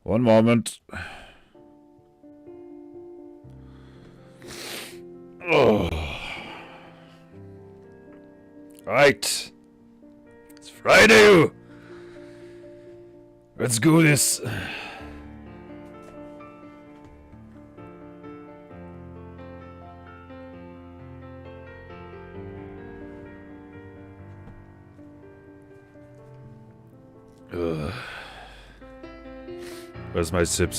One moment. Oh. Right. It's Friday. Let's do this. Where's my sip?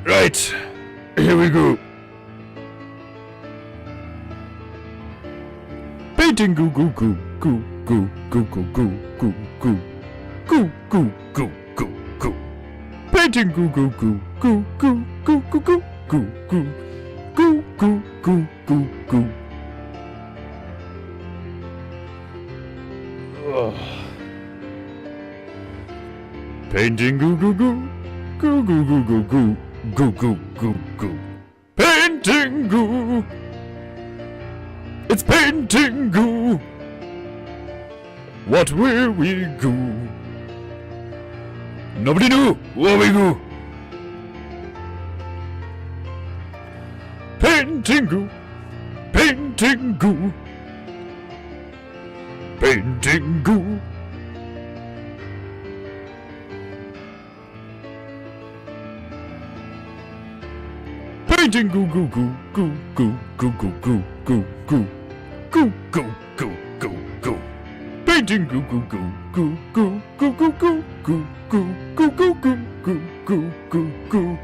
Right, here we go. Painting goo goo goo goo goo goo goo goo goo goo goo goo goo goo goo. Painting goo goo goo goo goo goo goo goo goo goo goo goo goo goo goo. Painting goo goo goo goo goo goo goo goo goo goo goo goo. Painting goo. It's PEINTEINGU. What will we do? Nobody knew what we do. PEINTEINGU. PEINTEINGU. PEINTEINGU. Painting goo goo goo goo goo goo goo goo goo goo goo goo goo goo goo. Painting goo goo goo goo goo goo goo goo goo goo goo goo goo goo goo goo goo.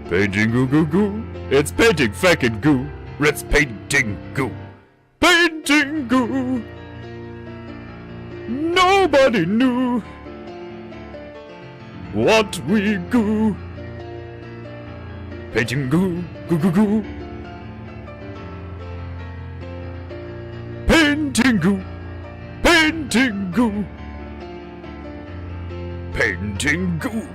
Painting goo goo goo. It's painting fucking goo. It's painting goo. Painting goo. Nobody knew what we do. Painting goo, goo goo goo. Painting goo, painting goo. Painting goo.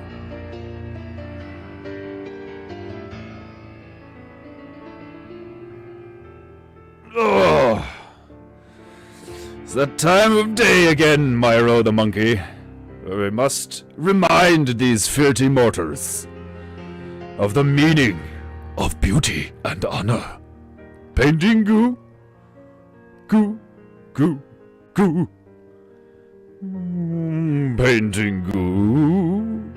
Oh. It's that time of day again, Myro the monkey, where we must remind these filthy mortals of the meaning of beauty and honor. Painting goo, goo, goo, goo. Painting goo.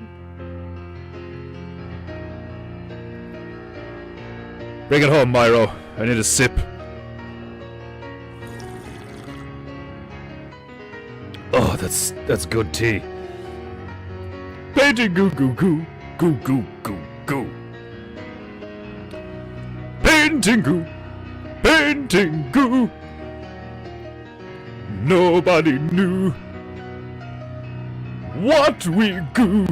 Bring it home, Myro. I need a sip. Oh, that's good tea. Painting goo goo goo goo goo goo goo. Painting goo, painting goo. Nobody knew what we do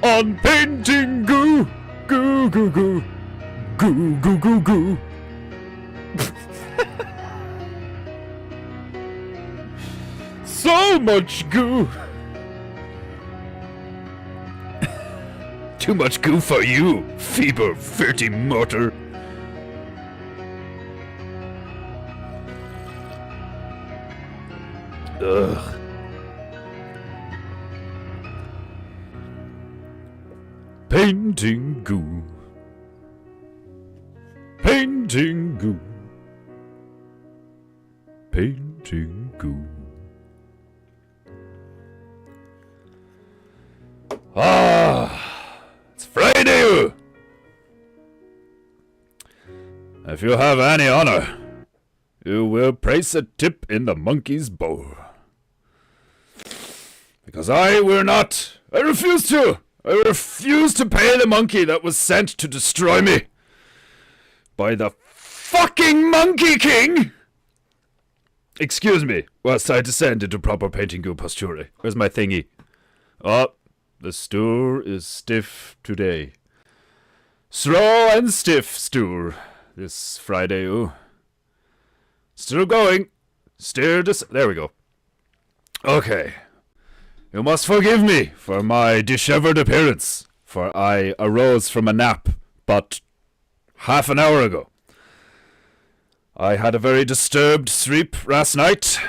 on painting goo goo goo goo goo goo goo goo. So much goo. Too much goo for you, feeble, filthy mortar. Ugh. Painting goo. Painting goo. Painting goo. Ah, it's Friday. If you have any honor, you will place a tip in the monkey's bowl. Because I will not. I refuse to. I refuse to pay the monkey that was sent to destroy me by the fucking Monkey King. Excuse me, whilst I descend into proper PEINTEINGU posture. Where's my thingy? Oh, the stool is stiff today. Slow and stiff stool this Friday. Ooh. Still going. There we go. Okay. You must forgive me for my disheveled appearance, for I arose from a nap but half an hour ago. I had a very disturbed sleep last night.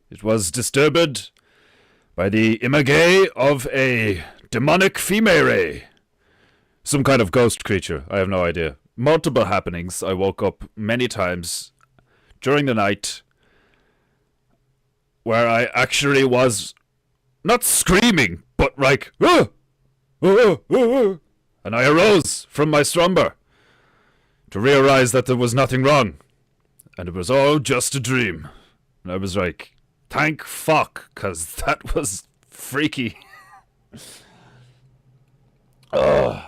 It was disturbed by the imagery of a demonic female. Some kind of ghost creature, I have no idea. Multiple happenings. I woke up many times during the night where I actually was not screaming, but like, ah! Ah, ah, ah. And I arose from my slumber to realize that there was nothing wrong. And it was all just a dream. And I was like, thank fuck, because that was freaky.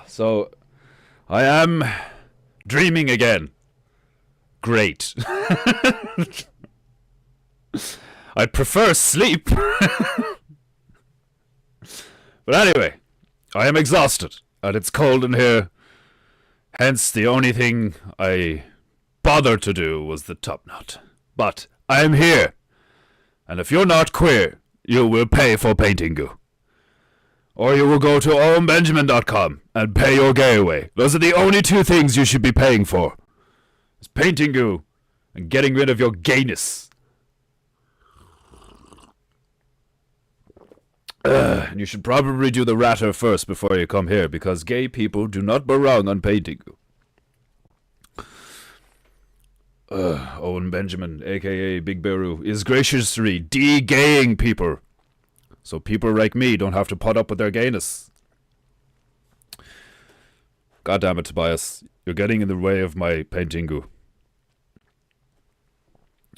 So I am dreaming again. Great. I'd prefer sleep. But anyway, I am exhausted, and it's cold in here. Hence, the only thing I bothered to do was the top knot. But I am here, and if you're not queer, you will pay for PEINTEINGU. Or you will go to owenbenjamin.com and pay your gay away. Those are the only two things you should be paying for. It's PEINTEINGU and getting rid of your gayness. And you should probably do the ratter first before you come here, because gay people do not belong on PEINTEINGU. Owen Benjamin, aka Big Beru, is graciously de-gaying people, so people like me don't have to put up with their gayness. God damn it, Tobias, you're getting in the way of my PEINTEINGU.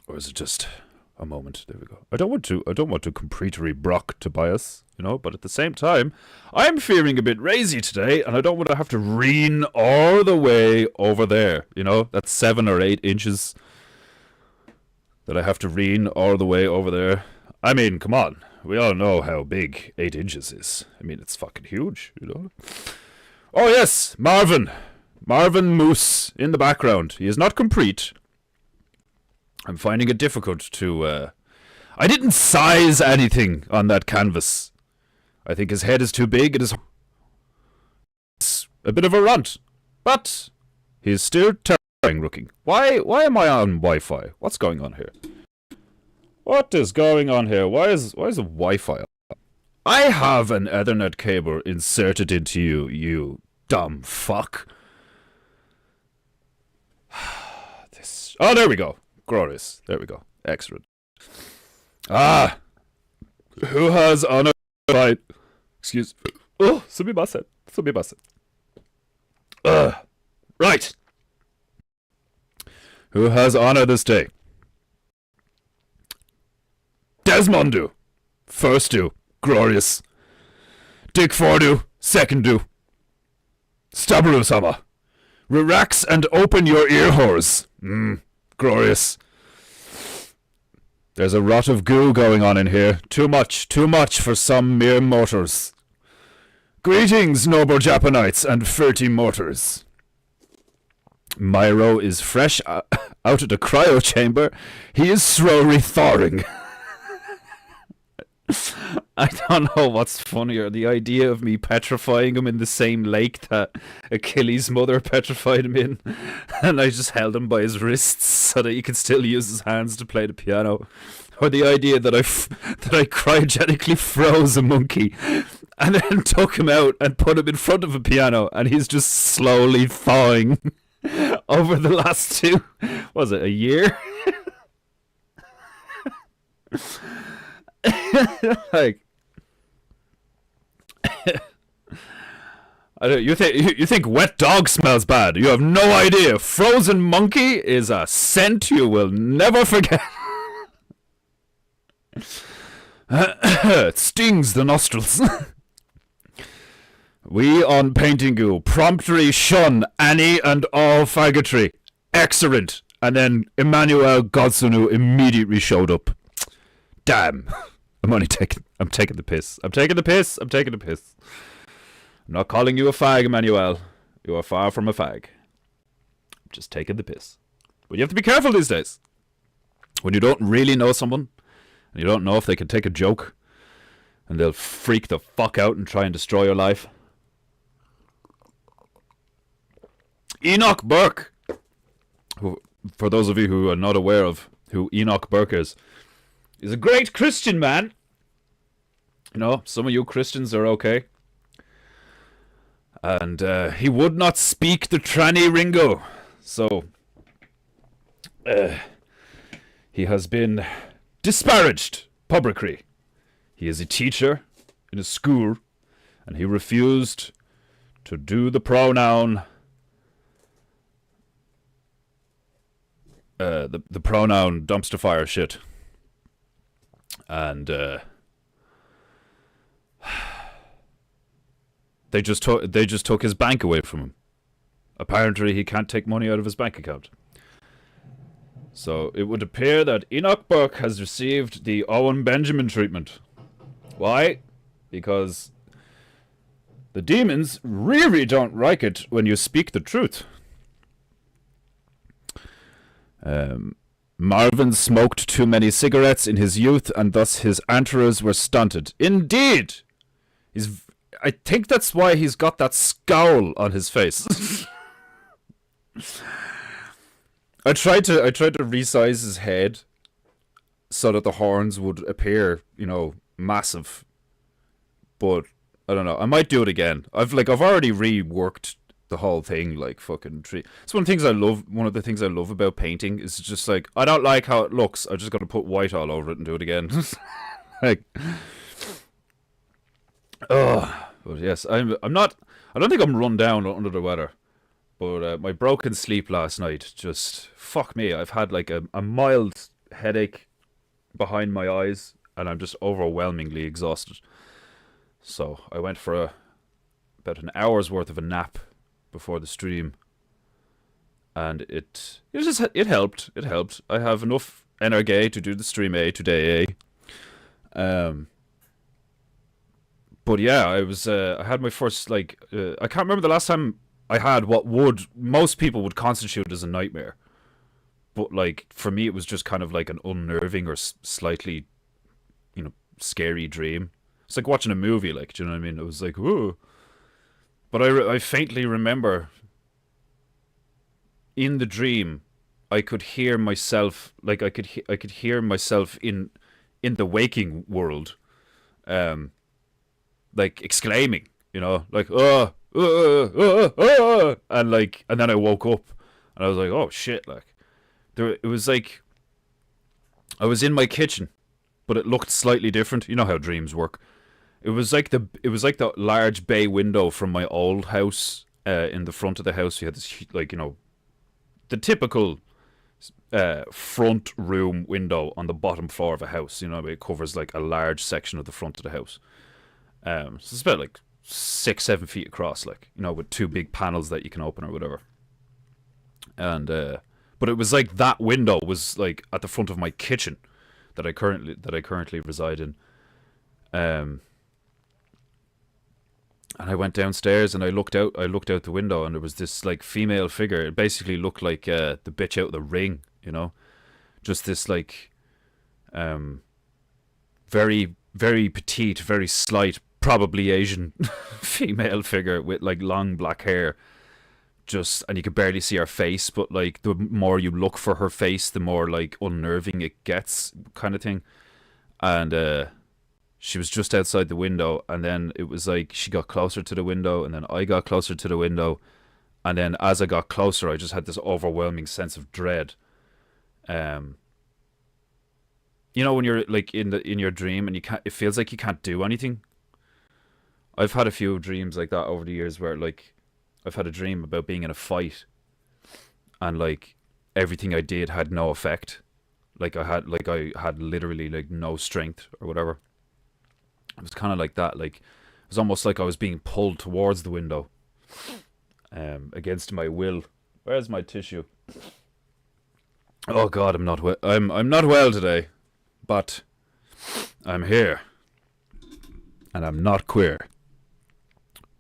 Or is it just a moment? There we go. I don't want to completely brock Tobias, you know, but at the same time, I'm feeling a bit razy today, and I don't want to have to lean all the way over there, you know? That's 7 or 8 inches that I have to lean all the way over there. I mean, come on. We all know how big 8 inches is. I mean, it's fucking huge, you know? Oh yes, Marvin. Marvin Moose in the background. He is not complete. I'm finding it difficult to, I didn't size anything on that canvas. I think his head is too big. It is a bit of a runt. But he's still terrifying looking. Why am I on Wi-Fi? What's going on here? What is going on here? Why is the Wi-Fi on? I have an Ethernet cable inserted into you, you dumb fuck. Oh, there we go. Glorious. There we go. Excellent. Ah! Who has honor by... Excuse... Oh, sumimasen. Sumimasen. Right. Who has honor this day? Desmondu. First do. Glorious. Dick Fordu. Second do. Stabaru-sama. Relax and open your ear holes. Glorious. There's a rot of goo going on in here. Too much for some mere mortals. Greetings, noble Japanites and 30 mortars. Myro is fresh out of the cryo chamber. He is slowly thawing. I don't know what's funnier, the idea of me petrifying him in the same lake that Achilles' mother petrified him in, and I just held him by his wrists so that he could still use his hands to play the piano, or the idea that I cryogenically froze a monkey and then took him out and put him in front of a piano, and he's just slowly thawing over the last two, was it a year? Like, I don't, you think wet dog smells bad? You have no idea. Frozen monkey is a scent you will never forget. It stings the nostrils. We on PEINTEINGU promptly shun any and all faggotry. Excellent. And then Emmanuel Godsunu immediately showed up. Damn. I'm taking the piss. I'm taking the piss. I'm not calling you a fag, Emmanuel. You are far from a fag. I'm just taking the piss. But you have to be careful these days. When you don't really know someone, and you don't know if they can take a joke, and they'll freak the fuck out and try and destroy your life. Enoch Burke, who, for those of you who are not aware of who Enoch Burke is a great Christian man. You know, some of you Christians are okay. And he would not speak the tranny Ringo. So, he has been disparaged publicly. He is a teacher in a school, and he refused to do the pronoun the pronoun dumpster fire shit. And they just took his bank away from him. Apparently he can't take money out of his bank account. So it would appear that Enoch Burke has received the Owen Benjamin treatment. Why? Because the demons really don't like it when you speak the truth. Marvin smoked too many cigarettes in his youth, and thus his antlers were stunted. Indeed! I think that's why he's got that scowl on his face. I tried to resize his head so that the horns would appear, you know, massive. But I don't know. I might do it again. I've already reworked the whole thing, like fucking tree. It's one of the things I love. One of the things I love about painting is just like, I don't like how it looks. I just got to put white all over it and do it again. Like, but yes, I'm not. I don't think I'm run down or under the weather. But my broken sleep last night just fuck me. I've had like a mild headache behind my eyes, and I'm just overwhelmingly exhausted. So I went for about an hour's worth of a nap before the stream, and it helped. It helped. I have enough energy to do the stream today. But yeah, I had my first I can't remember the last time I had what most people would constitute as a nightmare. But like for me, it was just kind of like an unnerving or slightly, you know, scary dream. It's like watching a movie, like, do you know what I mean? It was like, whoa. But I faintly remember in the dream, I could hear myself, like I could hear myself in the waking world, like exclaiming, you know, like and then I woke up and I was like, oh shit, like it was like I was in my kitchen, but it looked slightly different. You know how dreams work. It was like the large bay window from my old house. In the front of the house, you had this, like, you know, the typical front room window on the bottom floor of a house. You know, it covers like a large section of the front of the house. So it's about like 6-7 feet across, like, you know, with two big panels that you can open or whatever. And but it was like that window was like at the front of my kitchen that I currently reside in. And I went downstairs and I looked out the window, and there was this like female figure. It basically looked like the bitch out of The Ring, you know, just this like very, very petite, very slight, probably Asian female figure with like long black hair. And you could barely see her face, but like the more you look for her face, the more like unnerving it gets, kind of thing. And she was just outside the window, and then it was like she got closer to the window, and then I got closer to the window, and then as I got closer, I just had this overwhelming sense of dread. You know, when you're like in your dream and it feels like you can't do anything. I've had a few dreams like that over the years where like I've had a dream about being in a fight, and like everything I did had no effect. Like I had literally like no strength or whatever. It was kind of like that. Like it was almost like I was being pulled towards the window, against my will. Where's my tissue? Oh God, I'm not well. I'm not well today, but I'm here, and I'm not queer.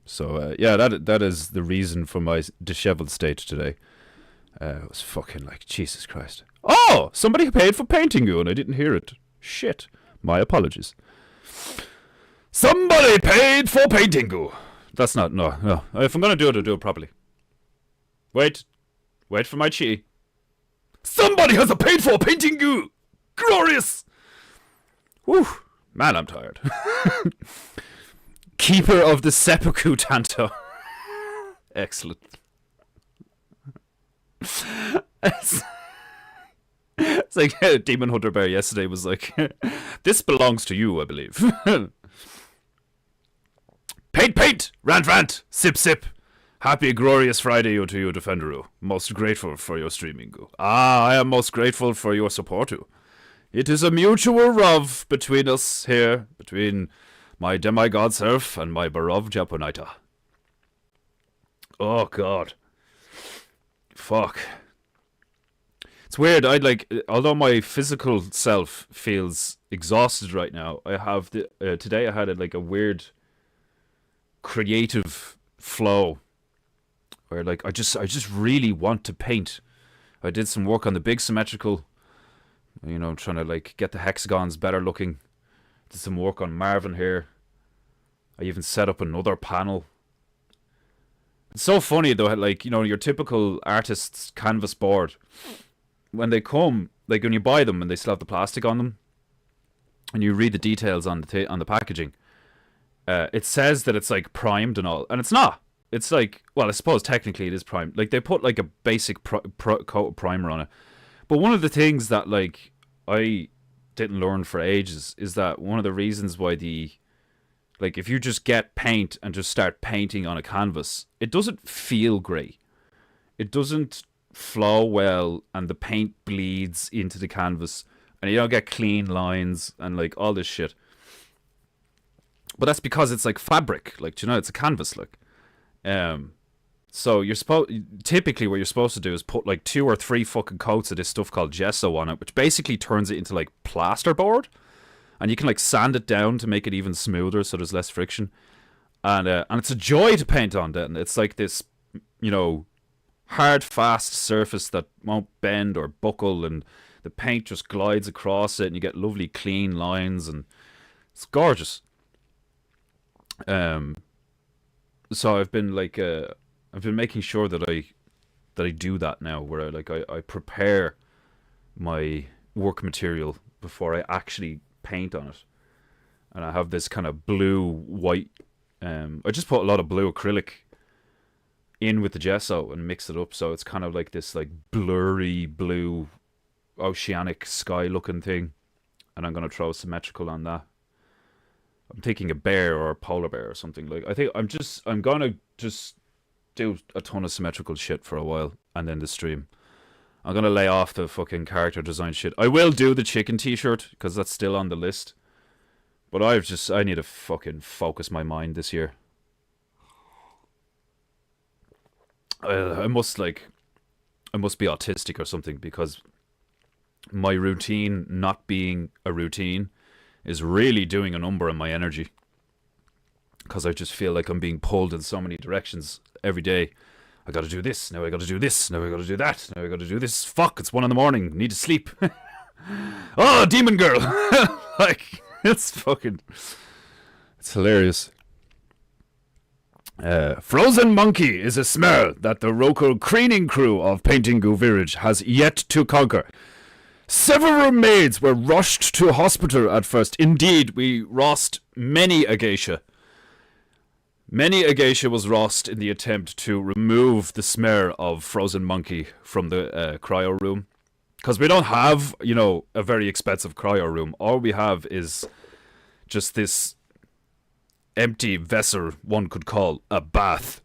So yeah, that is the reason for my dishevelled state today. It was fucking like Jesus Christ. Oh, somebody paid for PEINTEINGU and I didn't hear it. Shit. My apologies. Somebody paid for PEINTEINGU. That's not no. If I'm gonna do it, I'll do it properly. Wait for my chi. Somebody has a paid for PEINTEINGU. Glorious. Whew. Man, I'm tired. Keeper of the seppuku Tanto. Excellent. It's like Demon Hunter Bear yesterday was like, this belongs to you, I believe. Paint, rant, sip. Happy glorious Friday to you, Defenderu. Most grateful for your streaming. I am most grateful for your support. It is a mutual love between us here, between my demigod self and my beloved Japonaita. Oh God. Fuck. It's weird. Although my physical self feels exhausted right now, I have today I had a weird creative flow where I just really want to paint. I did some work on the big symmetrical, trying to get the hexagons better looking. Did some work on Marvin here. I even set up another panel. It's so funny though, your typical artist's canvas board, when they come, when you buy them and they still have the plastic on them, and you read the details on the packaging, it says that it's primed and all, and it's not. It's well, I suppose technically it is primed. They put a basic coat of primer on it. But one of the things that I didn't learn for ages is that one of the reasons why if you just get paint and just start painting on a canvas, it doesn't feel great. It doesn't flow well, and the paint bleeds into the canvas, and you don't get clean lines and all this shit. But that's because it's fabric, it's a canvas, So typically what you're supposed to do is put 2 or 3 fucking coats of this stuff called gesso on it, which basically turns it into plasterboard. And you can sand it down to make it even smoother, so there's less friction. And it's a joy to paint on then. It's this, hard, fast surface that won't bend or buckle, and the paint just glides across it, and you get lovely clean lines, and it's gorgeous. So I've been making sure that I do that now, where I prepare my work material before I actually paint on it. And I have this kind of blue white, I just put a lot of blue acrylic in with the gesso and mix it up, so it's kind of this blurry blue oceanic sky looking thing, and I'm going to throw symmetrical on that. I'm thinking a bear or a polar bear or something. I think I'm going to just do a ton of symmetrical shit for a while, and then the stream I'm gonna lay off the fucking character design shit. I will do the chicken t-shirt, because that's still on the list. But I need to fucking focus my mind this year. I must be autistic or something, because my routine not being a routine is really doing a number on my energy. Because I just feel like I'm being pulled in so many directions every day. I gotta do this, now I gotta do this, now I gotta do that, now I gotta do this. Fuck, it's 1 a.m, need to sleep. Oh, demon girl! It's hilarious. Frozen monkey is a smell that the local cleaning crew of PEINTEINGU village has yet to conquer. Several maids were rushed to hospital at first. Indeed, we lost many a geisha. Many a geisha was lost in the attempt to remove the smell of frozen monkey from the cryo room. Because we don't have, a very expensive cryo room. All we have is just this empty vessel one could call a bath.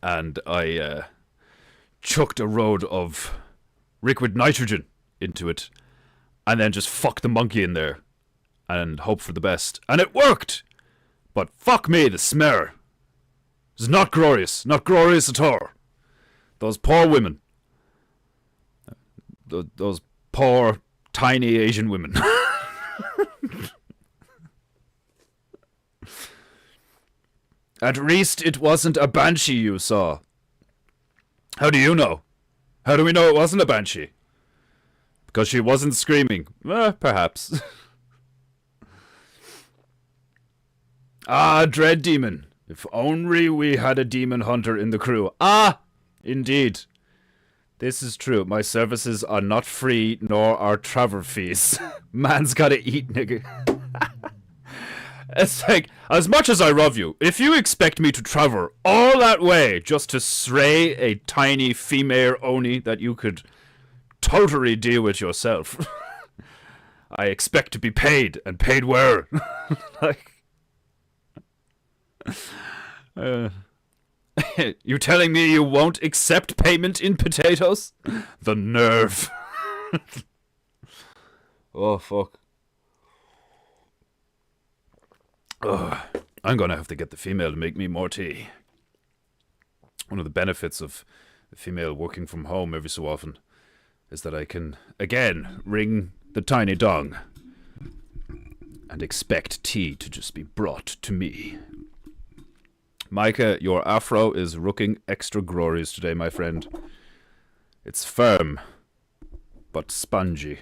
And I chucked a load of liquid nitrogen into it, and then just fucked the monkey in there and hope for the best. And it worked! But fuck me, the smell. It's not glorious. Not glorious at all. Those poor women. those poor, tiny Asian women. At least it wasn't a banshee you saw. How do you know? How do we know it wasn't a banshee? Because she wasn't screaming. Perhaps. Ah, dread demon. If only we had a demon hunter in the crew. Ah, indeed. This is true. My services are not free, nor are travel fees. Man's gotta eat, nigga. It's like, as much as I love you, if you expect me to travel all that way just to slay a tiny female Oni that you could totally deal with yourself, I expect to be paid, and paid well. Like, you telling me you won't accept payment in potatoes? The nerve. Oh, fuck. Ugh. I'm gonna have to get the female to make me more tea. One of the benefits of the female working from home every so often is that I can, again, ring the tiny dong and expect tea to just be brought to me. Micah, your afro is looking extra glorious today, my friend. It's firm, but spongy.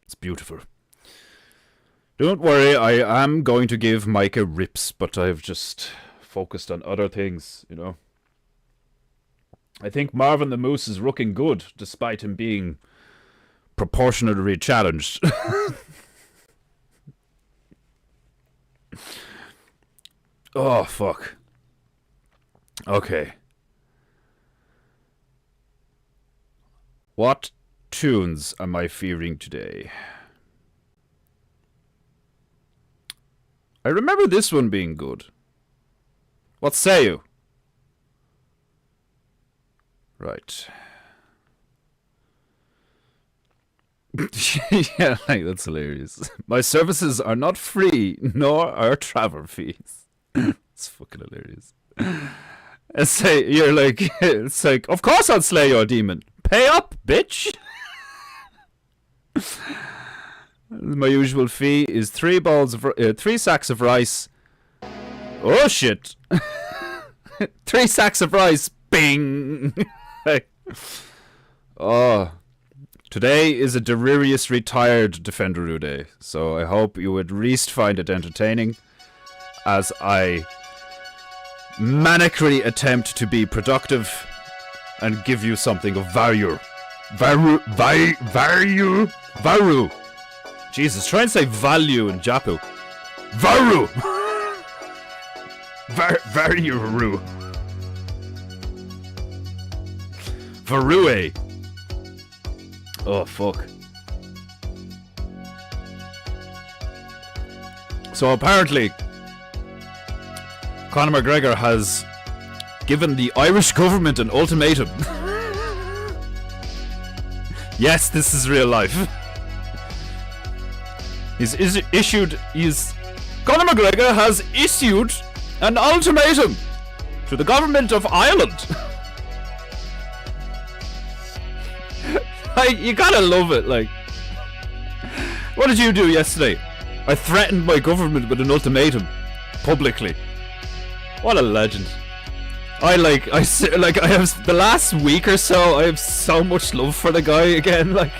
It's beautiful. Don't worry, I am going to give Micah rips, but I've just focused on other things, you know. I think Marvin the Moose is looking good, despite him being proportionately challenged. Oh, fuck. Okay. What tunes am I fearing today? I remember this one being good. What say you? Right. Yeah, like, that's hilarious. My services are not free, nor are travel fees. It's fucking hilarious. It's like, you're like, it's like, of course I'll slay your demon. Pay up, bitch. My usual fee is 3 sacks of rice. Oh shit! 3 sacks of rice. Bing. Oh, today is a delirious retired Defenderoo day, so I hope you at least find it entertaining, as I manically attempt to be productive and give you something of value. Varu. Jesus, try and say value in Japu. Varu! Varu. Varue. Oh, fuck. So apparently, Conor McGregor has given the Irish government an ultimatum. Yes, this is real life. Conor McGregor has issued an ultimatum to the government of Ireland. Like, you gotta love it, like. What did you do yesterday? I threatened my government with an ultimatum. Publicly. What a legend. I have the last week or so, I have so much love for the guy again, like.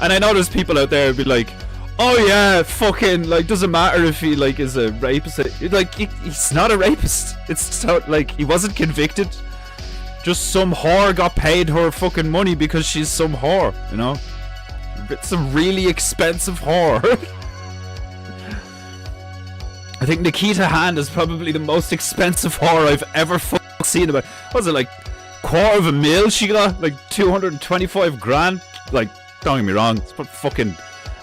And I know there's people out there who'd be like, oh yeah, fucking, like, doesn't matter if he, like, is a rapist. Like, he's not a rapist. It's so, like, he wasn't convicted. Just some whore got paid her fucking money because she's some whore, you know? It's a really expensive whore. I think Nikita Hand is probably the most expensive whore I've ever seen. About, what was it, like, $250,000 she got? Like, 225 grand? Like, don't get me wrong, it's fucking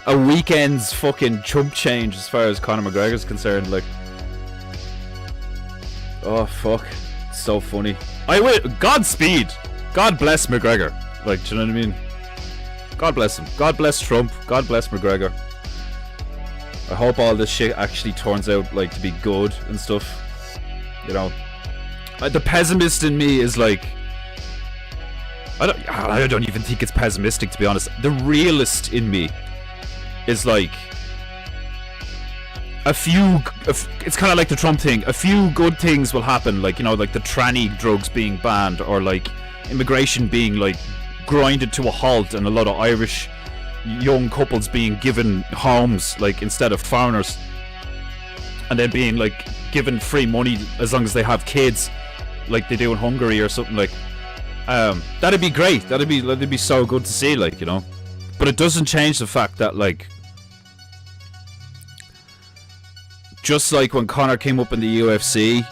a weekend's fucking chump change as far as Conor McGregor's concerned, like. Oh, fuck. It's so funny. I will. Godspeed. God bless McGregor. Like, do you know what I mean? God bless him. God bless Trump. God bless McGregor. I hope all this shit actually turns out, like, to be good and stuff. You know? The pessimist in me is like, I don't even think it's pessimistic, to be honest. The realist in me is like it's kind of like the Trump thing. A few good things will happen, like, you know, like the tranny drugs being banned, or like immigration being like grinded to a halt, and a lot of Irish young couples being given homes, like, instead of foreigners, and then being like given free money as long as they have kids, like they do in Hungary or something. Like, that'd be great. That'd be so good to see, like, you know. But it doesn't change the fact that, like, just like when Conor came up in the UFC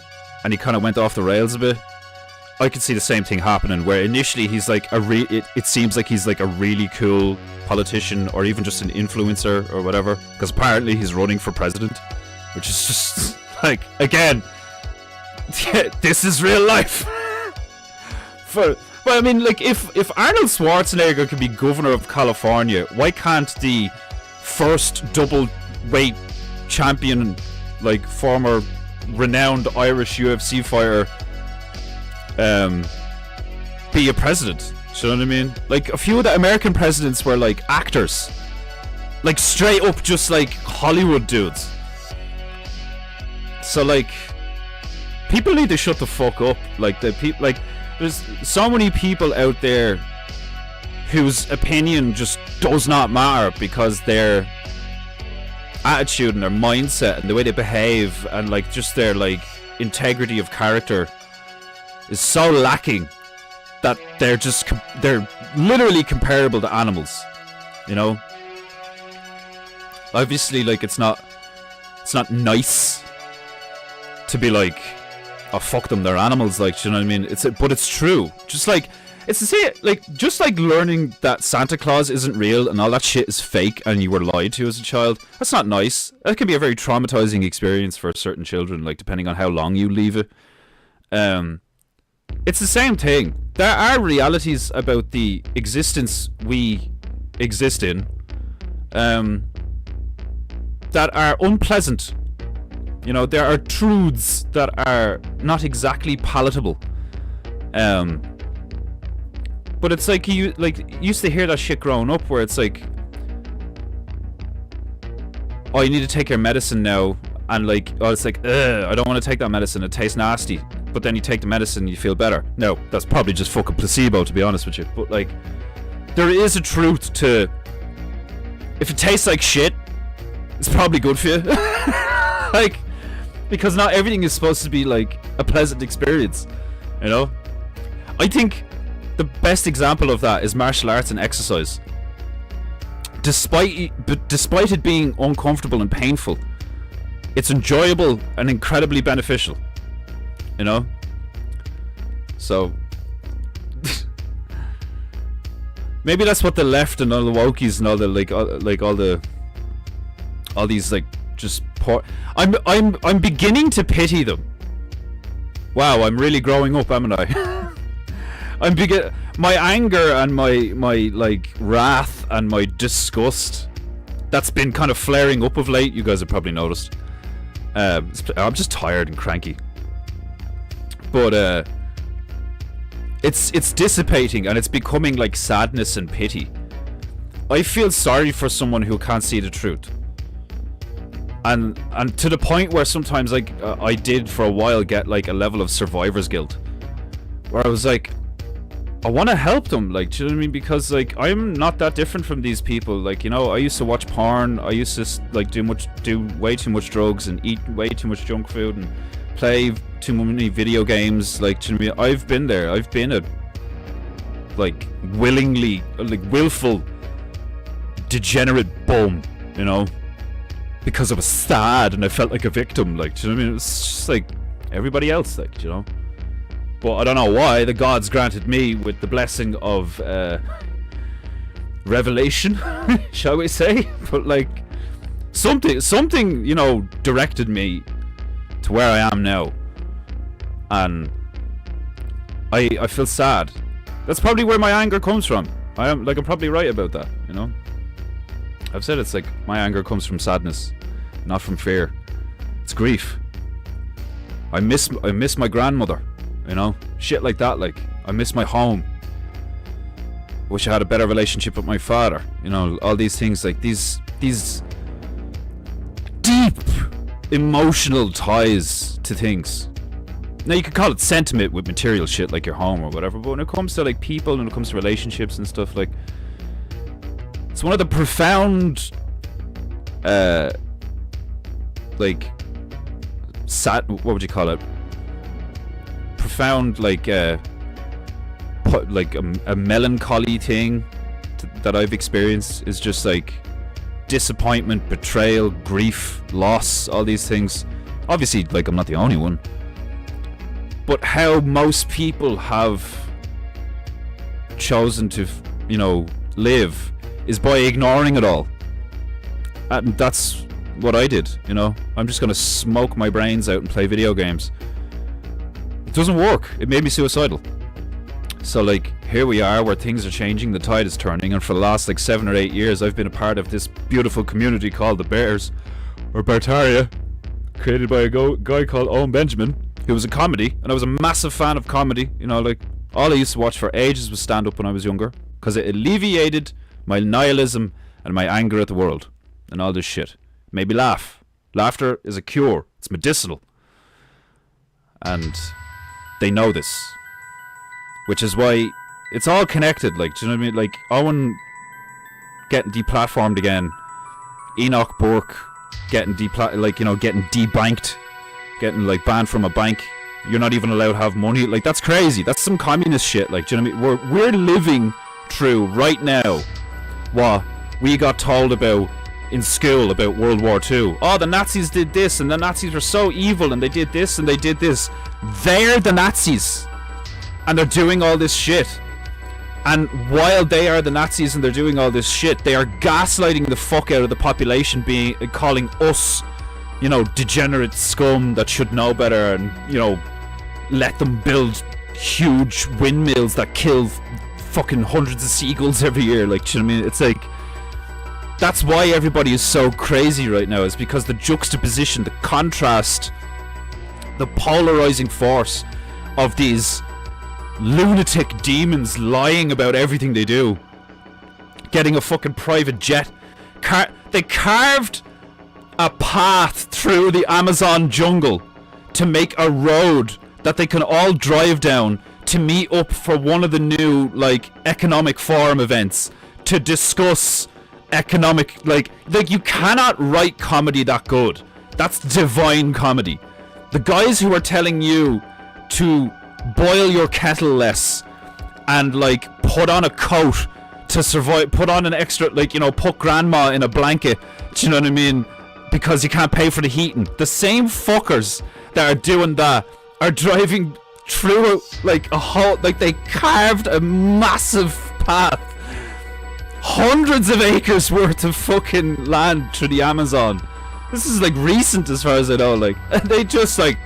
and he kind of went off the rails a bit, I could see the same thing happening, where initially he's like it seems like he's like a really cool politician, or even just an influencer or whatever, because apparently he's running for president, which is just like, again, this is real life. But I mean, like, if Arnold Schwarzenegger could be governor of California, why can't the first double weight champion, like former renowned Irish UFC fighter, be a president? Do you know what I mean? Like, a few of the American presidents were like actors, like straight up just like Hollywood dudes. So like, people need to shut the fuck up. Like, the people, like, there's so many people out there whose opinion just does not matter, because their attitude and their mindset and the way they behave and like just their like integrity of character is so lacking that they're literally comparable to animals, you know. Obviously, like, it's not nice to be like, oh, fuck them, they're animals, like, do you know what I mean? But it's true. Just like, it's to say, like, just like learning that Santa Claus isn't real and all that shit is fake and you were lied to as a child. That's not nice. That can be a very traumatizing experience for certain children, like, depending on how long you leave it. It's the same thing. There are realities about the existence we exist in, that are unpleasant. You know, there are truths that are not exactly palatable. But it's like, you used to hear that shit growing up, where it's like, oh, you need to take your medicine now, and like, oh, it's like, I don't want to take that medicine, it tastes nasty. But then you take the medicine and you feel better. No, that's probably just fucking placebo, to be honest with you. But like, there is a truth to, if it tastes like shit, it's probably good for you. Like, because not everything is supposed to be like a pleasant experience, you know. I think the best example of that is martial arts and exercise. Despite it being uncomfortable and painful, it's enjoyable and incredibly beneficial, you know. So maybe that's what the left and all the wokies and all the all these like just poor. I'm beginning to pity them. Wow, I'm really growing up, haven't I? My anger and my like wrath and my disgust, that's been kind of flaring up of late. You guys have probably noticed. I'm just tired and cranky. But it's dissipating and it's becoming like sadness and pity. I feel sorry for someone who can't see the truth. And to the point where sometimes, like, I did for a while get like a level of survivor's guilt, where I was like, I want to help them, like, do you know what I mean? Because like, I'm not that different from these people. Like, you know, I used to watch porn, I used to like do way too much drugs and eat way too much junk food and play too many video games. Like, do you know what I mean? I've been there. I've been a like willful degenerate bum, you know, because I was sad and I felt like a victim. Like, do you know what I mean? It was just like everybody else, like, you know. But I don't know why the gods granted me with the blessing of revelation, shall we say? But like, something, you know, directed me to where I am now, and I feel sad. That's probably where my anger comes from. I'm probably right about that, you know. I've said it's like my anger comes from sadness, not from fear. It's grief. I miss my grandmother. You know, shit like that. Like, I miss my home. wish I had a better relationship with my father. You know, all these things, like these deep emotional ties to things. Now you could call it sentiment with material shit like your home or whatever, but when it comes to like people, when it comes to relationships and stuff, like it's one of the profound like what would you call it? Profound like a melancholy thing that I've experienced is just like disappointment, betrayal, grief, loss, all these things. Obviously, like, I'm not the only one, but how most people have chosen to, you know, live is by ignoring it all. And that's what I did, you know. I'm just gonna smoke my brains out and play video games. It doesn't work. It made me suicidal. So like, here we are where things are changing, the tide is turning, and for the last like 7 or 8 years I've been a part of this beautiful community called the Bears, or Bartaria, created by a guy called Owen Benjamin, who was a comedy, and I was a massive fan of comedy, you know, like, all I used to watch for ages was stand-up when I was younger, because it alleviated my nihilism and my anger at the world, and all this shit. It made me laugh. Laughter is a cure. It's medicinal. And they know this. Which is why it's all connected, like, do you know what I mean? Like, Owen getting deplatformed again, Enoch Burke getting getting debanked, getting like banned from a bank. You're not even allowed to have money. Like, that's crazy. That's some communist shit. Like, do you know what I mean? We're living through right now what we got told about in school about World War II. Oh, the Nazis did this, and the Nazis were so evil, and they did this, and they did this. They're the Nazis. And they're doing all this shit. And while they are the Nazis and they're doing all this shit, they are gaslighting the fuck out of the population, calling us, you know, degenerate scum that should know better, and, you know, let them build huge windmills that kill fucking hundreds of seagulls every year. Like, do you know what I mean? It's like, that's why everybody is so crazy right now, is because the juxtaposition, the contrast, the polarizing force of these lunatic demons lying about everything they do, getting a fucking private jet. They carved a path through the Amazon jungle to make a road that they can all drive down to meet up for one of the new, like, economic forum events to discuss economic, like you cannot write comedy that good. That's divine comedy. The guys who are telling you to boil your kettle less and, like, put on a coat to survive, put on an extra, like, you know, put grandma in a blanket, do you know what I mean, because you can't pay for the heating. The same fuckers that are doing that are driving through, like, a whole, like, they carved a massive path, hundreds of acres worth of fucking land through the Amazon. This is, like, recent as far as I know, like, and they just, like,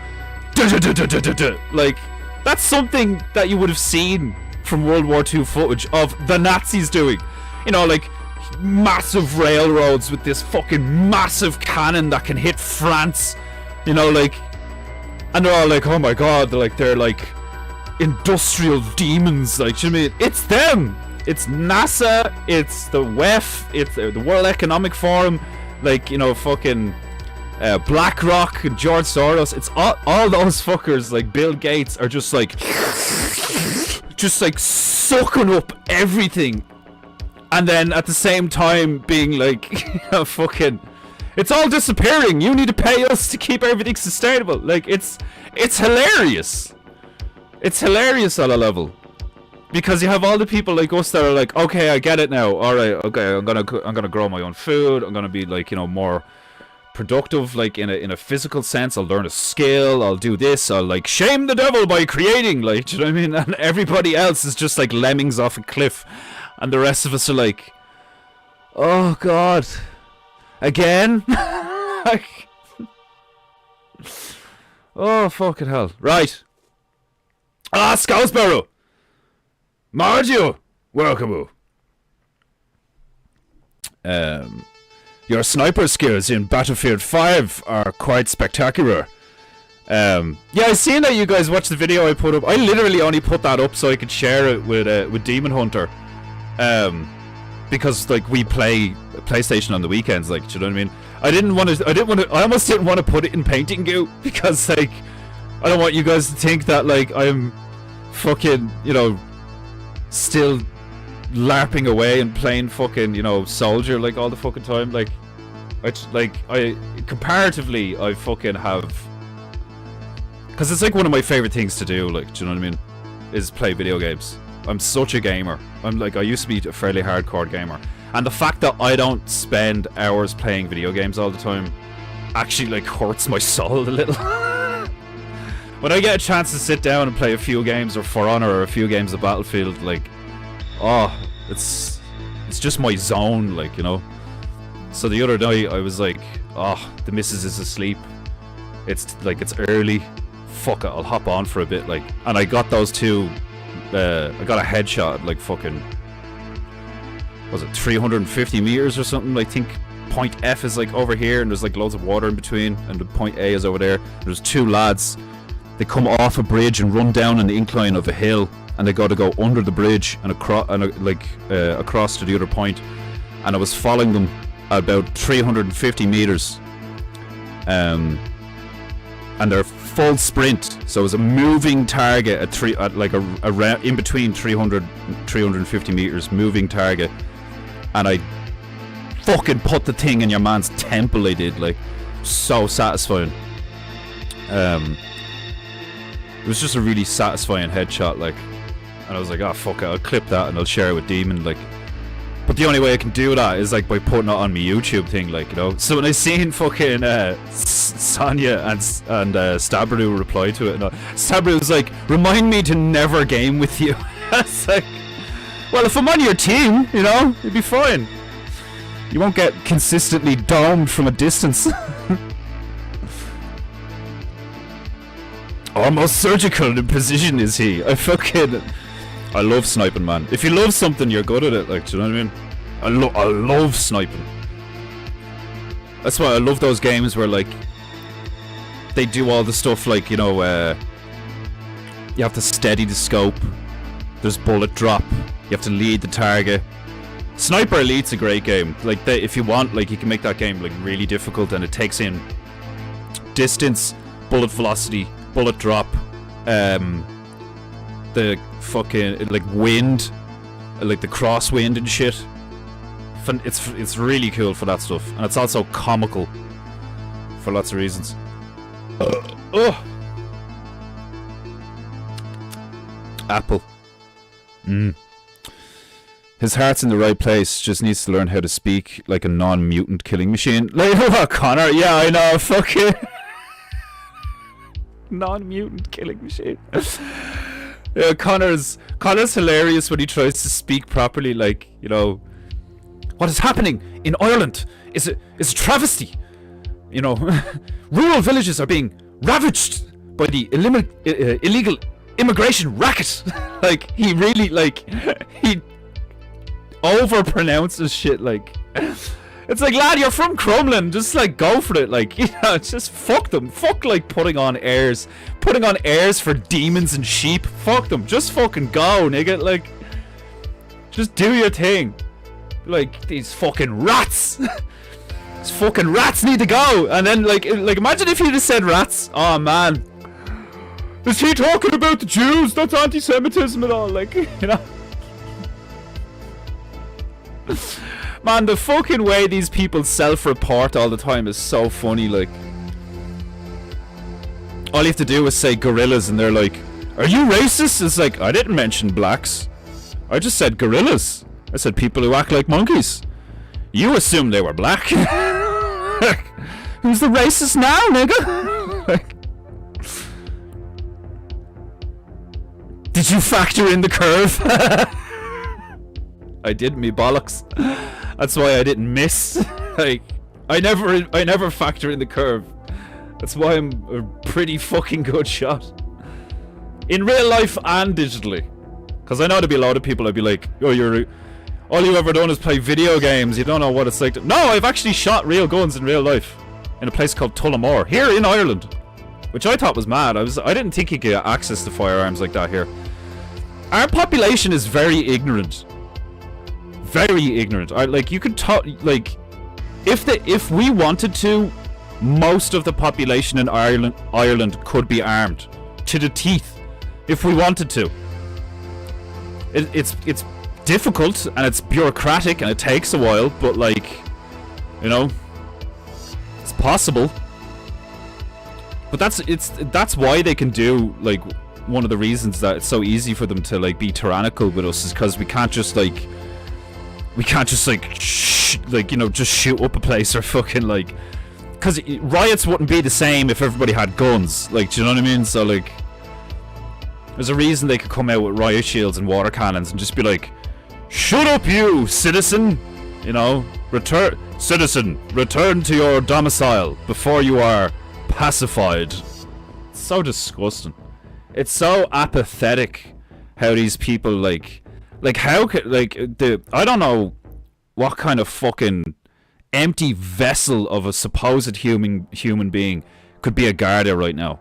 like, that's something that you would have seen from World War II footage of the Nazis doing. You know, like, massive railroads with this fucking massive cannon that can hit France. You know, like, and they're all like, oh my god, they're like industrial demons. Like, do you know what I mean? It's them. It's NASA. It's the WEF. It's the World Economic Forum. Like, you know, fucking BlackRock and George Soros. It's all those fuckers, like Bill Gates, are just like sucking up everything, and then at the same time being like, fucking, it's all disappearing. You need to pay us to keep everything sustainable. Like, it's hilarious. It's hilarious on a level, because you have all the people like us that are like, okay, I get it now. All right, okay, I'm gonna grow my own food. I'm gonna be, like, you know, more productive, like, in a physical sense. I'll learn a skill. I'll do this. I'll, like, shame the devil by creating, like, do you know what I mean? And everybody else is just like lemmings off a cliff, and the rest of us are like, oh god, again. Like, oh fucking hell. Right. Scoutsborough, Mario, welcome. Your sniper skills in Battlefield 5 are quite spectacular. Yeah, I seen that you guys watched the video I put up. I literally only put that up so I could share it with Demon Hunter. Because like we play PlayStation on the weekends, like, do you know what I mean? I almost didn't want to put it in PEINTEINGU because like I don't want you guys to think that like I'm fucking, you know, still larping away and playing fucking, you know, soldier like all the fucking time. Like I comparatively I fucking have, because it's like one of my favorite things to do, like, do you know what I mean, is play video games. I'm such a gamer. I used to be a fairly hardcore gamer, and the fact that I don't spend hours playing video games all the time actually like hurts my soul a little. When I get a chance to sit down and play a few games of For Honor or a few games of Battlefield, like, oh, it's just my zone, like, you know. So the other night I was like, oh, the missus is asleep. It's like, it's early. Fuck it, I'll hop on for a bit, like, and I got those two. I got a headshot at like fucking, was it 350 meters or something? I think point F is like over here, and there's like loads of water in between, and the point A is over there. There's two lads. They come off a bridge and run down an incline of a hill, and they got to go under the bridge and across to the other point. And I was following them about 350 meters, and they're full sprint, so it was a moving target at in between 300 and 350 meters, moving target, and I fucking put the thing in your man's temple. I did, like, so satisfying. It was just a really satisfying headshot, like, and I was like, oh fuck it, I'll clip that and I'll share it with Demon, like. But the only way I can do that is like by putting it on my YouTube thing, like, you know. So when I seen fucking Sonya and Stabru reply to it, and Stabru was like, remind me to never game with you. It's like, well, if I'm on your team, you know, you'll be fine. You won't get consistently domed from a distance. Almost surgical in precision is he. I love sniping, man. If you love something, you're good at it, like, do you know what I mean? I love sniping. That's why I love those games where, like, they do all the stuff, like, you know, you have to steady the scope, there's bullet drop, you have to lead the target. Sniper Elite's a great game. Like, if you want, like, you can make that game, like, really difficult, and it takes in distance, bullet velocity, bullet drop, the fucking, like, wind, like the crosswind and shit. It's really cool for that stuff, and it's also comical for lots of reasons. Apple. His heart's in the right place, just needs to learn how to speak like a non-mutant killing machine. Like, what, Connor? Yeah, I know, fucking non-mutant killing machine. Yeah, Connor's hilarious when he tries to speak properly, like, you know, what is happening in Ireland is a travesty. You know, rural villages are being ravaged by the illegal immigration racket. Like, he really, like, he overpronounces shit, like, it's like, lad, you're from Crumlin, just, like, go for it, like, you know, just fuck them. Fuck, like, putting on airs for demons and sheep. Fuck them. Just fucking go, nigga. Like, just do your thing. Like, these fucking rats. These fucking rats need to go. And then, like, imagine if you just said rats. Oh, man. Is he talking about the Jews? That's anti-Semitism and all, like, you know. Man, the fucking way these people self-report all the time is so funny, like. All you have to do is say gorillas and they're like, are you racist? It's like, I didn't mention blacks. I just said gorillas. I said people who act like monkeys. You assumed they were black. Who's the racist now, nigga? Like, did you factor in the curve? I did, me bollocks. That's why I didn't miss. Like, I never factor in the curve. That's why I'm a pretty fucking good shot. In real life and digitally. Because I know there'd be a lot of people I'd be like, oh, all you've ever done is play video games. You don't know what it's like to... No, I've actually shot real guns in real life. In a place called Tullamore. Here in Ireland. Which I thought was mad. I didn't think you could get access to firearms like that here. Our population is very ignorant. very ignorant. Like, you could talk, like, if we wanted to, most of the population in Ireland could be armed to the teeth if we wanted to. It's difficult and it's bureaucratic and it takes a while, but, like, you know, it's possible. But that's why they can do, like, one of the reasons that it's so easy for them to, like, be tyrannical with us is because we can't just you know, just shoot up a place or fucking, like, because riots wouldn't be the same if everybody had guns, like, do you know what I mean? So, like, there's a reason they could come out with riot shields and water cannons and just be like, shut up, you citizen, you know, return to your domicile before you are pacified. It's so disgusting. It's so apathetic how these people, like how could, like, I don't know what kind of fucking empty vessel of a supposed human being could be a Garda right now.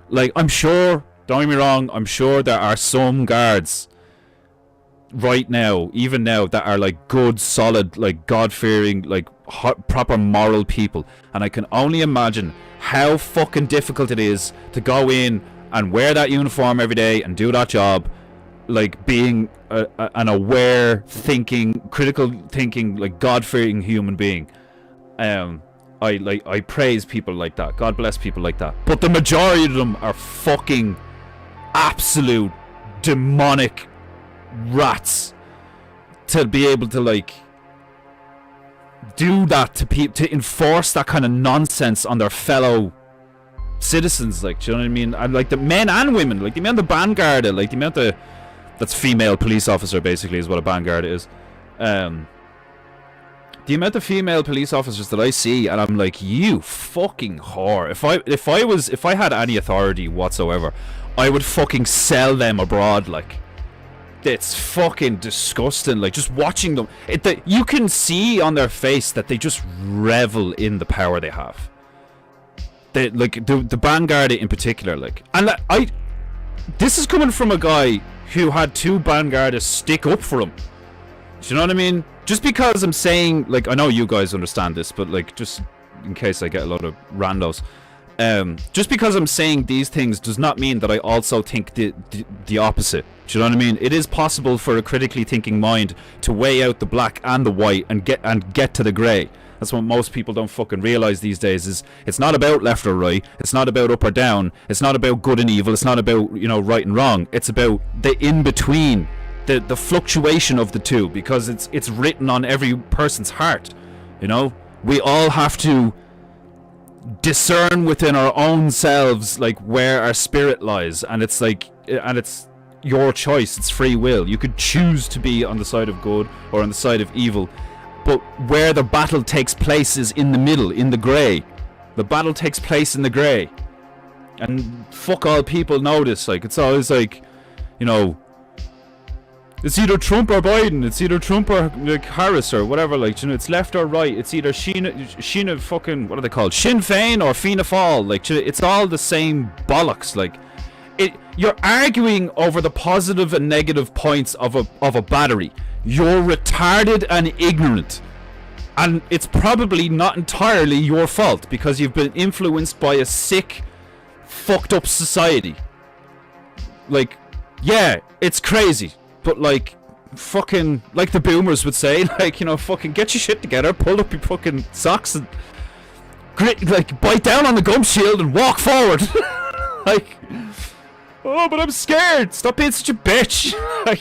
Like, I'm sure, don't get me wrong, I'm sure there are some guards right now, even now, that are, like, good, solid, like, God-fearing, like, proper moral people. And I can only imagine how fucking difficult it is to go in and wear that uniform every day and do that job, like, being an aware, thinking, critical thinking, like, God-fearing human being. I praise people like that. God bless people like that. But the majority of them are fucking absolute demonic rats to be able to, like, do that to enforce that kind of nonsense on their fellow citizens, like, do you know what I mean? And, like, the men and women, like, the amount of Vanguard, like, the amount of, that's female police officer, basically, is what a Vanguard is. The amount of female police officers that I see, and I'm like, you fucking whore. If I had any authority whatsoever, I would fucking sell them abroad, like. It's fucking disgusting, like, just watching them. You can see on their face that they just revel in the power they have. They, like, the Vanguard in particular, like, and this is coming from a guy who had two Vanguardists stick up for him. Do you know what I mean? Just because I'm saying, like, I know you guys understand this, but, like, just in case I get a lot of randos, just because I'm saying these things does not mean that I also think the opposite. Do you know what I mean? It is possible for a critically thinking mind to weigh out the black and the white and get to the grey. That's what most people don't fucking realise these days. Is it's not about left or right. It's not about up or down. It's not about good and evil. It's not about, you know, right and wrong. It's about the in between, the fluctuation of the two, because it's written on every person's heart. You know, we all have to discern within our own selves, like, where our spirit lies, and it's like, and it's your choice. It's free will. You could choose to be on the side of good or on the side of evil, but where the battle takes place is in the middle, in the grey. The battle takes place in the grey, and fuck all people know this. Like, it's always like, you know, it's either Trump or Biden. It's either Trump or, like, Harris or whatever. Like, you know, it's left or right. It's either Sheena fucking, what are they called? Sinn Féin or Fianna Fáil. Like, it's all the same bollocks. Like, you're arguing over the positive and negative points of a battery. You're retarded and ignorant, and it's probably not entirely your fault because you've been influenced by a sick, fucked up society. Like, yeah, it's crazy. But, like, fucking, like the boomers would say, like, you know, fucking get your shit together, pull up your fucking socks and like, bite down on the gum shield and walk forward. Like, oh, but I'm scared. Stop being such a bitch. Like,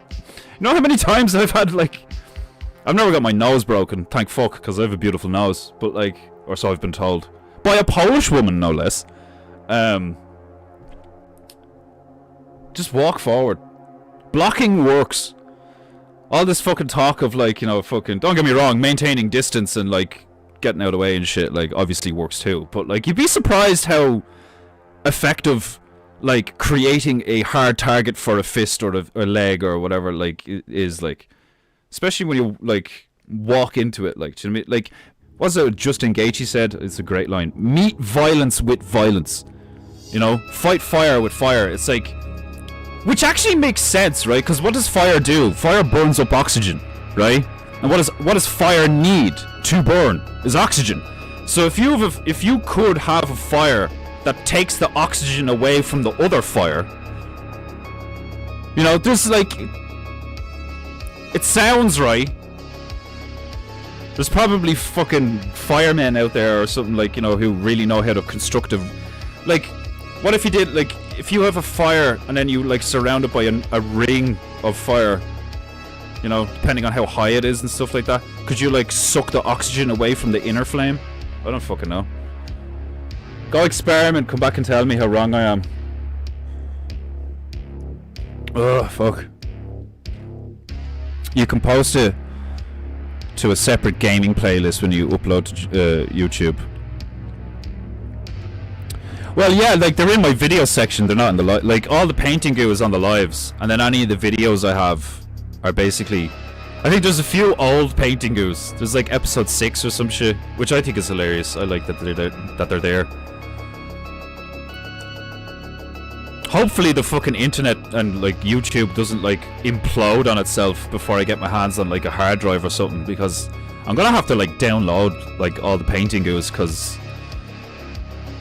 you know how many times I've had, like, I've never got my nose broken, thank fuck, because I have a beautiful nose, but, like, or so I've been told, by a Polish woman, no less. Just walk forward. Blocking works. All this fucking talk of, like, you know, fucking, don't get me wrong, maintaining distance and, like, getting out of the way and shit, like, obviously works too. But, like, you'd be surprised how effective, like, creating a hard target for a fist or a leg or whatever, like, is, like, especially when you, like, walk into it, like, do you know what I mean? Like, what's it Justin Gaethje said? It's a great line. Meet violence with violence. You know, fight fire with fire. It's like, which actually makes sense, right? Because what does fire do? Fire burns up oxygen. right? And what does fire need to burn? Is oxygen. So if you could have a fire that takes the oxygen away from the other fire, you know, there's like, it sounds right. There's probably fucking firemen out there or something, like, you know, who really know how to construct a, like, what if you did, like, if you have a fire and then you, like, surround it by a ring of fire, you know, depending on how high it is and stuff like that, could you, like, suck the oxygen away from the inner flame? I don't fucking know. Go experiment, come back and tell me how wrong I am. Ugh, fuck. You can post it to a separate gaming playlist when you upload to YouTube. Well, yeah, like, they're in my video section, they're not in the like, all the painting goo is on the lives, and then any of the videos I have are basically, I think there's a few old painting goos. There's like episode 6 or some shit, which I think is hilarious. I like that they're there. Hopefully the fucking internet and, like, YouTube doesn't, like, implode on itself before I get my hands on, like, a hard drive or something, because I'm gonna have to, like, download, like, all the painting goos, because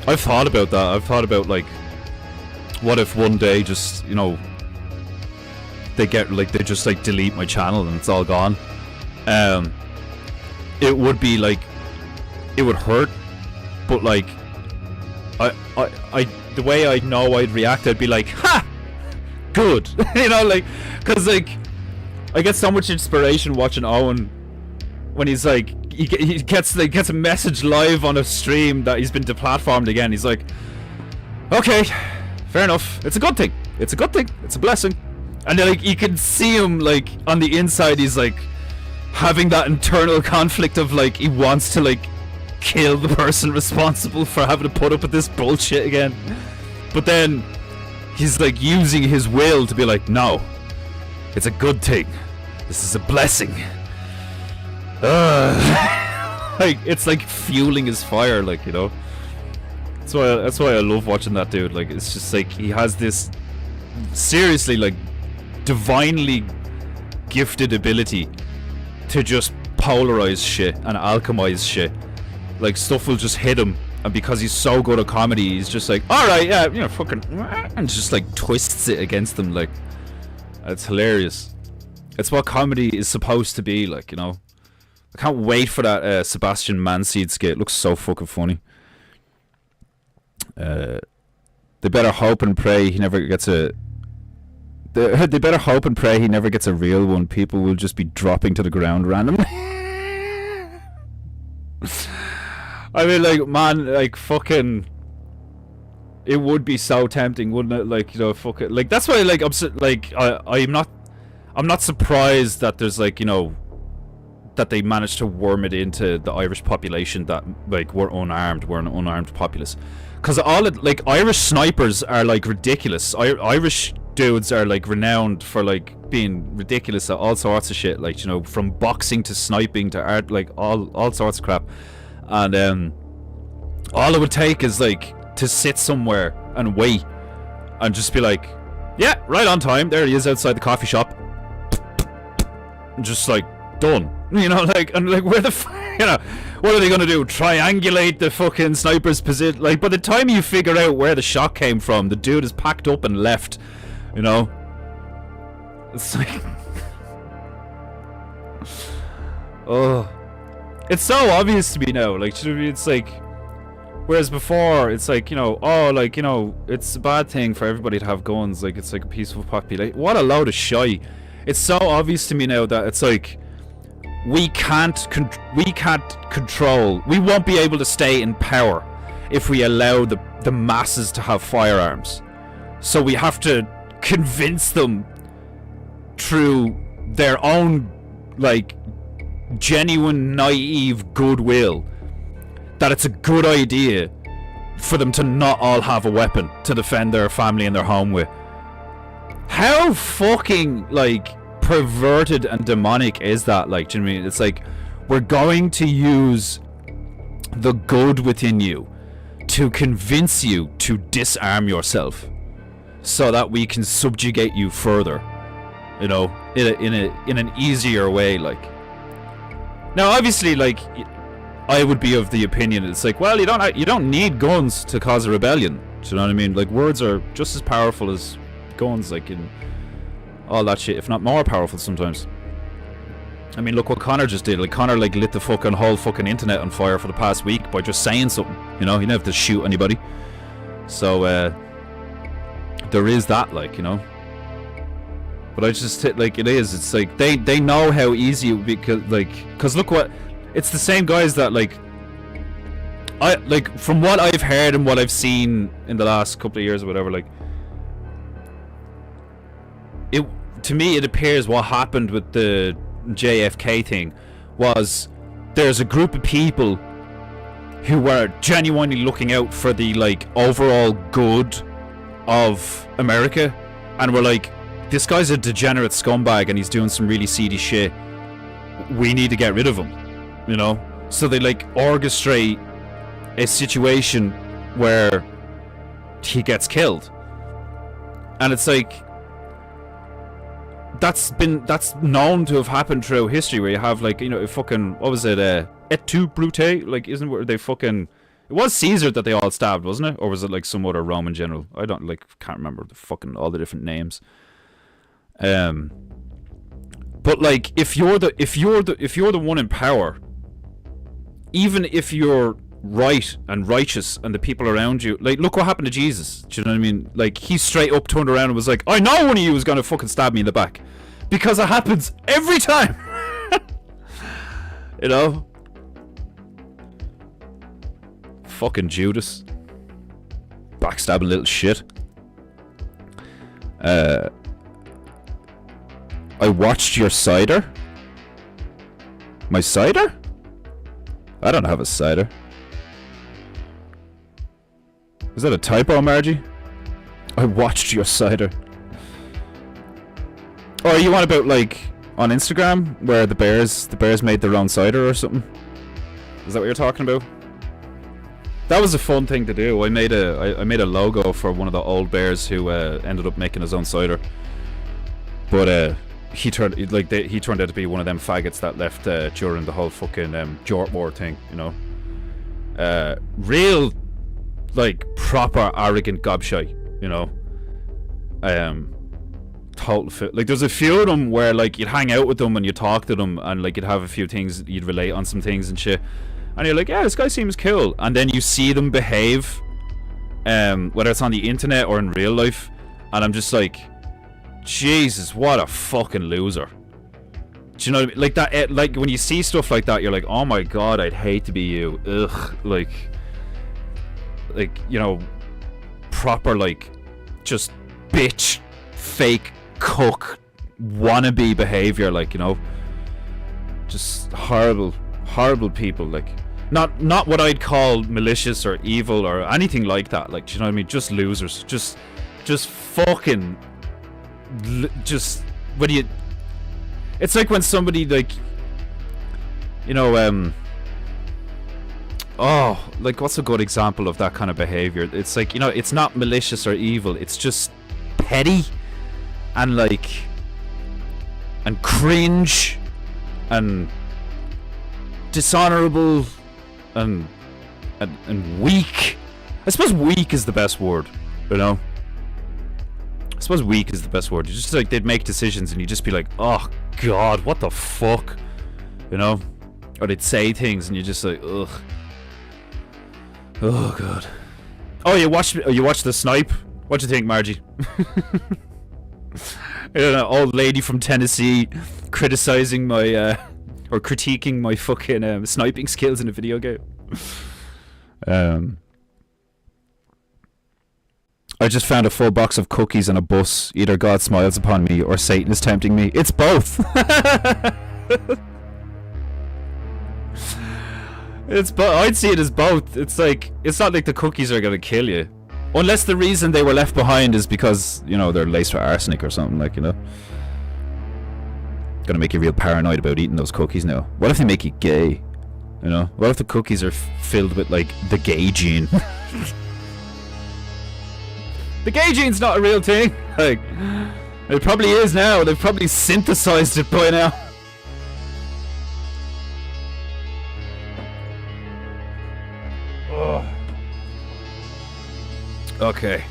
I've thought about that. I've thought about, like, what if one day just, you know, they just, like, delete my channel and it's all gone. It would be, like, it would hurt, but, like, the way I know I'd react, I'd be like, ha! Good! You know, like, cause, like, I get so much inspiration watching Owen when he's like, he gets a message live on a stream that he's been deplatformed again. He's like, okay, fair enough. It's a good thing. It's a good thing. It's a blessing. And then, like, you can see him, like, on the inside, he's like having that internal conflict of, like, he wants to, like, kill the person responsible for having to put up with this bullshit again, but then he's, like, using his will to be like, no, it's a good thing, this is a blessing. Like, it's like fueling his fire, like, you know. That's why I love watching that dude. Like, it's just like he has this seriously, like, divinely gifted ability to just polarize shit and alchemize shit. Like, stuff will just hit him, and because he's so good at comedy, he's just like, alright, yeah, you know, fucking, and just, like, twists it against them. Like, it's hilarious. It's what comedy is supposed to be, like, you know. I can't wait for that Sebastian Manseed skit. It looks so fucking funny. They better hope and pray he never gets a... They better hope and pray he never gets a real one. People will just be dropping to the ground randomly. I mean, like, man, like, fucking, it would be so tempting, wouldn't it? Like, you know, fucking, like, that's why, like, I'm not surprised that there's, like, you know, that they managed to worm it into the Irish population that, like, we're an unarmed populace. Because all it, like, Irish snipers are, like, ridiculous. Irish dudes are, like, renowned for, like, being ridiculous at all sorts of shit, like, you know, from boxing to sniping to art, like, all sorts of crap. And all it would take is, like, to sit somewhere and wait and just be like, yeah, right on time, there he is outside the coffee shop, and just, like, done, you know, like, and, like, where the you know, what are they gonna do, triangulate the fucking sniper's position? Like, by the time you figure out where the shot came from, the dude is packed up and left, you know. It's like oh, it's so obvious to me now, like, you know, it's like, whereas before it's like, you know, oh, like, you know, it's a bad thing for everybody to have guns, like, it's like a peaceful population. What a load of shy. It's so obvious to me now that it's like, we can't control, we won't be able to stay in power if we allow the masses to have firearms. So we have to convince them through their own, like, genuine naive goodwill that it's a good idea for them to not all have a weapon to defend their family and their home with. How fucking, like, perverted and demonic is that? Like, do you know what I mean? It's like, we're going to use the good within you to convince you to disarm yourself so that we can subjugate you further. you know, in an easier way. Like, now obviously, like, I would be of the opinion it's like, well, you don't need guns to cause a rebellion. Do you know what I mean? Like, words are just as powerful as guns, like, in all that shit, if not more powerful sometimes. I mean, look what Connor just did. Like, Connor, like, lit the fucking whole fucking internet on fire for the past week by just saying something. You know, he didn't have to shoot anybody. So, there is that, like, you know. But I just, like, it's like, they know how easy it would be, because look what, it's the same guys that, like, from what I've heard and what I've seen in the last couple of years or whatever, like, to me it appears what happened with the JFK thing was there's a group of people who were genuinely looking out for the, like, overall good of America, and were like, this guy's a degenerate scumbag and he's doing some really seedy shit, we need to get rid of him, you know. So they, like, orchestrate a situation where he gets killed, and it's like, that's known to have happened throughout history, where you have, like, you know, fucking, what was it, et tu brute, like, isn't where they fucking, it was Caesar that they all stabbed, wasn't it? Or was it like some other Roman general? I don't, like, can't remember the fucking all the different names. But, like, if you're the one in power, even if you're right and righteous and the people around you, like, look what happened to Jesus. Do you know what I mean? Like, he straight up turned around and was like, I know one of you is gonna fucking stab me in the back, because it happens every time. You know? Fucking Judas. Backstabbing little shit. I watched your cider? My cider? I don't have a cider. Is that a typo, Margie? I watched your cider. Oh, are you on about, like, on Instagram, where the bears made their own cider or something? Is that what you're talking about? That was a fun thing to do. I made a logo for one of the old bears who ended up making his own cider. But he turned out to be one of them faggots that left during the whole fucking Jort War thing, you know. Real, like, proper arrogant gobshite, you know. Total like, there's a few of them where, like, you'd hang out with them and you talk to them and, like, you'd have a few things, you'd relate on some things and shit, and you're like, yeah, this guy seems cool, and then you see them behave, whether it's on the internet or in real life, and I'm just like, Jesus, what a fucking loser. Do you know what I mean? Like, that, like, when you see stuff like that, you're like, oh my god, I'd hate to be you. Ugh. Like, you know, proper, like, just bitch, fake, cook, wannabe behavior, like, you know, just horrible people, like, not what I'd call malicious or evil or anything like that, like, do you know what I mean? Just losers, just fucking, just, what do you, it's like when somebody, like, you know, oh, like, what's a good example of that kind of behavior? It's like, you know, it's not malicious or evil, it's just petty and, like, and cringe and dishonorable and weak. I suppose weak is the best word, you know. I suppose weak is the best word. You just, like, they'd make decisions and you'd just be like, oh god, what the fuck, you know. Or they'd say things and you're just like, ugh. Oh god. Oh, you watched the snipe? What do you think, Margie? An old lady from Tennessee criticizing my or critiquing my fucking sniping skills in a video game. I just found a full box of cookies on a bus. Either God smiles upon me or Satan is tempting me. It's both. I'd see it as both. It's like, it's not like the cookies are gonna kill you, unless the reason they were left behind is because, you know, they're laced with arsenic or something, like, you know. Gonna make you real paranoid about eating those cookies now. What if they make you gay? You know? What if the cookies are filled with, like, the gay gene? The gay gene's not a real thing. Like, It probably is now. They've probably synthesized it by now. Oh. Okay.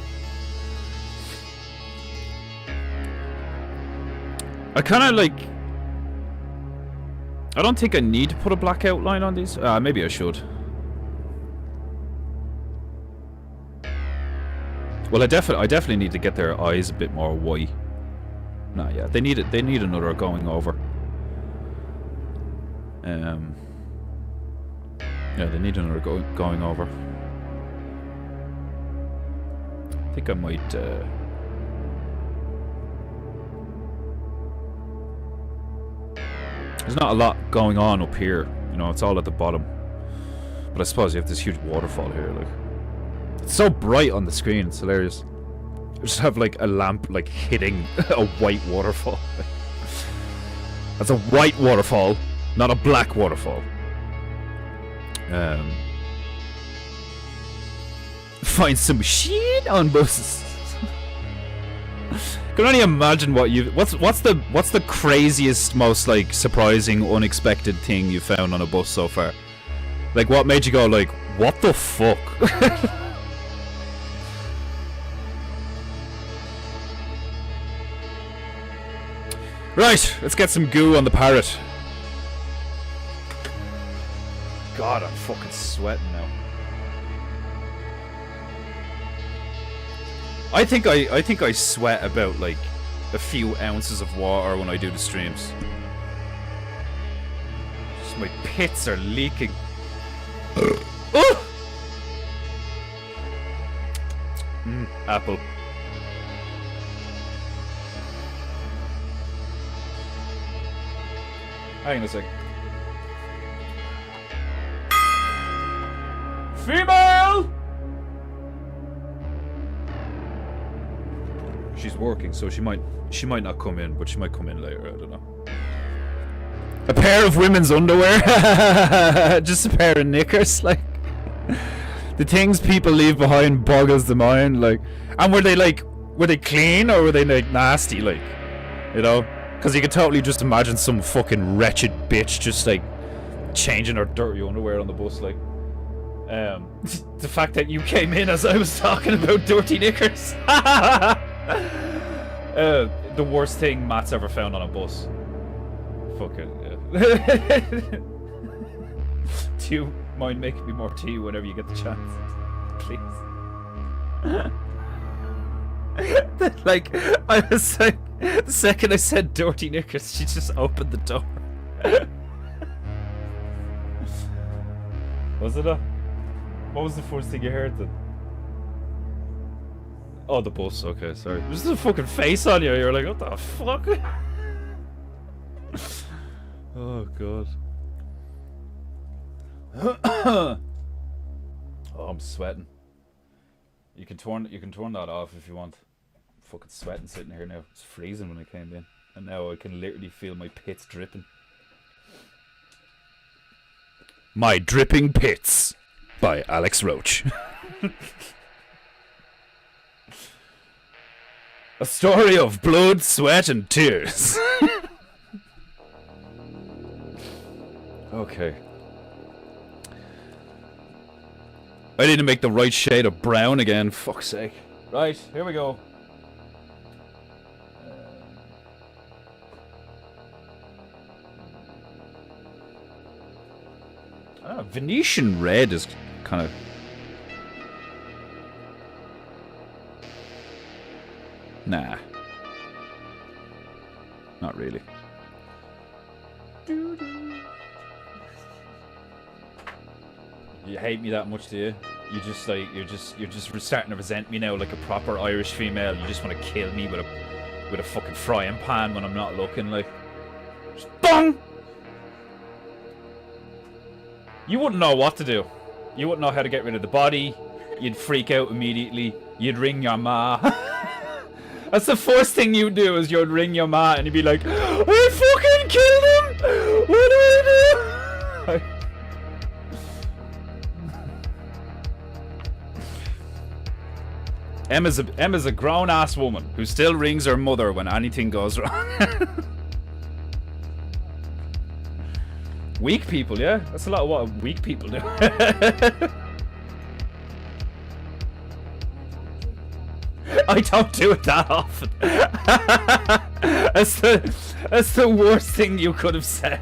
I kind of like... I don't think I need to put a black outline on these. Maybe I should. Well, I definitely need to get their eyes a bit more white. Nah, yeah, they need it. They need another going over. Yeah, they need another going over. I think I might. There's not a lot going on up here, you know. It's all at the bottom. But I suppose you have this huge waterfall here, like. It's so bright on the screen, it's hilarious. I just have like a lamp like hitting a white waterfall. That's a white waterfall, not a black waterfall. Find some shit on buses. I can only imagine what you what's the craziest, most like surprising, unexpected thing you found on a bus so far? Like, what made you go like, what the fuck? Right, let's get some goo on the parrot. God, I'm fucking sweating now. I think I sweat about like a few ounces of water when I do the streams. Just my pits are leaking. Oh! Apple. Hang on a sec. Female! She's working, so she might not come in, but she might come in later, I don't know. A pair of women's underwear? Just a pair of knickers, like. The things people leave behind boggles the mind, like. And were they clean or were they like nasty, like, you know? Because you could totally just imagine some fucking wretched bitch just like changing her dirty underwear on the bus, like. The fact that you came in as I was talking about dirty knickers. The worst thing Matt's ever found on a bus. Fucking yeah. Do you mind making me more tea whenever you get the chance? Please. Like, I was like, the second I said dirty knickers, she just opened the door. Was it a... What was the first thing you heard then? Oh, the bus, okay, sorry. There's a fucking face on you, you're like, what the fuck? Oh, God. Oh, I'm sweating. You can turn that off if you want. I'm fucking sweating sitting here now. It's freezing when I came in. And now I can literally feel my pits dripping. My Dripping Pits by Alex Roach. A story of blood, sweat, and tears. Okay. I need to make the right shade of brown again, fuck's sake. Right, here we go. Venetian red is kind of... Nah. Not really. You hate me that much, do you? You just like you're just starting to resent me now like a proper Irish female. You just want to kill me with a fucking frying pan when I'm not looking, like. Just bong! You wouldn't know what to do. You wouldn't know how to get rid of the body. You'd freak out immediately. You'd ring your ma. That's the first thing you'd do, is you'd ring your ma and you'd be like, I fucking killed him! What do I do? Emma's a grown-ass woman who still rings her mother when anything goes wrong. Weak people, yeah? That's a lot of what weak people do. I don't do it that often. That's the worst thing you could have said.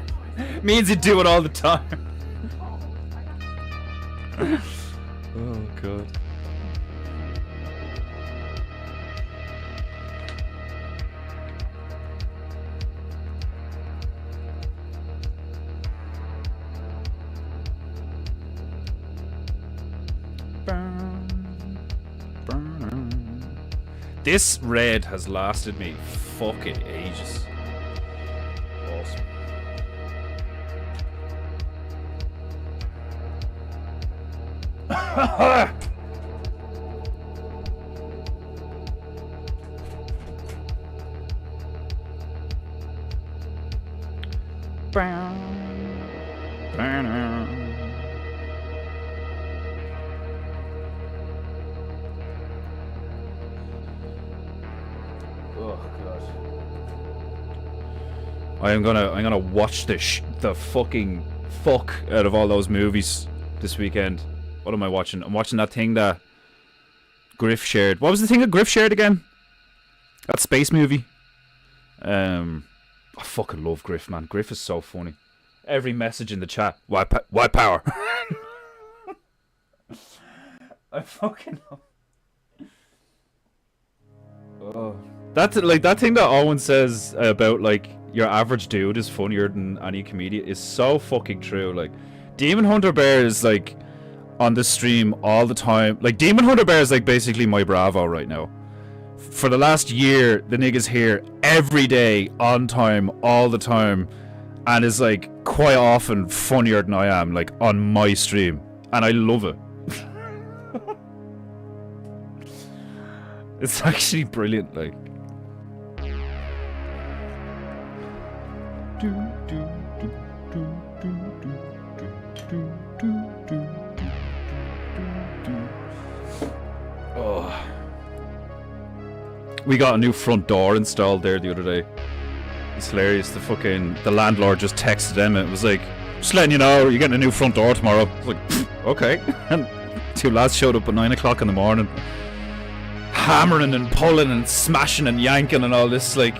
Means you do it all the time. Oh god. This raid has lasted me fucking ages. Awesome. I'm gonna watch the fucking fuck out of all those movies this weekend. What am I watching? I'm watching that thing that Griff shared. What was the thing that Griff shared again? That space movie. I fucking love Griff, man. Griff is so funny. Every message in the chat. Why power? I fucking love. Oh, that's like that thing that Owen says about like your average dude is funnier than any comedian is so fucking true. Like Demon Hunter Bear is like on the stream all the time. Like Demon Hunter Bear is like basically my Bravo right now. For the last year, the nigga's here every day, on time, all the time, and is like quite often funnier than I am, like on my stream, and I love it. It's actually brilliant, like. Oh. We got a new front door installed there the other day. It's hilarious. The landlord just texted them and it was like, just letting you know, you're getting a new front door tomorrow. I was like, okay. And two lads showed up at 9 o'clock in the morning, hammering and pulling and smashing and yanking and all this, like,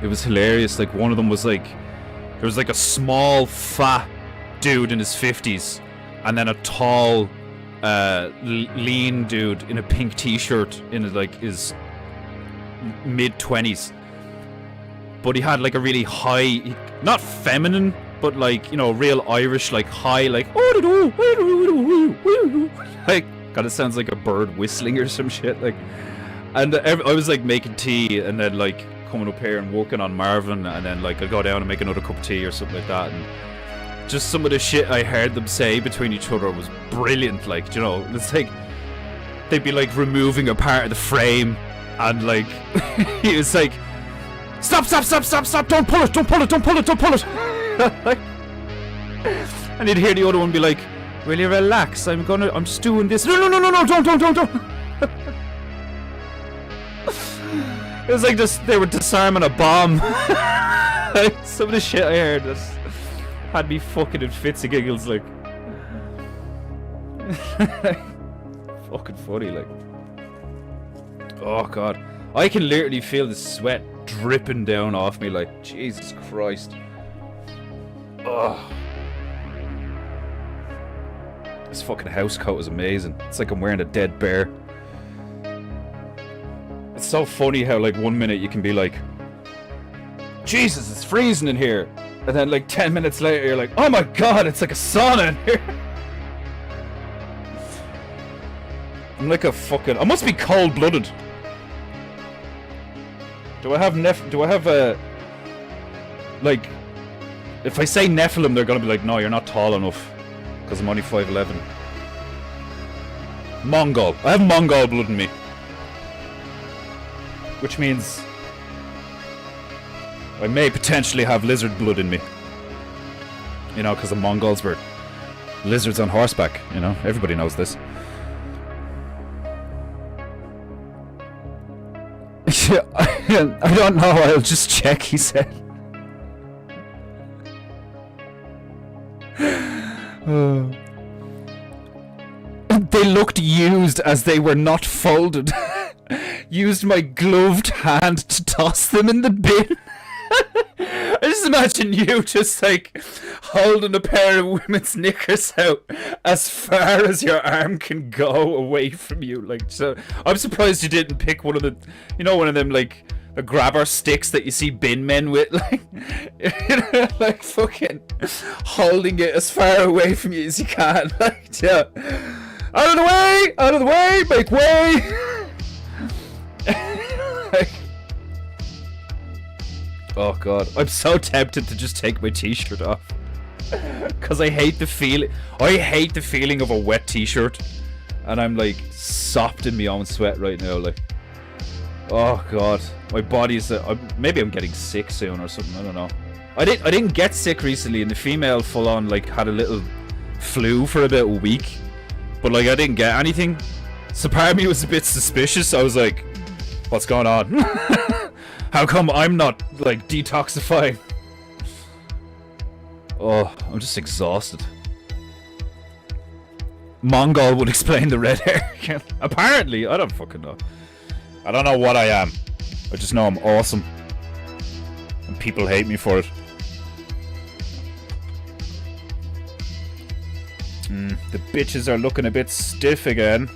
it was hilarious. Like, one of them was like, there was like a small fat dude in his 50s and then a tall lean dude in a pink t-shirt in like his mid-20s, but he had like a really high, not feminine, but like, you know, real Irish, like high, like like God, it sounds like a bird whistling or some shit. Like, and I was like making tea and then like coming up here and working on Marvin, and then like I'd go down and make another cup of tea or something like that, and just some of the shit I heard them say between each other was brilliant. Like, you know, it's like they'd be like removing a part of the frame, and like he was like, stop, don't pull it, and you'd hear the other one be like, will you relax, I'm just doing this. No, don't. It was like they were disarming a bomb. Like, some of the shit I heard just had me fucking in fits of giggles, like. Fucking funny, like. Oh god, I can literally feel the sweat dripping down off me, like, Jesus Christ. Oh, this fucking house coat is amazing. It's like I'm wearing a dead bear. It's so funny how like 1 minute you can be like, Jesus, it's freezing in here, and then like 10 minutes later you're like, oh my god, it's like a sauna in here. I'm like a fucking, I must be cold-blooded. Do I have a, like, if I say Nephilim, they're gonna be like, no, you're not tall enough, because I'm only 5'11". Mongol. I have Mongol blood in me. Which means I may potentially have lizard blood in me. You know, because the Mongols were lizards on horseback, you know? Everybody knows this. I don't know, I'll just check, he said. They looked used as they were not folded. Used my gloved hand to toss them in the bin. I just imagine you just like holding a pair of women's knickers out as far as your arm can go away from you. Like, so I'm surprised you didn't pick one of the, you know, one of them like the grabber sticks that you see bin men with, like, you know, like fucking holding it as far away from you as you can. Like, yeah, out of the way, out of the way, make way. Like, oh god, I'm so tempted to just take my t-shirt off. Cause I hate the feeling. I hate the feeling of a wet t-shirt, and I'm like sopped in my own sweat right now. Like, oh god, my body's. Maybe I'm getting sick soon or something. I don't know. I didn't get sick recently, and the female full on like had a little flu for about a week, but like I didn't get anything. So part of me was a bit suspicious. I was like, what's going on? How come I'm not, like, detoxifying? Oh, I'm just exhausted. Mongol would explain the red hair. Apparently, I don't fucking know. I don't know what I am. I just know I'm awesome. And people hate me for it. The bitches are looking a bit stiff again.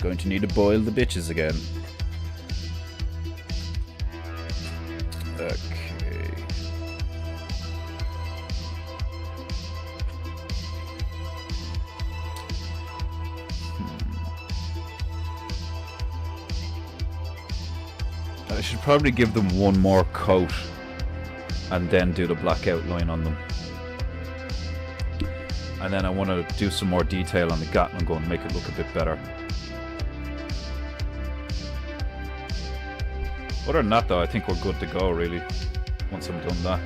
Going to need to boil the bitches again. Okay. I should probably give them one more coat and then do the black outline on them. And then I want to do some more detail on the Gatling gun and make it look a bit better. Other than that though, I think we're good to go really, once I'm done that.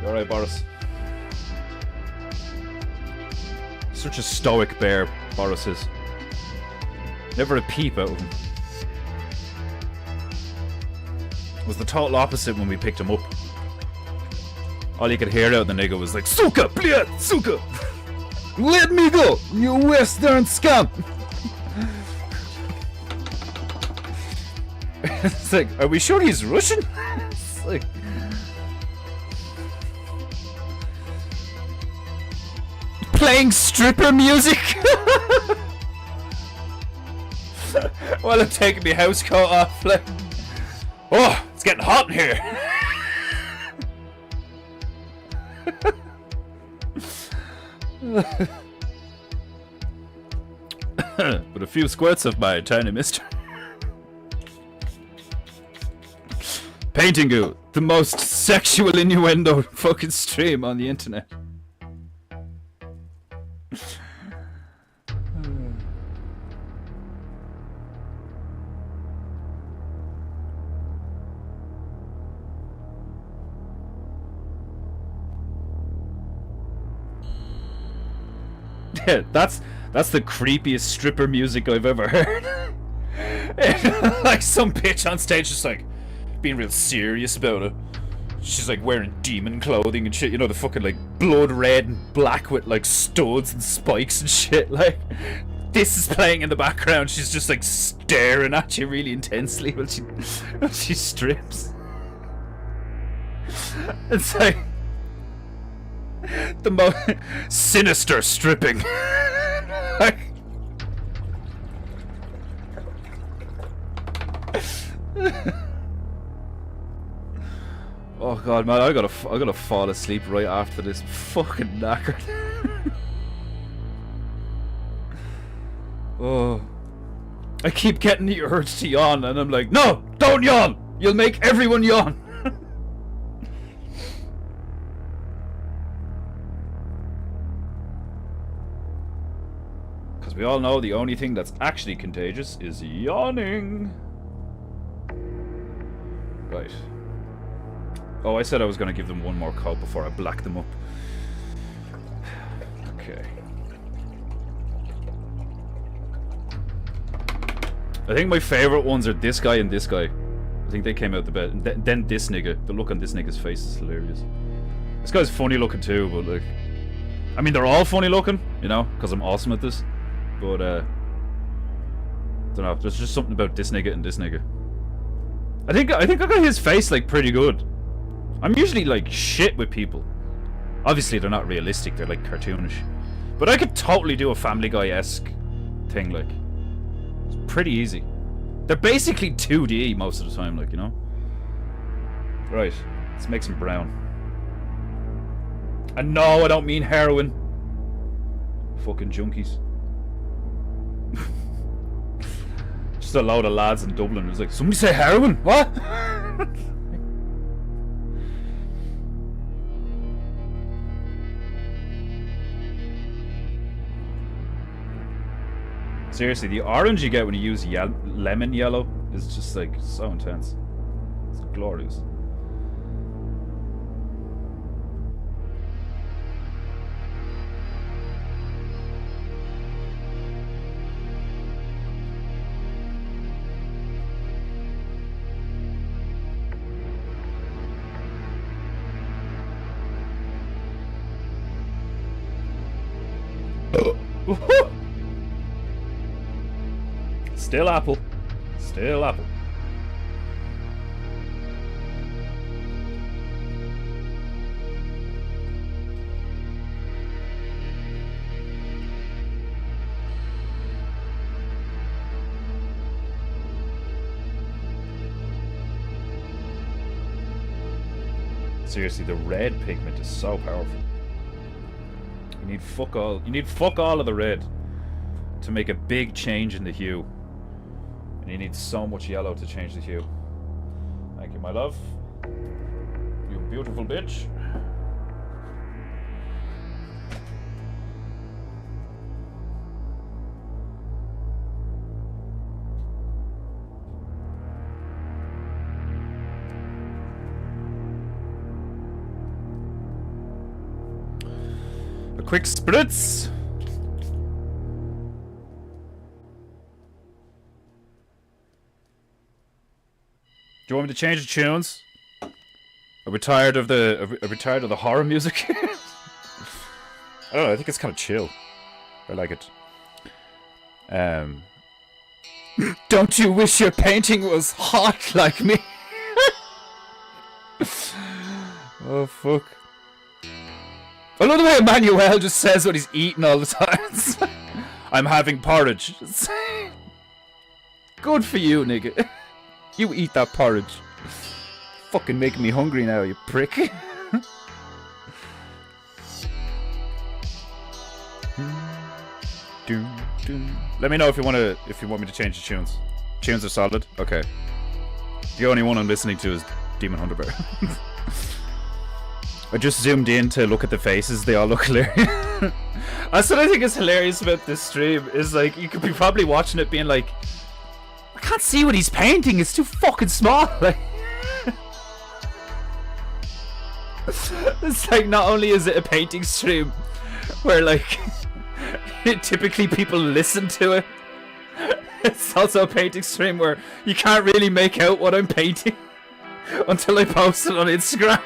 You alright, Boris? Such a stoic bear, Boris is. Never a peep out of him. It was the total opposite when we picked him up. All you could hear out of the nigga was like, Suka, bleh, Suka! Let me go, you western scum! It's like, are we sure he's Russian? It's like... Playing stripper music? While I'm taking my house coat off, like... Oh, it's getting hot in here! With a few squirts of my tiny mister. PEINTEINGU, the most sexual innuendo fucking stream on the internet. That's the creepiest stripper music I've ever heard. Like some bitch on stage just like being real serious about it. She's like wearing demon clothing and shit, you know, the fucking like blood red and black with like studs and spikes and shit. Like this is playing in the background. She's just like staring at you really intensely while she strips. It's like the most sinister stripping. Oh god, man, I gotta fall asleep right after this. Fucking knackered. Oh, I keep getting the urge to yawn, and I'm like, no, don't yawn. You'll make everyone yawn. Because we all know the only thing that's actually contagious is yawning. Right. Oh, I said I was going to give them one more coat before I black them up. Okay. I think my favorite ones are this guy and this guy. I think they came out the best. And then this nigga. The look on this nigga's face is hilarious. This guy's funny looking too, but like... I mean, they're all funny looking, you know, because I'm awesome at this. But, I don't know, there's just something about this nigga and this nigga. I think I got his face, like, pretty good. I'm usually, like, shit with people. Obviously, they're not realistic, they're, like, cartoonish. But I could totally do a Family Guy-esque thing, like. It's pretty easy. They're basically 2D most of the time, like, you know? Right, let's make some brown. And no, I don't mean heroin. Fucking junkies. Just a load of lads in Dublin. It's like, somebody say heroin? What? Seriously, the orange you get when you use lemon yellow is just like so intense. It's glorious. Still apple. Still apple. Seriously, the red pigment is so powerful. You need fuck all. You need fuck all of the red to make a big change in the hue. And you need so much yellow to change the hue. Thank you, my love. You beautiful bitch. A quick spritz. Do you want me to change the tunes? Are we tired of the horror music? I don't know, I think it's kind of chill. I like it. Don't you wish your painting was hot like me? Oh fuck. I love the way Emmanuel just says what he's eating all the time. I'm having porridge. Good for you, nigga. You eat that porridge. Fucking making me hungry now, you prick. Let me know if you want me to change the tunes. Tunes are solid. Okay. The only one I'm listening to is Demon Hunter Bear. I just zoomed in to look at the faces. They all look hilarious. That's what I think is hilarious about this stream. Is like you could be probably watching it, being like, I can't see what he's painting. It's too fucking small. Like, it's like not only is it a painting stream where like typically people listen to it, it's also a painting stream where you can't really make out what I'm painting until I post it on Instagram.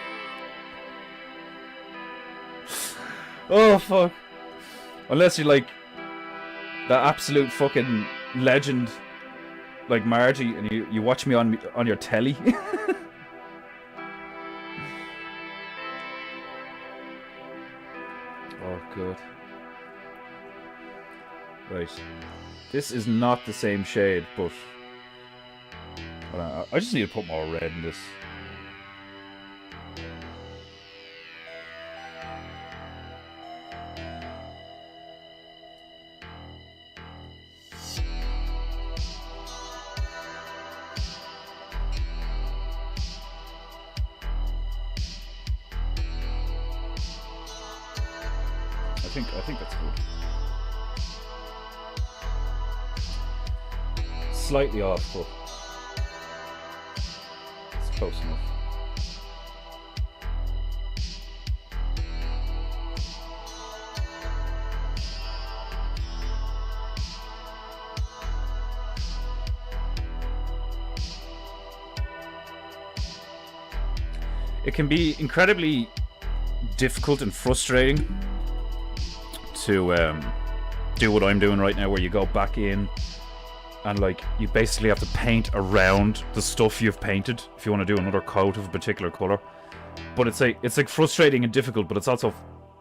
Oh fuck. Unless you're like the absolute fucking legend like Margie and you watch me on your telly. Oh god. Right. This is not the same shade, but hold on, I just need to put more red in this. I think that's good. Slightly off, but it's close enough. it can be incredibly difficult and frustrating to do what I'm doing right now, where you go back in and like you basically have to paint around the stuff you've painted if you want to do another coat of a particular color. But it's like frustrating and difficult, but it's also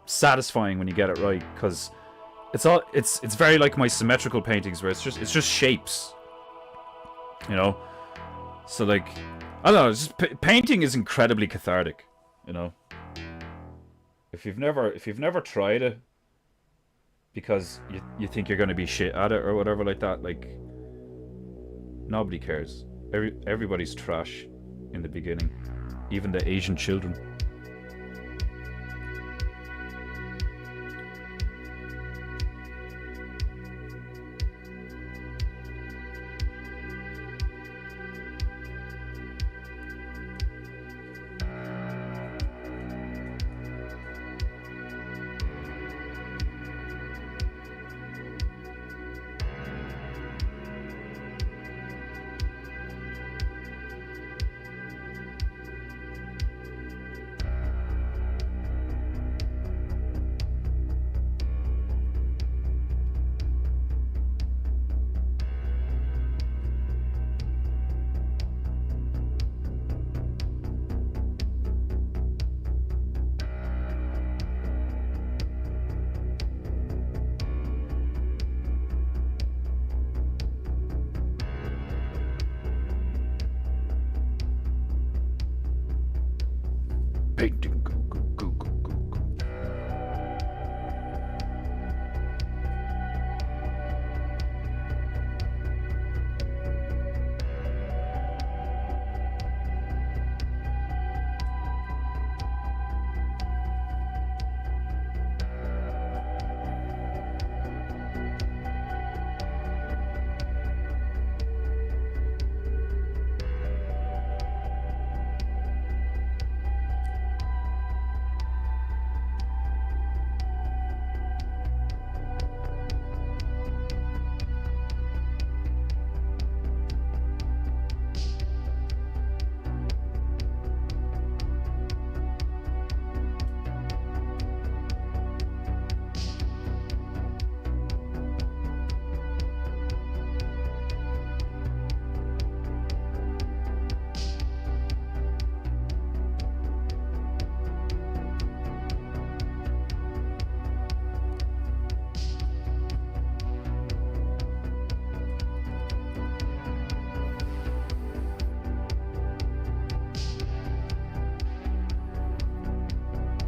satisfying when you get it right, because it's very like my symmetrical paintings, where it's just shapes, you know. So like, I don't know, it's just painting is incredibly cathartic, you know. If you've never tried it because you think you're gonna be shit at it or whatever like that, like, nobody cares. Everybody's trash in the beginning, even the Asian children. Painting. Go.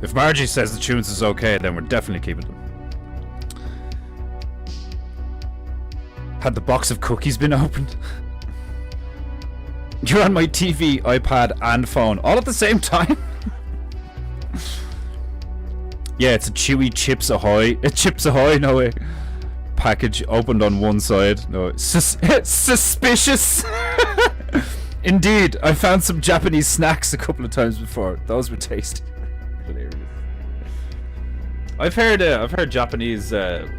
If Margie says the tunes is okay, then we're definitely keeping them. Had the box of cookies been opened? You're on my TV, iPad, and phone all at the same time? Yeah, it's a chewy Chips Ahoy. Chips Ahoy, no way. Package opened on one side. No, suspicious. Indeed, I found some Japanese snacks a couple of times before. Those were tasty. Hilarious. I've heard Japanese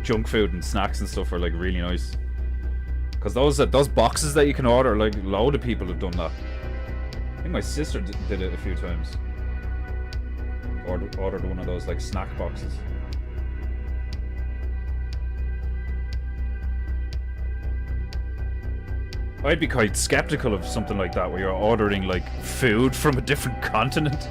junk food and snacks and stuff are like really nice. Cause those boxes that you can order, like a load of people have done that. I think my sister did it a few times. Ordered one of those like snack boxes. I'd be quite skeptical of something like that, where you're ordering like food from a different continent.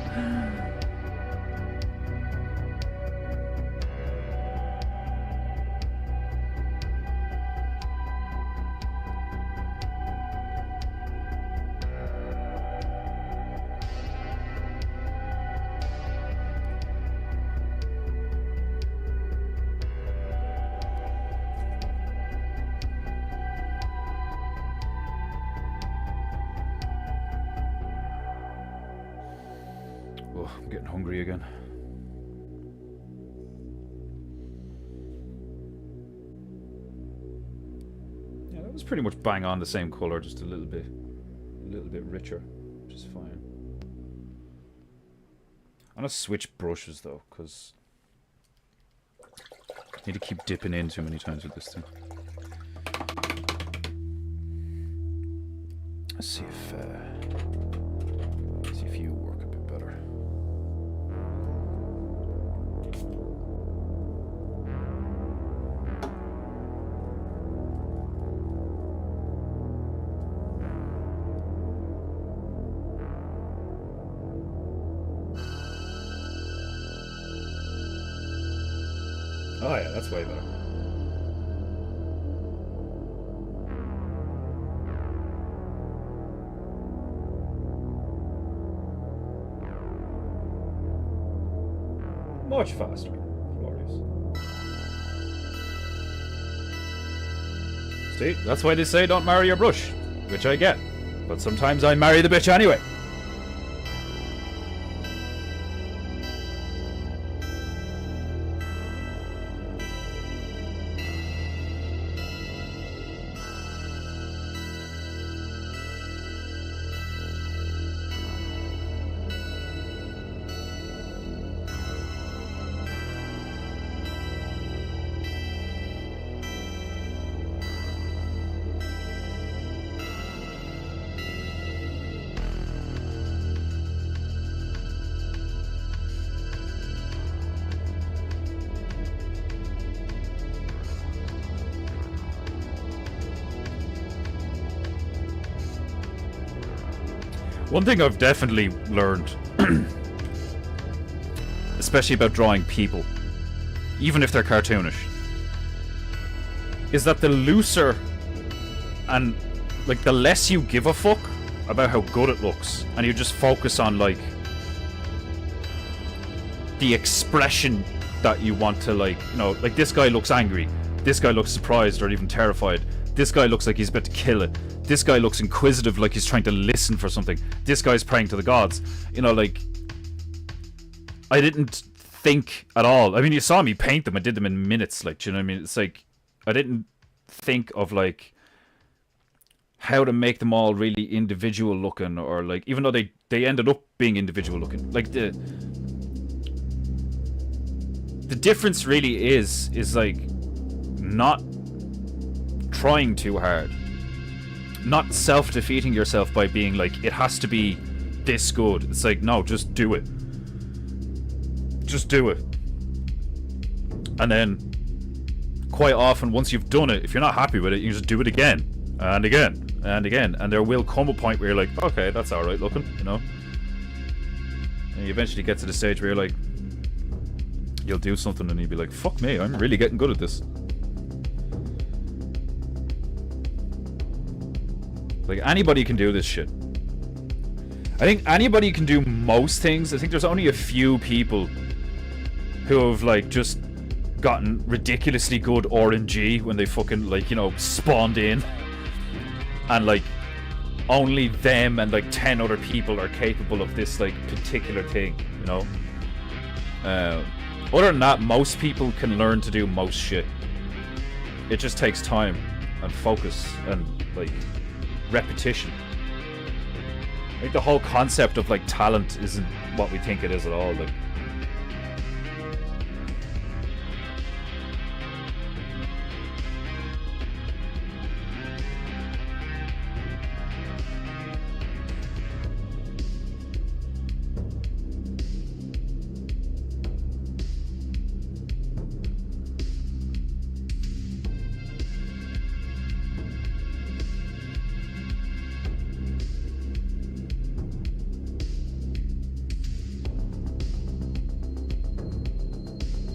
I'm getting hungry again. Yeah, that was pretty much bang on the same color, just a little bit richer, which is fine. I'm gonna switch brushes though, because I need to keep dipping in too many times with this thing. Let's see if you work a bit better. Oh yeah, that's way better. Much faster. Glorious. See, that's why they say don't marry your brush, which I get. But sometimes I marry the bitch anyway. One thing I've definitely learned, especially about drawing people, even if they're cartoonish, is that the looser and, like, the less you give a fuck about how good it looks, and you just focus on, like, the expression that you want to, like, you know, like, this guy looks angry, this guy looks surprised or even terrified, this guy looks like he's about to kill it, this guy looks inquisitive, like he's trying to listen for something, this guy's praying to the gods, you know, like, I didn't think at all. I mean, you saw me paint them, I did them in minutes, like, do you know what I mean? It's like, I didn't think of, like, how to make them all really individual looking, or, like, even though they ended up being individual looking, like, the difference really is like, not trying too hard, not self-defeating yourself by being like, it has to be this good. It's like, no, just do it. Just do it. And then, quite often, once you've done it, if you're not happy with it, you just do it again, and again, and again. And there will come a point where you're like, okay, that's alright looking, you know? And you eventually get to the stage where you're like, you'll do something and you'll be like, fuck me, I'm really getting good at this. Like, anybody can do this shit. I think anybody can do most things. I think there's only a few people who have, like, just gotten ridiculously good RNG when they fucking, like, you know, spawned in. And, like, only them and, like, 10 other people are capable of this, like, particular thing, you know? Other than that, most people can learn to do most shit. It just takes time and focus and, like, repetition. I think the whole concept of, like, talent isn't what we think it is at all.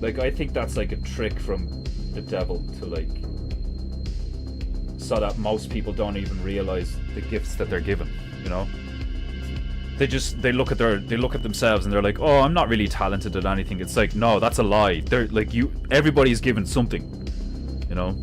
Like, I think that's like a trick from the devil to, like, so that most people don't even realize the gifts that they're given, you know? They look at themselves and they're like, oh, I'm not really talented at anything. It's like, no, that's a lie. They're like, everybody's given something, you know?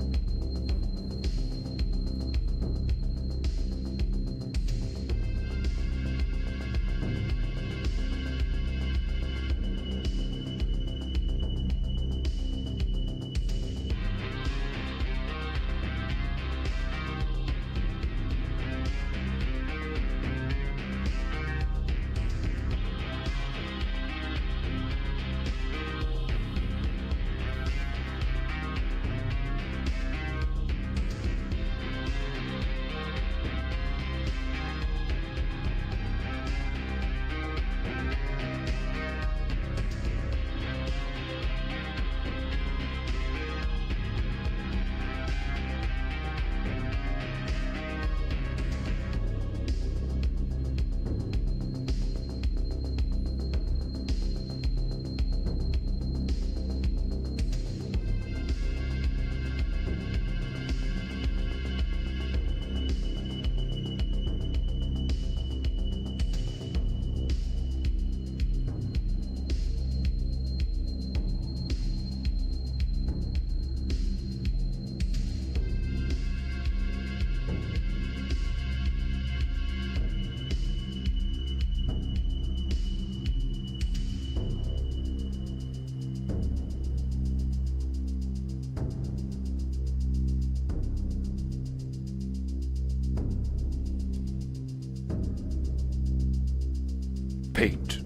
paint.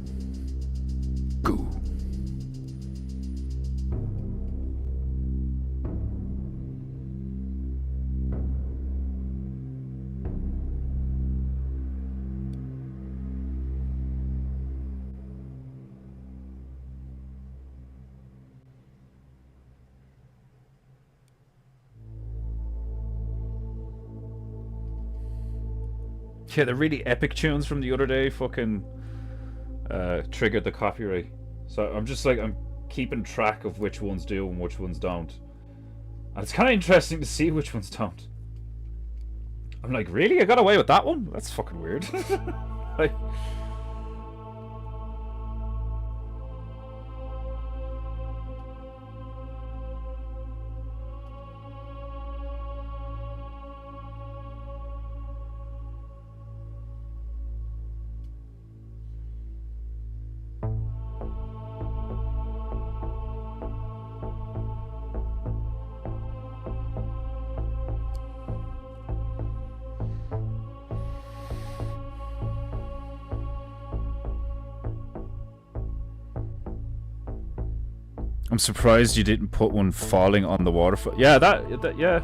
Goo. Yeah, the really epic tunes from the other day fucking triggered the copyright. So I'm just like, I'm keeping track of which ones do and which ones don't. And it's kind of interesting to see which ones don't. I'm like, really? I got away with that one? That's fucking weird. Like... I'm surprised you didn't put one falling on the waterfall. Yeah, yeah.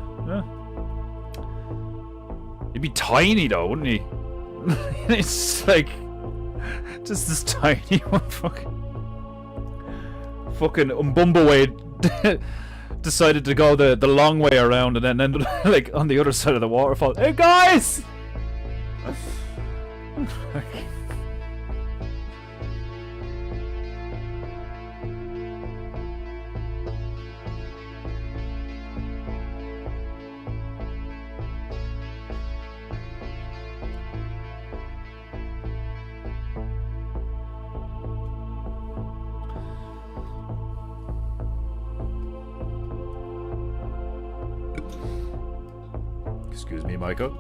He'd be tiny though, wouldn't he? It's like just this tiny one. Fucking Umbumba decided to go the long way around and then ended like on the other side of the waterfall. Hey guys! Excuse me, Michael.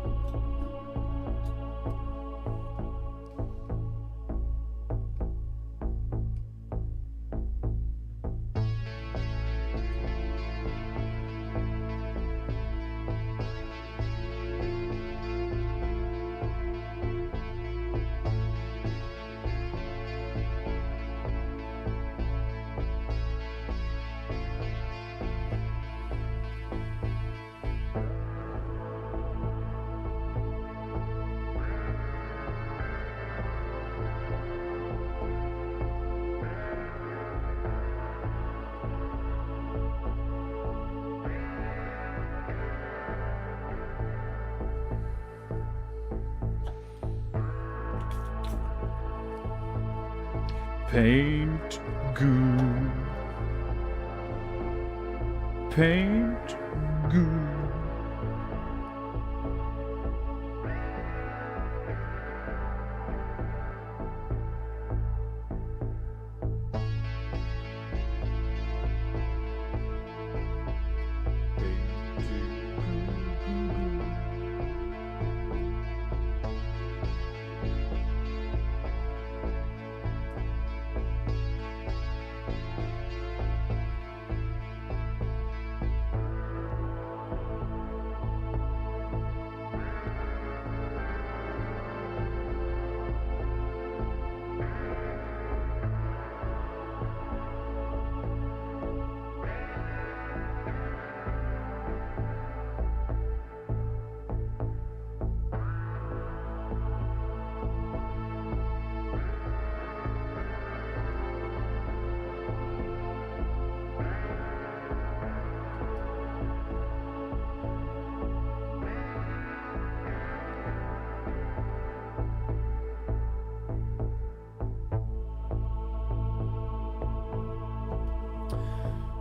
Paint goo. Paint goo.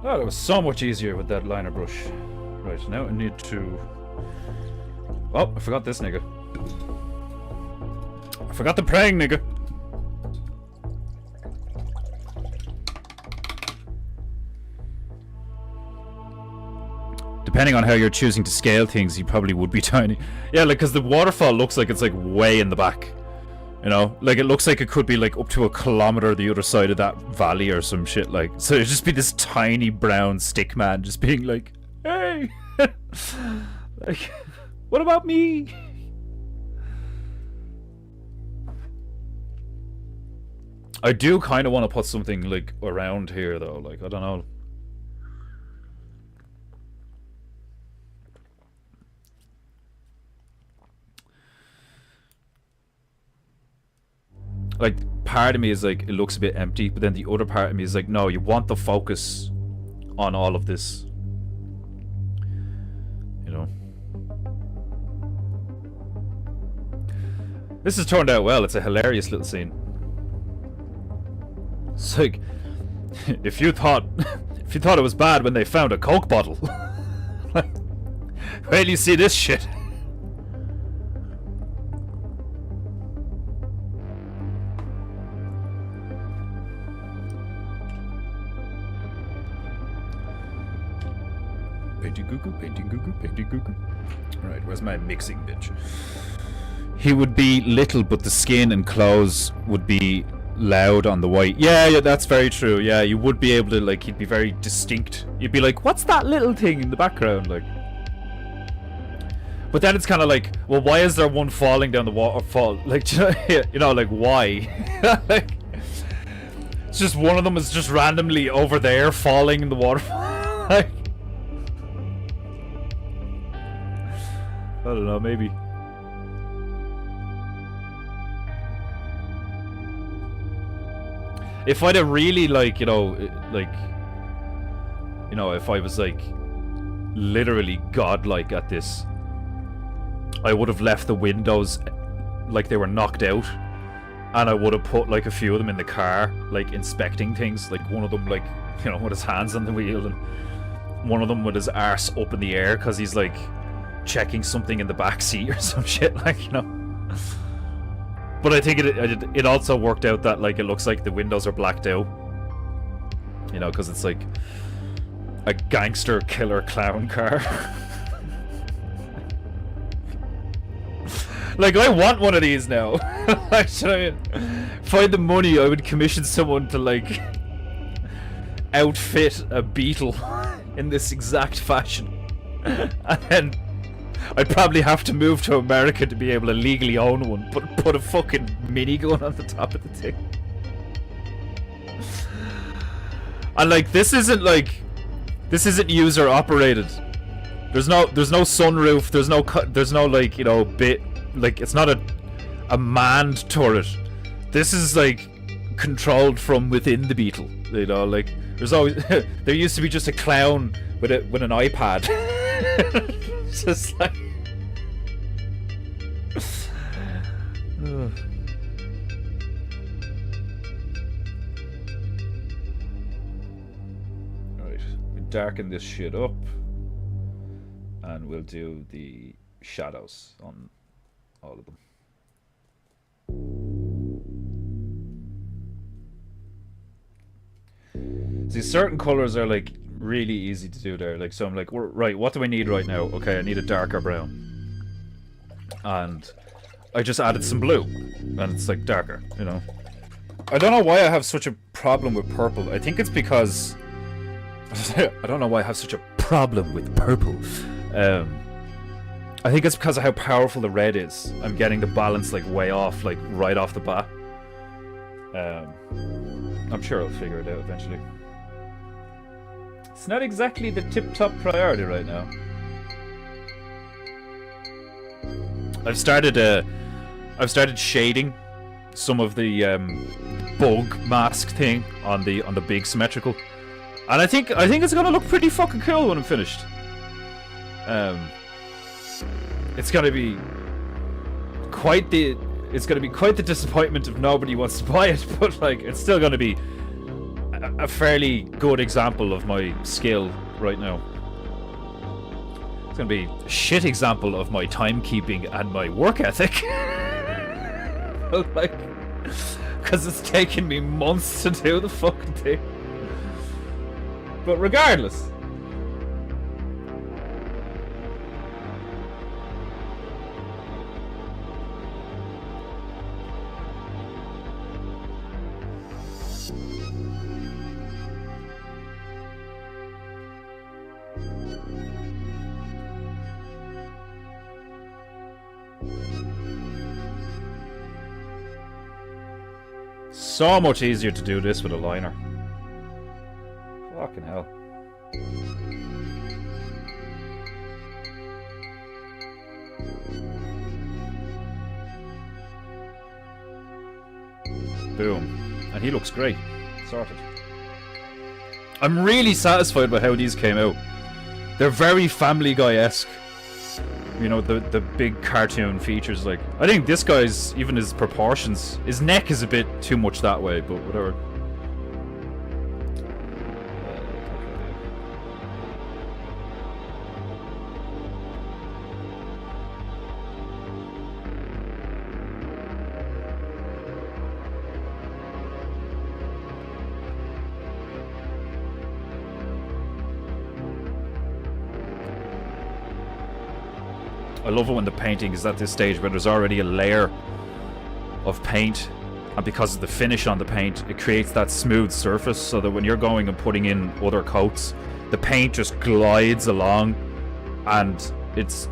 Oh, it was so much easier with that liner brush. Right, now I need to... Oh, I forgot this nigga. I forgot the praying nigga. Depending on how you're choosing to scale things, you probably would be tiny. Yeah, like, because the waterfall looks like it's like way in the back. You know, like it looks like it could be like up to a kilometer the other side of that valley or some shit. Like, so it'd just be this tiny brown stick man just being like, "Hey, like, what about me?" I do kind of want to put something like around here though. Like, I don't know. Like, part of me is like, it looks a bit empty, but then the other part of me is like, no, you want the focus on all of this. You know? This has turned out well. It's a hilarious little scene. It's like, if you thought it was bad when they found a Coke bottle, wait till you see this shit. Painting. Alright, where's my mixing bitch? He would be little, but the skin and clothes would be loud on the white. Yeah, that's very true. Yeah, you would be able to, like, he'd be very distinct. You'd be like, what's that little thing in the background? Like, but then it's kind of like, well, why is there one falling down the waterfall? Like, you know, like, why? Like, it's just one of them is just randomly over there falling in the waterfall. Like, I don't know, maybe. If I'd have really, like, you know, if I was, like, literally godlike at this, I would have left the windows like they were knocked out, and I would have put, like, a few of them in the car, like, inspecting things, like, one of them, like, you know, with his hands on the wheel, and one of them with his arse up in the air, because he's, like, checking something in the back seat or some shit, like, you know. But I think it also worked out that, like, it looks like the windows are blacked out, you know, because it's like a gangster killer clown car. Like, I want one of these now. Like, you know what I mean? If I had the money, I would commission someone to, like, outfit a Beetle in this exact fashion, and then I'd probably have to move to America to be able to legally own one, but put a fucking minigun on the top of the thing. And, like, this isn't user operated. There's no sunroof. There's no like, you know, bit, like, it's not a manned turret. This is, like, controlled from within the Beetle. You know, like, there's always there used to be just a clown with an iPad. Just like Right, we darken this shit up, and we'll do the shadows on all of them. See, certain colors are, like, really easy to do there. Like, so I'm like, right, what do I need right now? Okay, I need a darker brown. And I just added some blue, and it's, like, darker, you know. I don't know why I have such a problem with purple. I think it's because I don't know why I have such a problem with purple. I think it's because of how powerful the red is. I'm getting the balance, like, way off, like, right off the bat. I'm sure I'll figure it out eventually. It's not exactly the tip-top priority right now. I've started shading some of the bug mask thing on the big symmetrical, and I think it's gonna look pretty fucking cool when I'm finished. It's gonna be quite the disappointment if nobody wants to buy it, but, like, it's still gonna be a fairly good example of my skill right now. It's gonna be a shit example of my timekeeping and my work ethic. Like, because it's taken me months to do the fucking thing. But regardless. so much easier to do this with a liner. Fucking hell. Boom. And he looks great. Sorted. I'm really satisfied with how these came out. They're very Family Guy-esque. You know, the big cartoon features. Like, I think this guy's, even his proportions, his neck is a bit too much that way, but whatever. I love it when the painting is at this stage where there's already a layer of paint, and because of the finish on the paint, it creates that smooth surface so that when you're going and putting in other coats, the paint just glides along, and it's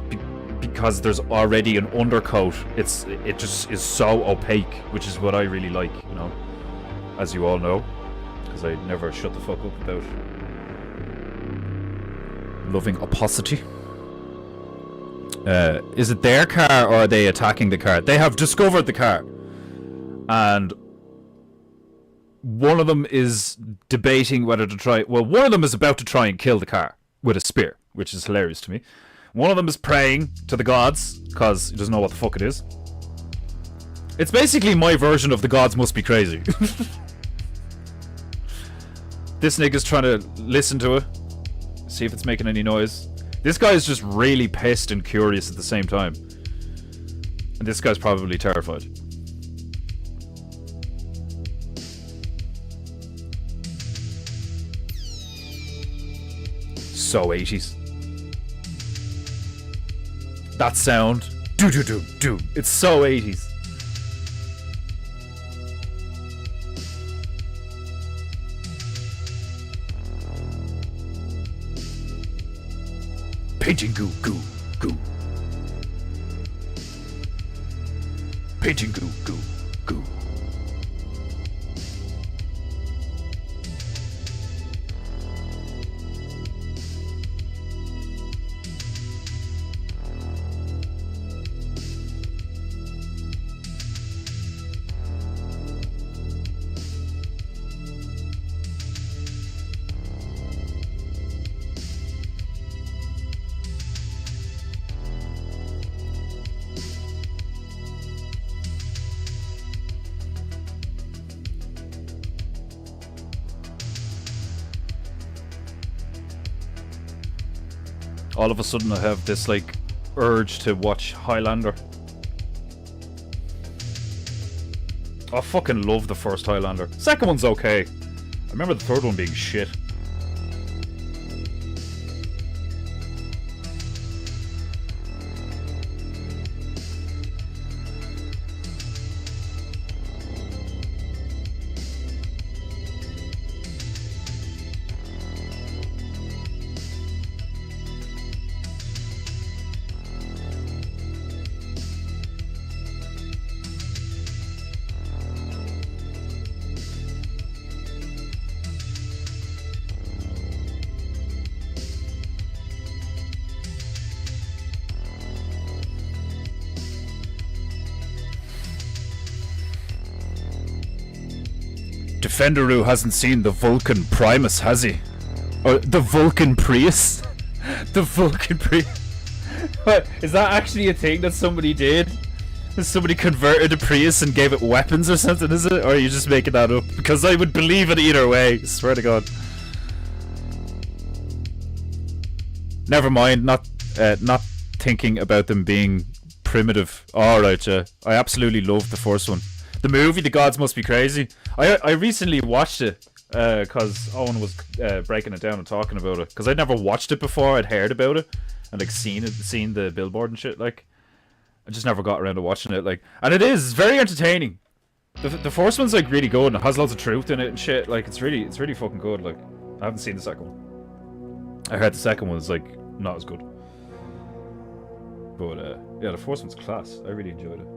because there's already an undercoat, it just is so opaque, which is what I really like, you know, as you all know, because I never shut the fuck up about loving opacity. Is it their car, or are they attacking the car? They have discovered the car, and one of them is debating whether to try. Well, one of them is about to try and kill the car with a spear, which is hilarious to me. One of them is praying to the gods because he doesn't know what the fuck it is. It's basically my version of the gods must be crazy. This nigga's trying to listen to it, see if it's making any noise. This guy is just really pissed and curious at the same time. And this guy's probably terrified. So 80s. That sound. Do. It's so 80s. PEINTEINGU, goo. PEINTEINGU, goo. All of a sudden I have this like urge to watch Highlander. I fucking love the first Highlander. Second one's okay. I remember the third one being shit. Defenderoo hasn't seen the Vulcan Primus, has he? Or the Vulcan Prius? The Vulcan Prius. What? Is that actually a thing that somebody did? Somebody converted a Prius and gave it weapons or something, is it? Or are you just making that up? Because I would believe it either way, I swear to God. Never mind, not thinking about them being primitive. Alright, yeah. I absolutely loved the first one. The movie, The Gods Must Be Crazy. I recently watched it because Owen was breaking it down and talking about it. Because I'd never watched it before. I'd heard about it and like seen the billboard and shit. Like, I just never got around to watching it. Like, and it is very entertaining. The first one's like really good and it has loads of truth in it and shit. Like, it's really fucking good. Like, I haven't seen the second one. I heard the second one's like not as good. But yeah, the first one's class. I really enjoyed it.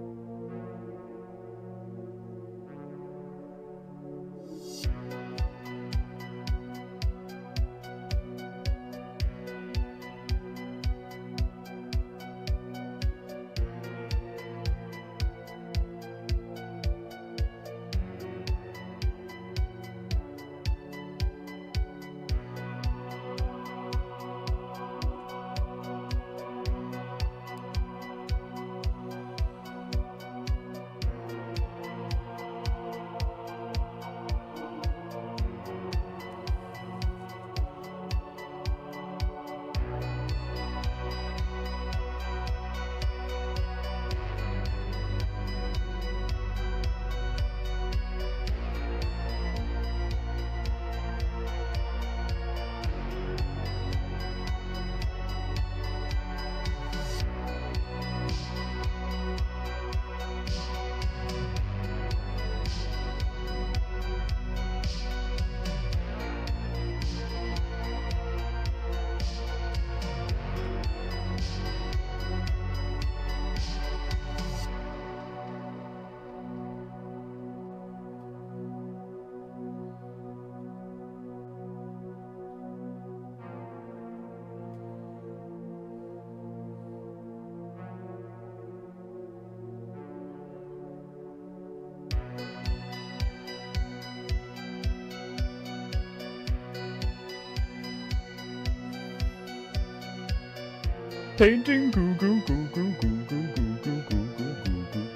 Painting goo goo goo goo goo goo goo goo goo goo goo goo.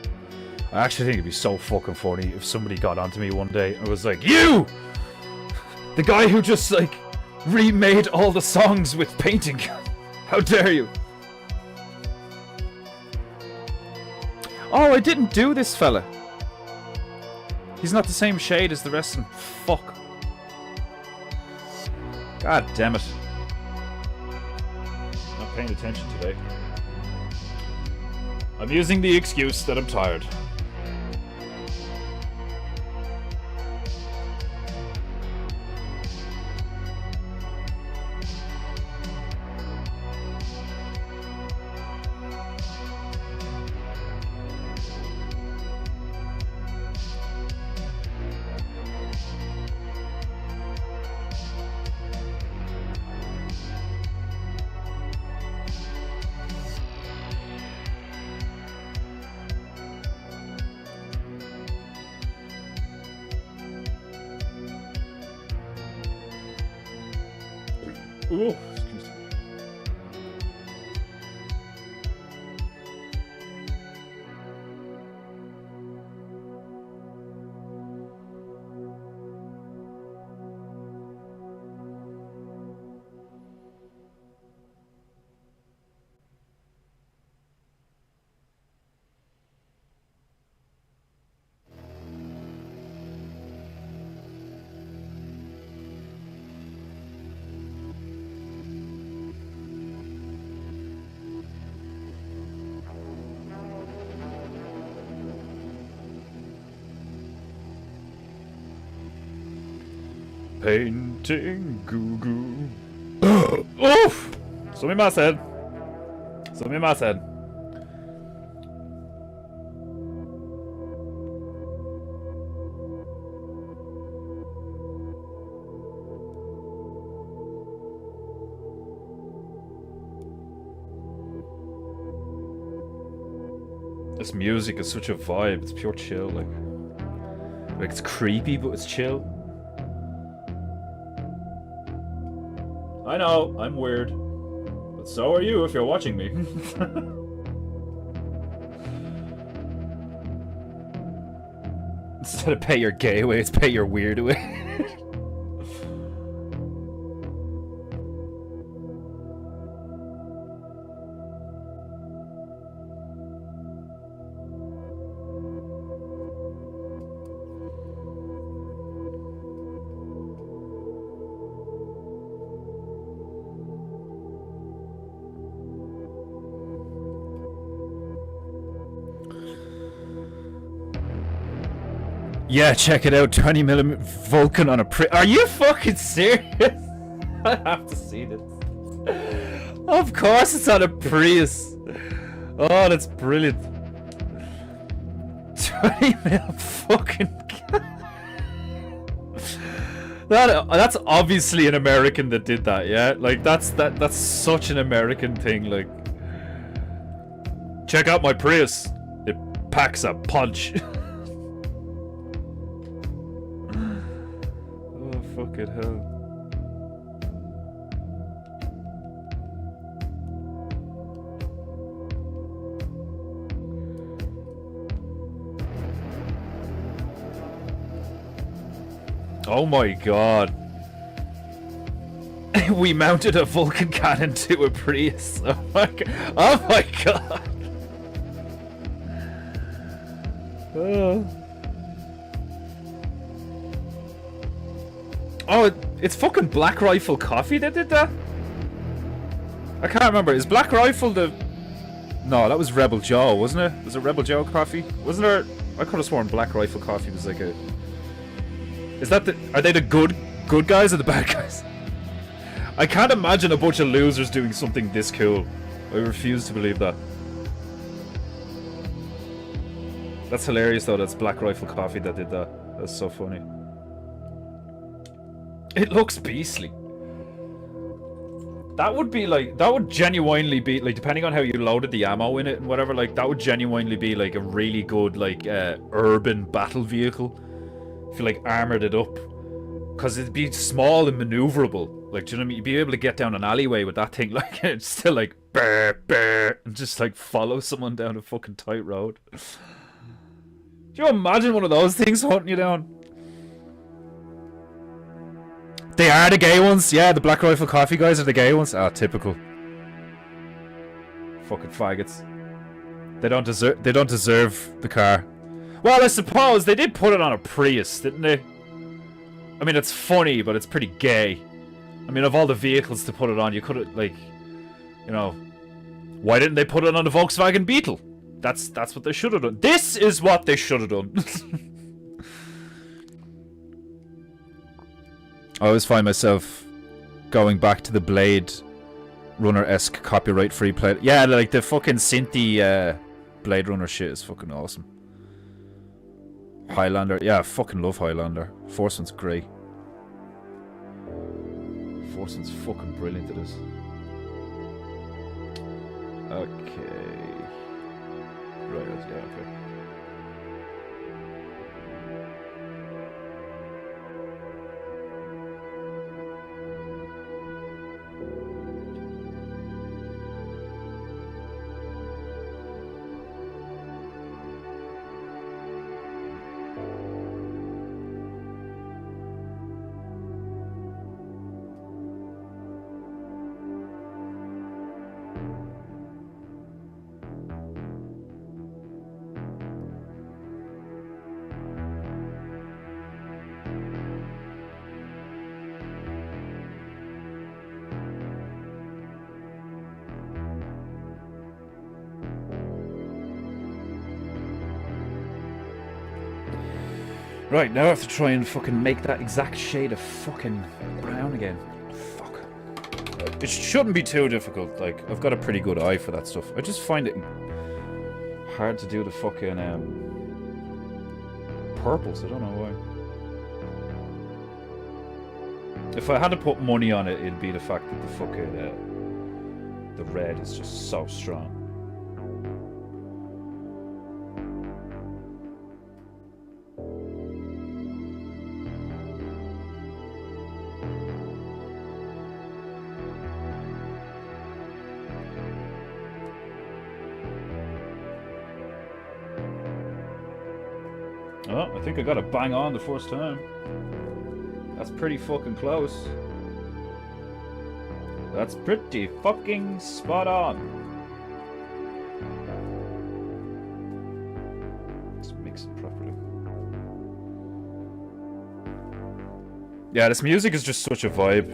I actually think it'd be so fucking funny if somebody got onto me one day and was like, "You! The guy who just, like, remade all the songs with painting. How dare you?" Oh, I didn't do this fella. He's not the same shade as the rest of them. Fuck. God damn it. Not paying attention today. I'm using the excuse that I'm tired. Ooh, excuse me. Painting goo goo. Oof! Sumimasen. Sumimasen. This music is such a vibe. It's pure chill, like it's creepy, but it's chill. I know, I'm weird. But so are you if you're watching me. Instead of pay your gay way, it's pay your weird way. Yeah, check it out. 20mm Vulcan on a Are you fucking serious? I have to see this. Of course it's on a Prius. Oh, that's brilliant. 20mm fucking... That's obviously an American that did that, yeah? Like, that's such an American thing, like... Check out my Prius. It packs a punch. Fucking hell. Oh my god. We mounted a Vulcan cannon to a Prius. Oh my god. Oh my god. Oh, it's fucking Black Rifle Coffee that did that? I can't remember. Is Black Rifle the... No, that was Rebel Joe, wasn't it? Was it Rebel Joe Coffee? Wasn't there... I could have sworn Black Rifle Coffee was like a... Is that the... Are they the good guys or the bad guys? I can't imagine a bunch of losers doing something this cool. I refuse to believe that. That's hilarious though, that's Black Rifle Coffee that did that. That's so funny. It looks beastly. That would be like, that would genuinely be, like, depending on how you loaded the ammo in it and whatever, like, that would genuinely be, like, a really good, like, urban battle vehicle. If you, like, armored it up. Because it'd be small and maneuverable. Like, do you know what I mean? You'd be able to get down an alleyway with that thing, like, it's still, like, and just like follow someone down a fucking tight road. Do you imagine one of those things hunting you down? They are the gay ones, yeah. The Black Rifle Coffee guys are the gay ones. Ah, typical. Fucking faggots. They don't deserve the car. Well, I suppose they did put it on a Prius, didn't they? I mean, it's funny, but it's pretty gay. I mean, of all the vehicles to put it on, you could have, like, you know, why didn't they put it on the Volkswagen Beetle? That's what they should have done. This is what they should have done. I always find myself going back to the Blade Runner-esque copyright-free play. Yeah, like the fucking synthy Blade Runner shit is fucking awesome. Highlander, yeah, I fucking love Highlander. Forceman's great. Forceman's fucking brilliant at this. Okay. Right, yeah, okay. Right, now I have to try and fucking make that exact shade of fucking brown again. Fuck. It shouldn't be too difficult, like, I've got a pretty good eye for that stuff. I just find it hard to do the fucking, purples, I don't know why. If I had to put money on it, it'd be the fact that the fucking, the red is just so strong. Oh, I think I got it bang on the first time. That's pretty fucking close. That's pretty fucking spot on. Let's mix it properly. Yeah, this music is just such a vibe.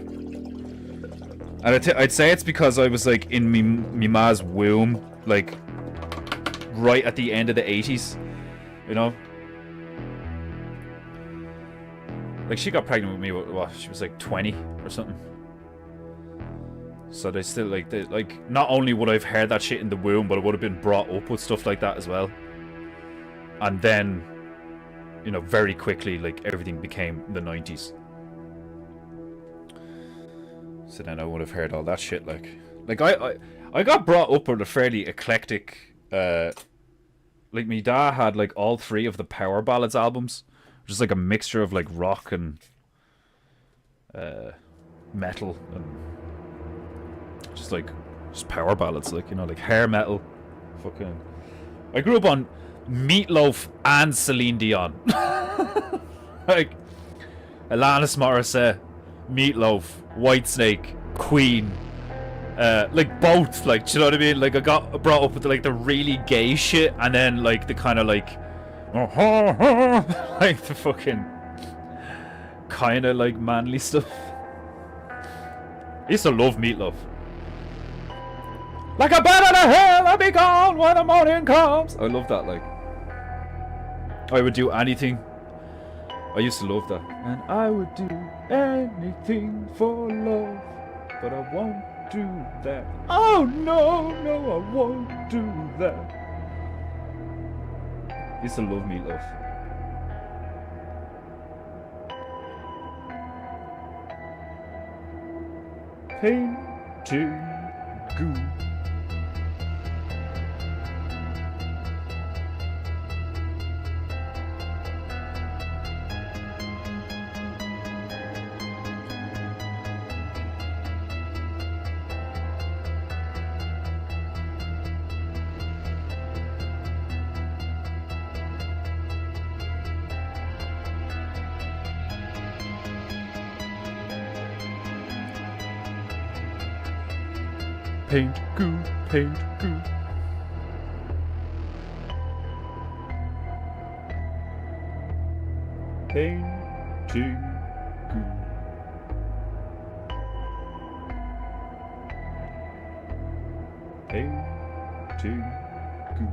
And I'd say it's because I was like in me ma's womb, like right at the end of the 80s, you know? Like, she got pregnant with me, what, she was like 20 or something. So they still, like, not only would I have heard that shit in the womb, but I would have been brought up with stuff like that as well. And then, you know, very quickly, like, everything became the 90s. So then I would have heard all that shit, like I got brought up with a fairly eclectic, like, me dad had, like, all three of the Power Ballads albums. Just like a mixture of like rock and metal and just power ballads, like, you know, like hair metal. Fucking, I grew up on Meatloaf and Celine Dion. Like Alanis Morissette, Meatloaf, Whitesnake, Queen. Like both, like, do you know what I mean? Like I got brought up with like the really gay shit, and then like the kind of like. Like the fucking kind of like manly stuff. I used to love Meatloaf. Like a bat out of hell, I'll be gone when the morning comes. I love that, like. I would do anything. I used to love that. And I would do anything for love, but I won't do that. Oh no, no, I won't do that. I used to love Meatloaf. PEINTEINGU. Paint goo, paint goo. Painting goo. Painting goo.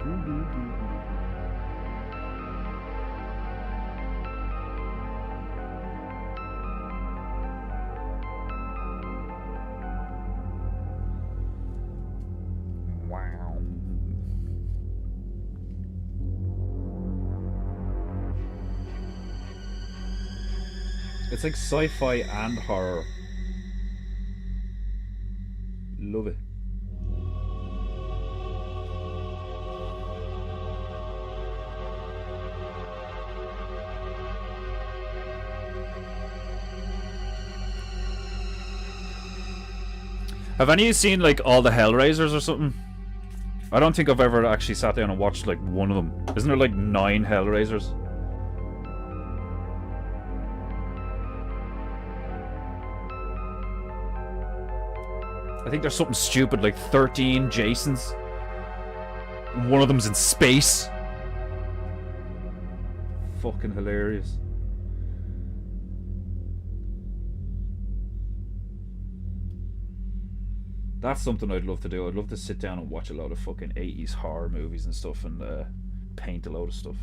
PEINTEINGU. Wow. It's like sci-fi and horror. Love it. Have any of you seen like all the Hellraisers or something? I don't think I've ever actually sat down and watched like one of them. Isn't there like 9 Hellraisers? I think there's something stupid like 13 Jasons. One of them's in space. Fucking hilarious. That's something I'd love to do. I'd love to sit down and watch a lot of fucking 80s horror movies and stuff and paint a load of stuff.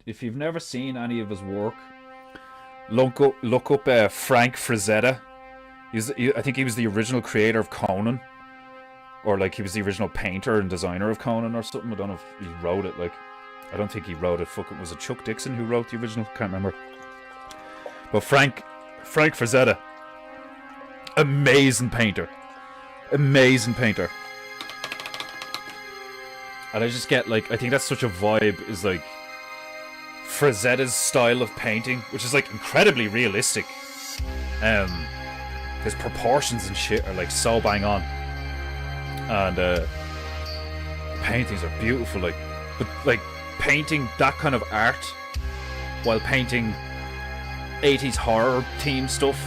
If you've never seen any of his work, look up Frank Frazetta. I think he was the original creator of Conan. Or like he was the original painter and designer of Conan or something. I don't know if he wrote it. Like, I don't think he wrote it. Fucking, was it Chuck Dixon who wrote the original? Can't remember. But Frank Frazetta, amazing painter, amazing painter. And I just get like, I think that's such a vibe, is like Frazetta's style of painting, which is like incredibly realistic. His proportions and shit are like so bang on, and paintings are beautiful. Like, but like painting that kind of art while painting 80s horror theme stuff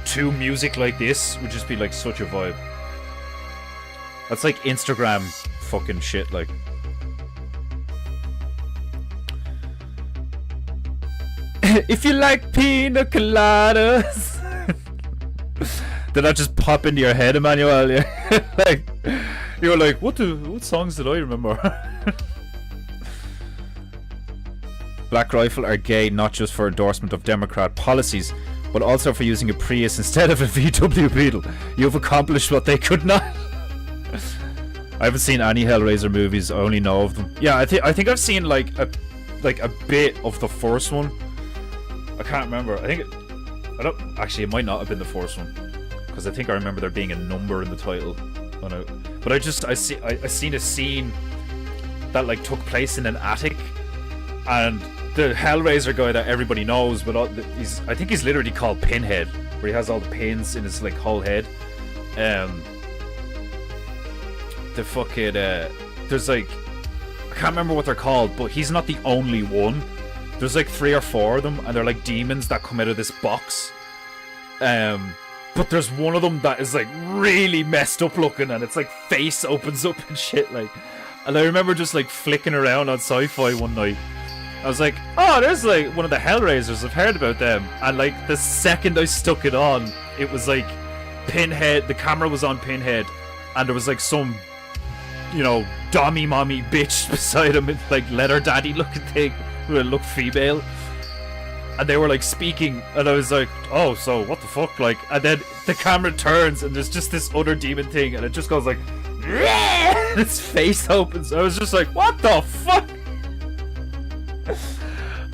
to music like this would just be like such a vibe. That's like Instagram fucking shit. Like, if you like pina coladas, did that just pop into your head, Emmanuel? Yeah. Like, you were like, what songs did I remember? Black Rifle are gay not just for endorsement of Democrat policies, but also for using a Prius instead of a VW Beetle. You've accomplished what they could not. I haven't seen any Hellraiser movies. I only know of them. Yeah, I think I've seen like a bit of the first one. I can't remember. It might not have been the first one, because I think I remember there being a number in the title. But I seen a scene that like took place in an attic, and the Hellraiser guy that everybody knows, but I think he's literally called Pinhead, where he has all the pins in his like whole head. The fucking there's like, I can't remember what they're called, but he's not the only one. There's like 3 or 4 of them, and they're like demons that come out of this box. But there's one of them that is like really messed up looking, and it's like face opens up and shit like. And I remember just like flicking around on Sci-Fi one night. I was like, oh, there's like one of the Hellraisers, I've heard about them. And like the second I stuck it on, it was like Pinhead, the camera was on Pinhead, and there was like some, you know, dommy mommy bitch beside him, like leather daddy looking thing, who looked female. And they were like speaking, and I was like, oh, so what the fuck, like, and then the camera turns and there's just this other demon thing, and it just goes like, and its face opens. I was just like, what the fuck?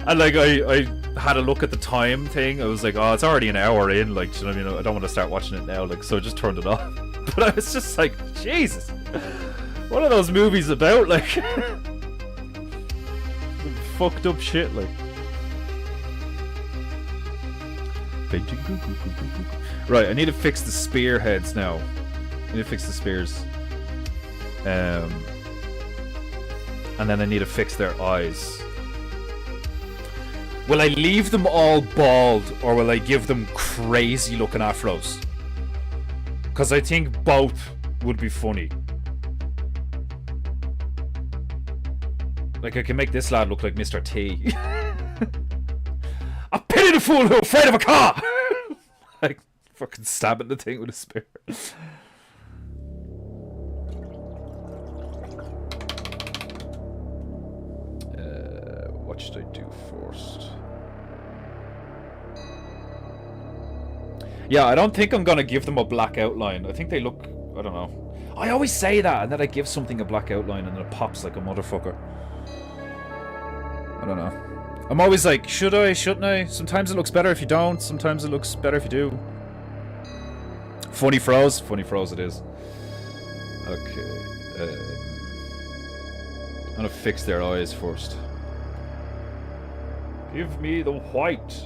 And like I had a look at the time thing. I was like, oh, it's already an hour in, like, you know what I mean? I don't want to start watching it now, like, so I just turned it off. But I was just like, Jesus, what are those movies about, like? Fucked up shit, like. Right, I need to fix the spearheads now. I need to fix the spears. And then I need to fix their eyes. Will I leave them all bald, or will I give them crazy looking afros? Because I think both would be funny. Like, I can make this lad look like Mr. T. I pity the fool who's afraid of a car! Like, fucking stabbing the thing with a spear. What should I do first? Yeah, I don't think I'm gonna give them a black outline. I think they look, I don't know. I always say that, and then I give something a black outline and then it pops like a motherfucker. I don't know. I'm always like, should I, shouldn't I? Sometimes it looks better if you don't, sometimes it looks better if you do. Funny froze it is. Okay. I'm gonna fix their eyes first. Give me the white.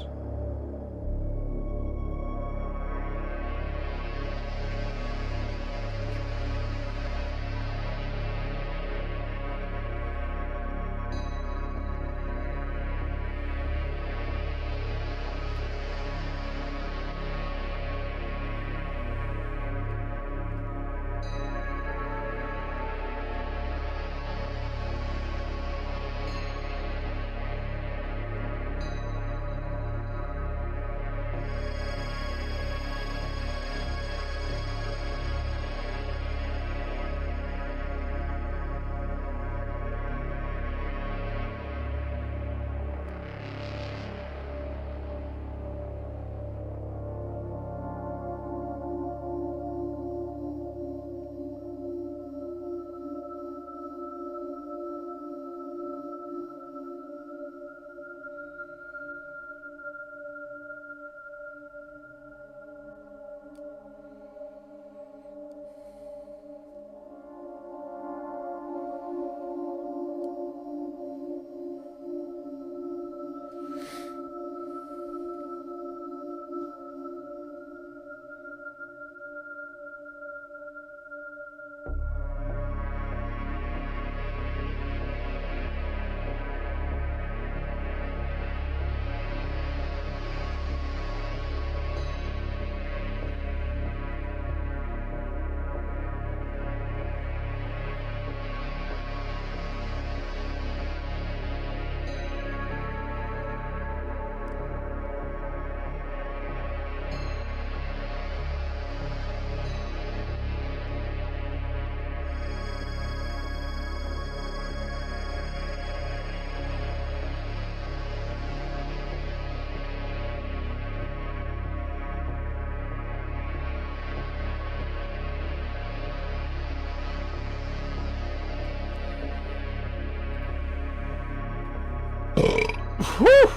Whew.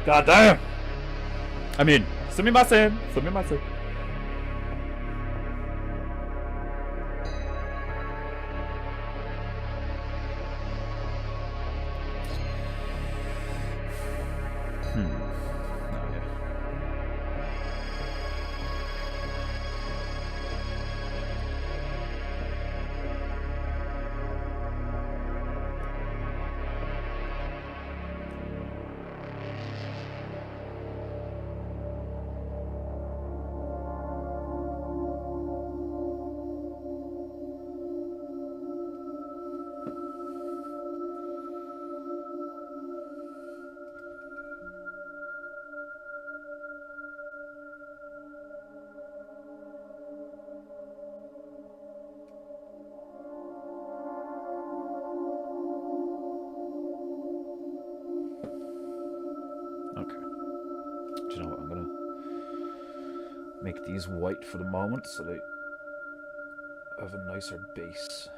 God damn. I mean, sumimasen. Oh, yeah. Okay. Do you know what? I'm gonna make these white for the moment so they have a nicer base.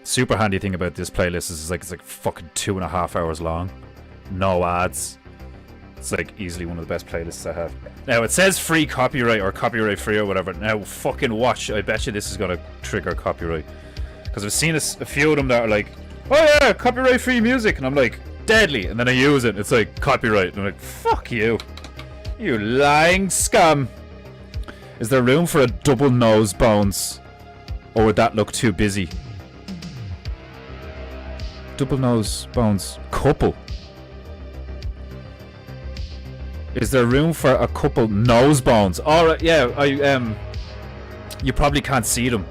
Super handy thing about this playlist is it's like fucking 2.5 hours long. No ads. It's like easily one of the best playlists I have. Now it says free copyright or copyright free or whatever. Now fucking watch. I bet you this is gonna trigger copyright. Because I've seen a few of them that are like, oh yeah, copyright free music. And I'm like, deadly. And then I use it. It's like copyright. And I'm like, fuck you. You lying scum. Is there room for a double nose bones? Or would that look too busy? Double nose bones couple. Is there room for a couple nose bones? Alright, yeah, you probably can't see them.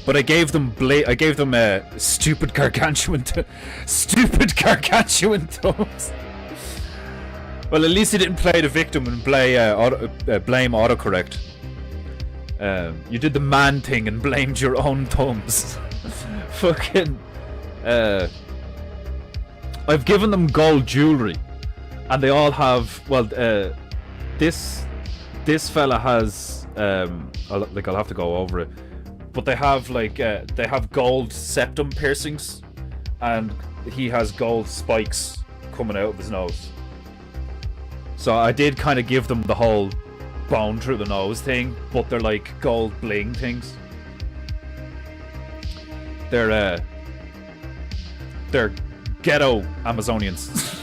But I gave them stupid gargantuan stupid gargantuan thumbs. Well, at least he didn't play the victim and blame autocorrect. You did the man thing and blamed your own thumbs. Fucking I've given them gold jewelry, and they all have. Well, this fella has. I'll have to go over it, but they have they have gold septum piercings, and he has gold spikes coming out of his nose. So I did kind of give them the whole bone through the nose thing, but they're like gold bling things. They're ghetto Amazonians.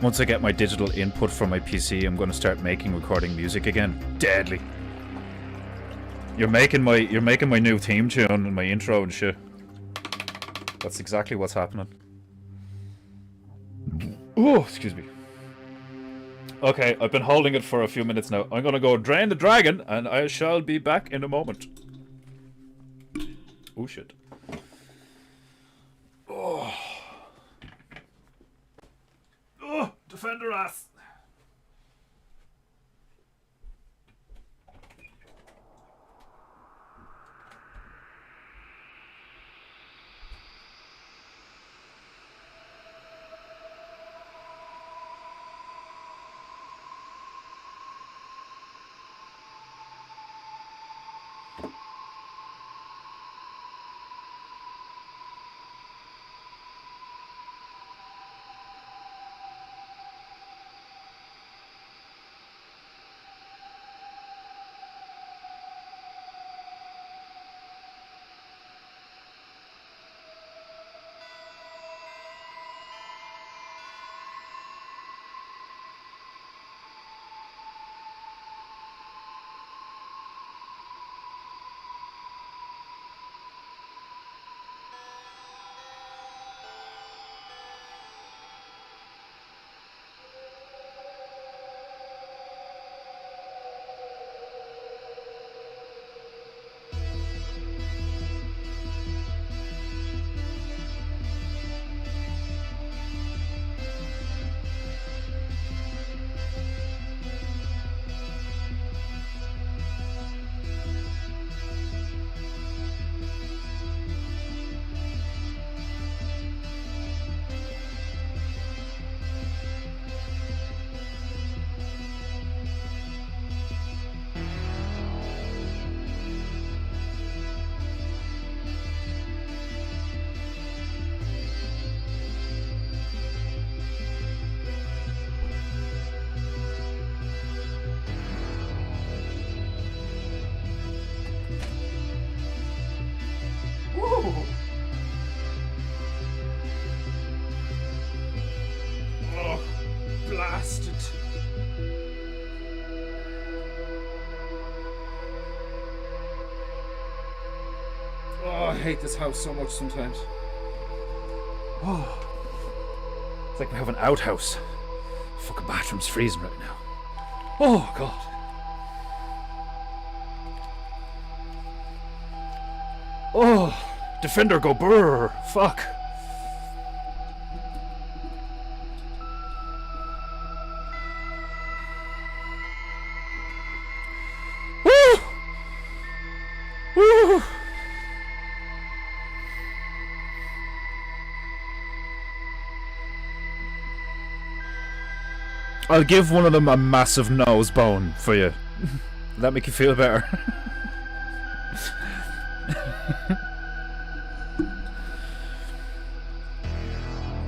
Once I get my digital input from my PC, I'm going to start recording music again. Deadly. You're making my new theme tune and my intro and shit. That's exactly what's happening. Oh, excuse me. Okay, I've been holding it for a few minutes now. I'm gonna go drain the dragon, and I shall be back in a moment. Oh shit. Oh. Oh, defender ass. hate this house so much sometimes. Oh. It's like we have an outhouse. Fucking bathroom's freezing right now. Oh, God. Oh, defender go brrr. Fuck. Woo! Woo! I'll give one of them a massive nose bone for you. That make you feel better.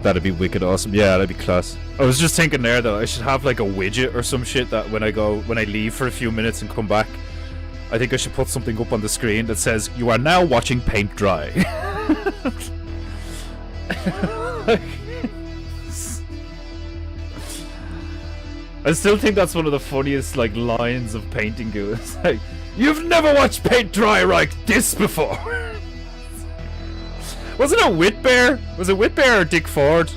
That'd be wicked awesome. Yeah, that'd be class. I was just thinking there though, I should have like a widget or some shit that when I leave for a few minutes and come back, I think I should put something up on the screen that says, "You are now watching paint dry." I still think that's one of the funniest like lines of PEINTEINGU. It's like, "You've never watched paint dry like this before." Wasn't it Whitbear? Was it Whitbear or Dick Ford? I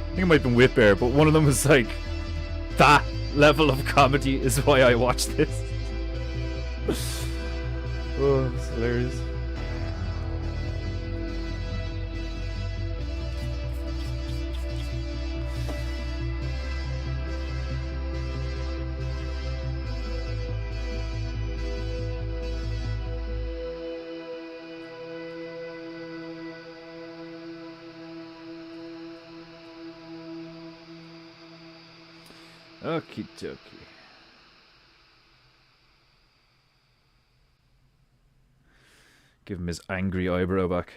think it might have been Whitbear, but one of them was like, "That level of comedy is why I watch this." Oh, it's hilarious. Okie dokie. Give him his angry eyebrow back.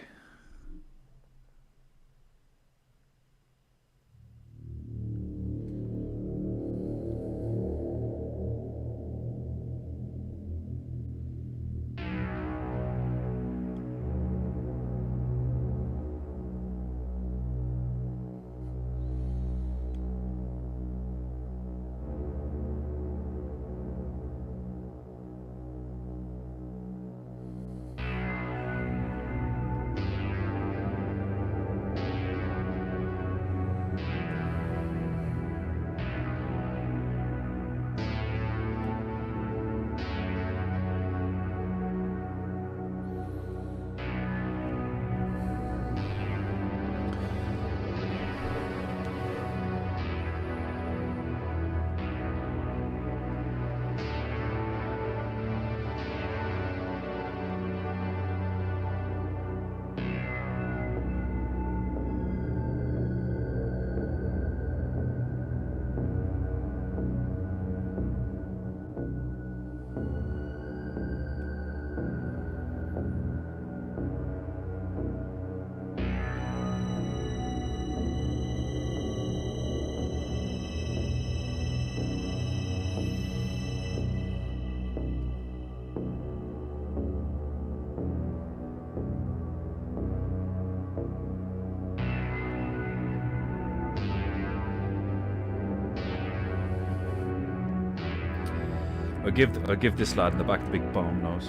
I'll give this lad in the back the big bone nose.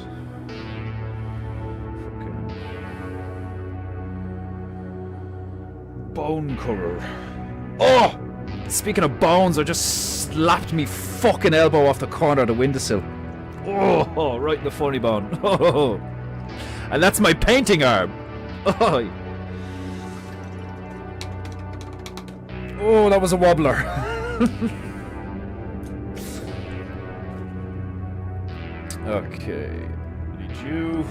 Okay. Bone color. Oh! Speaking of bones, I just slapped me fucking elbow off the corner of the windowsill. Oh, right in the funny bone. Oh, and that's my painting arm. Oh, oh, that was a wobbler. Okay, need you.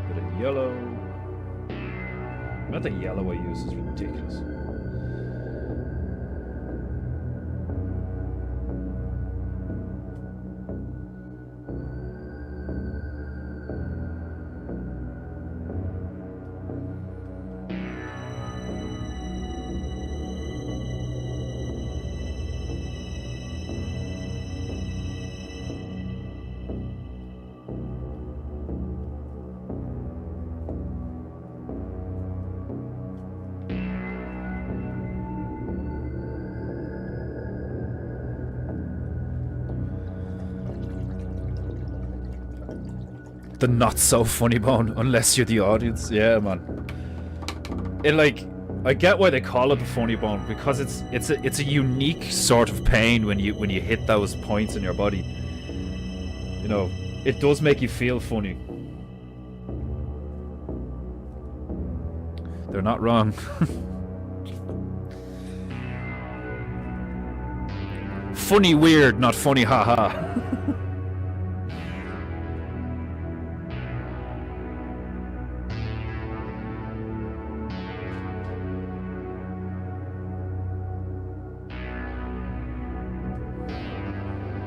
Bit of yellow. Not the yellow I use is ridiculous. The not so funny bone, unless you're the audience. Yeah, man. It like, I get why they call it the funny bone, because it's a unique sort of pain when you hit those points in your body. You know, it does make you feel funny. They're not wrong. Funny weird, not funny haha.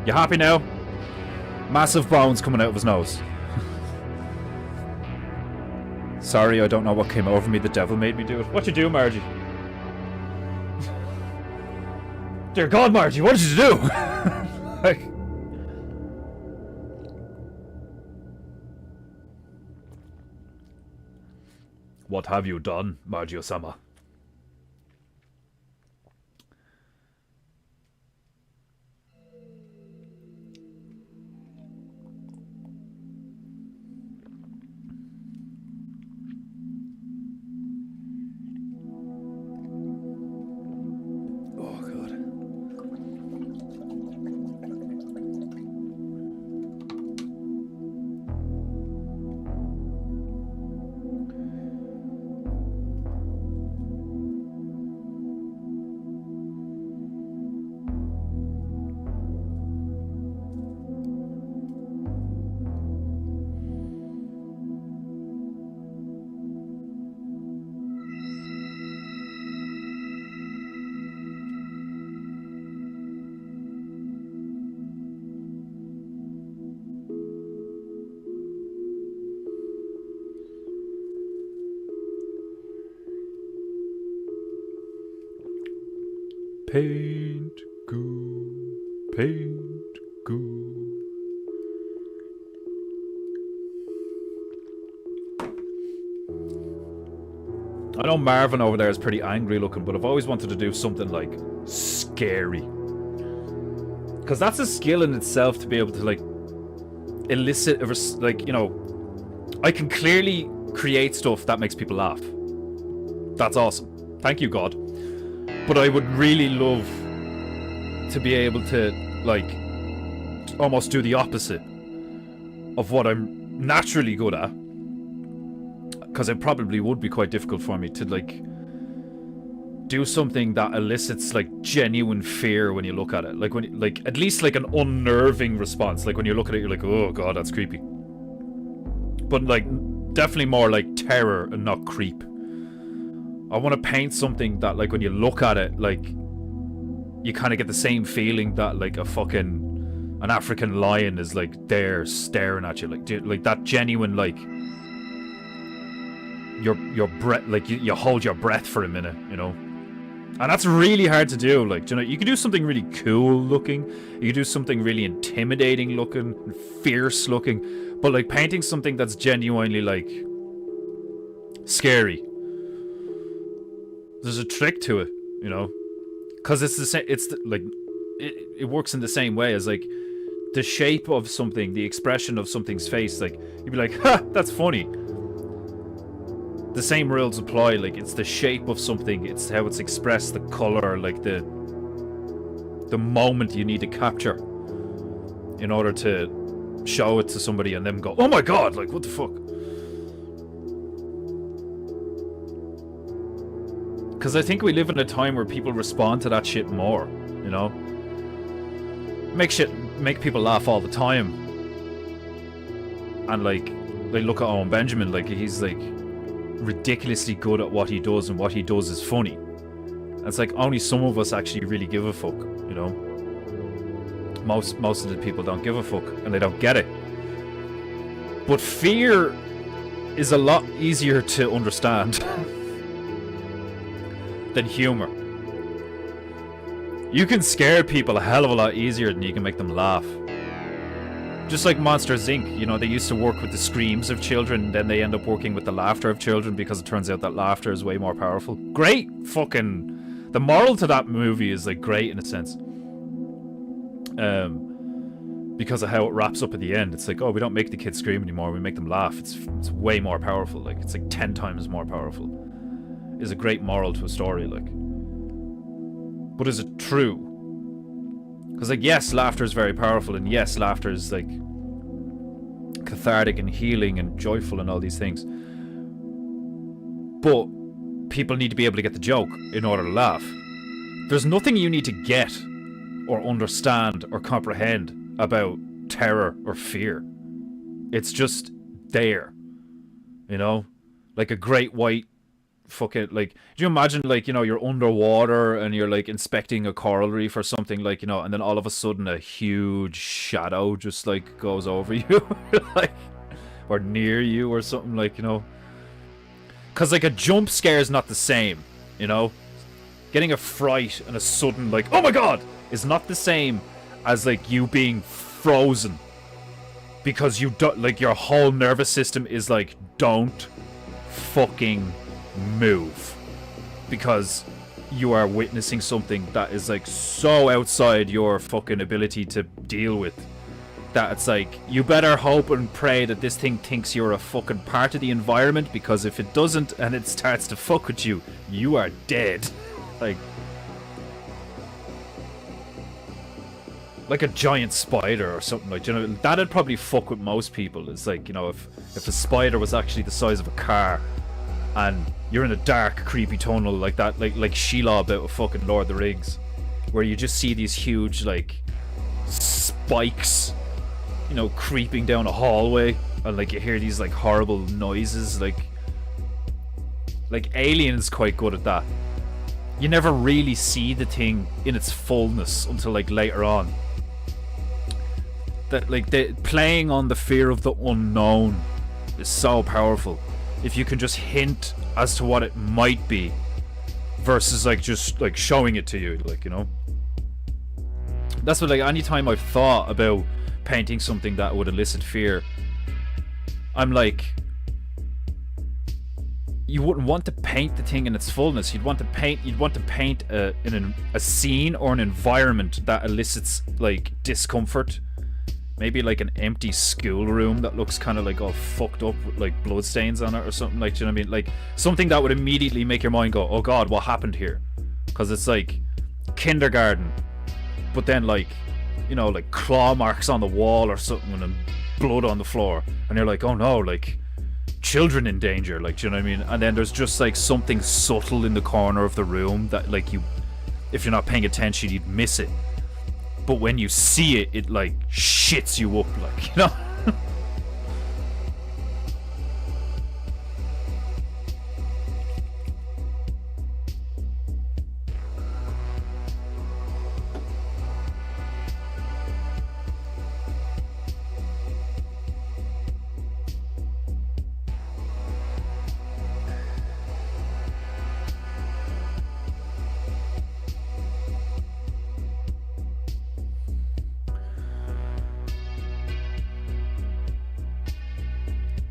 You happy now? Massive bones coming out of his nose. Sorry, I don't know what came over me. The devil made me do it. What'd you do, Margie? Dear God, Margie, what did you do? Like... What have you done, Margie-osama? Paint goo, paint goo. I know Marvin over there is pretty angry looking, but I've always wanted to do something like scary. Because that's a skill in itself, to be able to like elicit, like, you know, I can clearly create stuff that makes people laugh. That's awesome. Thank you, God. But I would really love to be able to, like, almost do the opposite of what I'm naturally good at. Because it probably would be quite difficult for me to, like, do something that elicits, like, genuine fear when you look at it. Like, when, like, at least, like, an unnerving response. Like, when you look at it, you're like, oh, God, that's creepy. But, like, definitely more, like, terror and not creep. I want to paint something that, like, when you look at it, like, you kind of get the same feeling that, like, an African lion is, like, there staring at you. Like that genuine, like, your breath, like, you hold your breath for a minute, you know? And that's really hard to do. Like, you know, you can do something really cool looking. You can do something really intimidating looking, and fierce looking. But, like, painting something that's genuinely, like, scary. There's a trick to it, you know, because it's the same. It works in the same way as, like, the shape of something, the expression of something's face. Like, you'd be like, ha, that's funny. The same rules apply. Like, it's the shape of something, it's how it's expressed, the color, like the moment you need to capture in order to show it to somebody and them go, oh my God, like, what the fuck. Because I think we live in a time where people respond to that shit more, you know? Make people laugh all the time. And, like, they look at Owen Benjamin, like, he's, like, ridiculously good at what he does, and what he does is funny. And it's like, only some of us actually really give a fuck, you know? Most of the people don't give a fuck, and they don't get it. But fear is a lot easier to understand than humor. You can scare people a hell of a lot easier than you can make them laugh. Just like Monsters Inc., you know, they used to work with the screams of children, then they end up working with the laughter of children, because it turns out that laughter is way more powerful. Great fucking... The moral to that movie is, like, great in a sense. because of how it wraps up at the end. It's like, oh, we don't make the kids scream anymore, we make them laugh. It's way more powerful. Like, it's like 10 times more powerful. Is a great moral to a story, like. But is it true? Because, like, yes, laughter is very powerful, and yes, laughter is, like, cathartic and healing and joyful and all these things. But people need to be able to get the joke in order to laugh. There's nothing you need to get or understand or comprehend about terror or fear. It's just there. You know? Like a great white fucking, like, do you imagine, like, you know, you're underwater and you're like inspecting a coral reef or something, like, you know, and then all of a sudden a huge shadow just like goes over you, like, or near you or something, like, you know, because like a jump scare is not the same, you know. Getting a fright and a sudden like, oh my god, is not the same as like you being frozen because you don't, like, your whole nervous system is like, don't fucking move, because you are witnessing something that is like so outside your fucking ability to deal with, that it's like, you better hope and pray that this thing thinks you're a fucking part of the environment, because if it doesn't and it starts to fuck with you, you are dead. Like a giant spider or something, like, you know, that'd probably fuck with most people. It's like, you know, if a spider was actually the size of a car and you're in a dark, creepy tunnel like that, like Shelob out of fucking Lord of the Rings, where you just see these huge, like, spikes, you know, creeping down a hallway, and, like, you hear these, like, horrible noises, like Alien's quite good at that. You never really see the thing in its fullness until, like, later on. That, like, playing on the fear of the unknown is so powerful. If you can just hint as to what it might be, versus like just like showing it to you, like, you know. That's what, like, anytime I've thought about painting something that would elicit fear, I'm like, you wouldn't want to paint the thing in its fullness. You'd want to paint a scene or an environment that elicits like discomfort. Maybe like an empty schoolroom that looks kind of like all fucked up with like bloodstains on it or something, like, do you know what I mean? Like something that would immediately make your mind go, oh god, what happened here? Because it's like kindergarten, but then, like, you know, like claw marks on the wall or something and blood on the floor, and you're like, oh no, like children in danger, like, do you know what I mean? And then there's just like something subtle in the corner of the room that, like, you, if you're not paying attention, you'd miss it. But when you see it, it like shits you up, like, you know?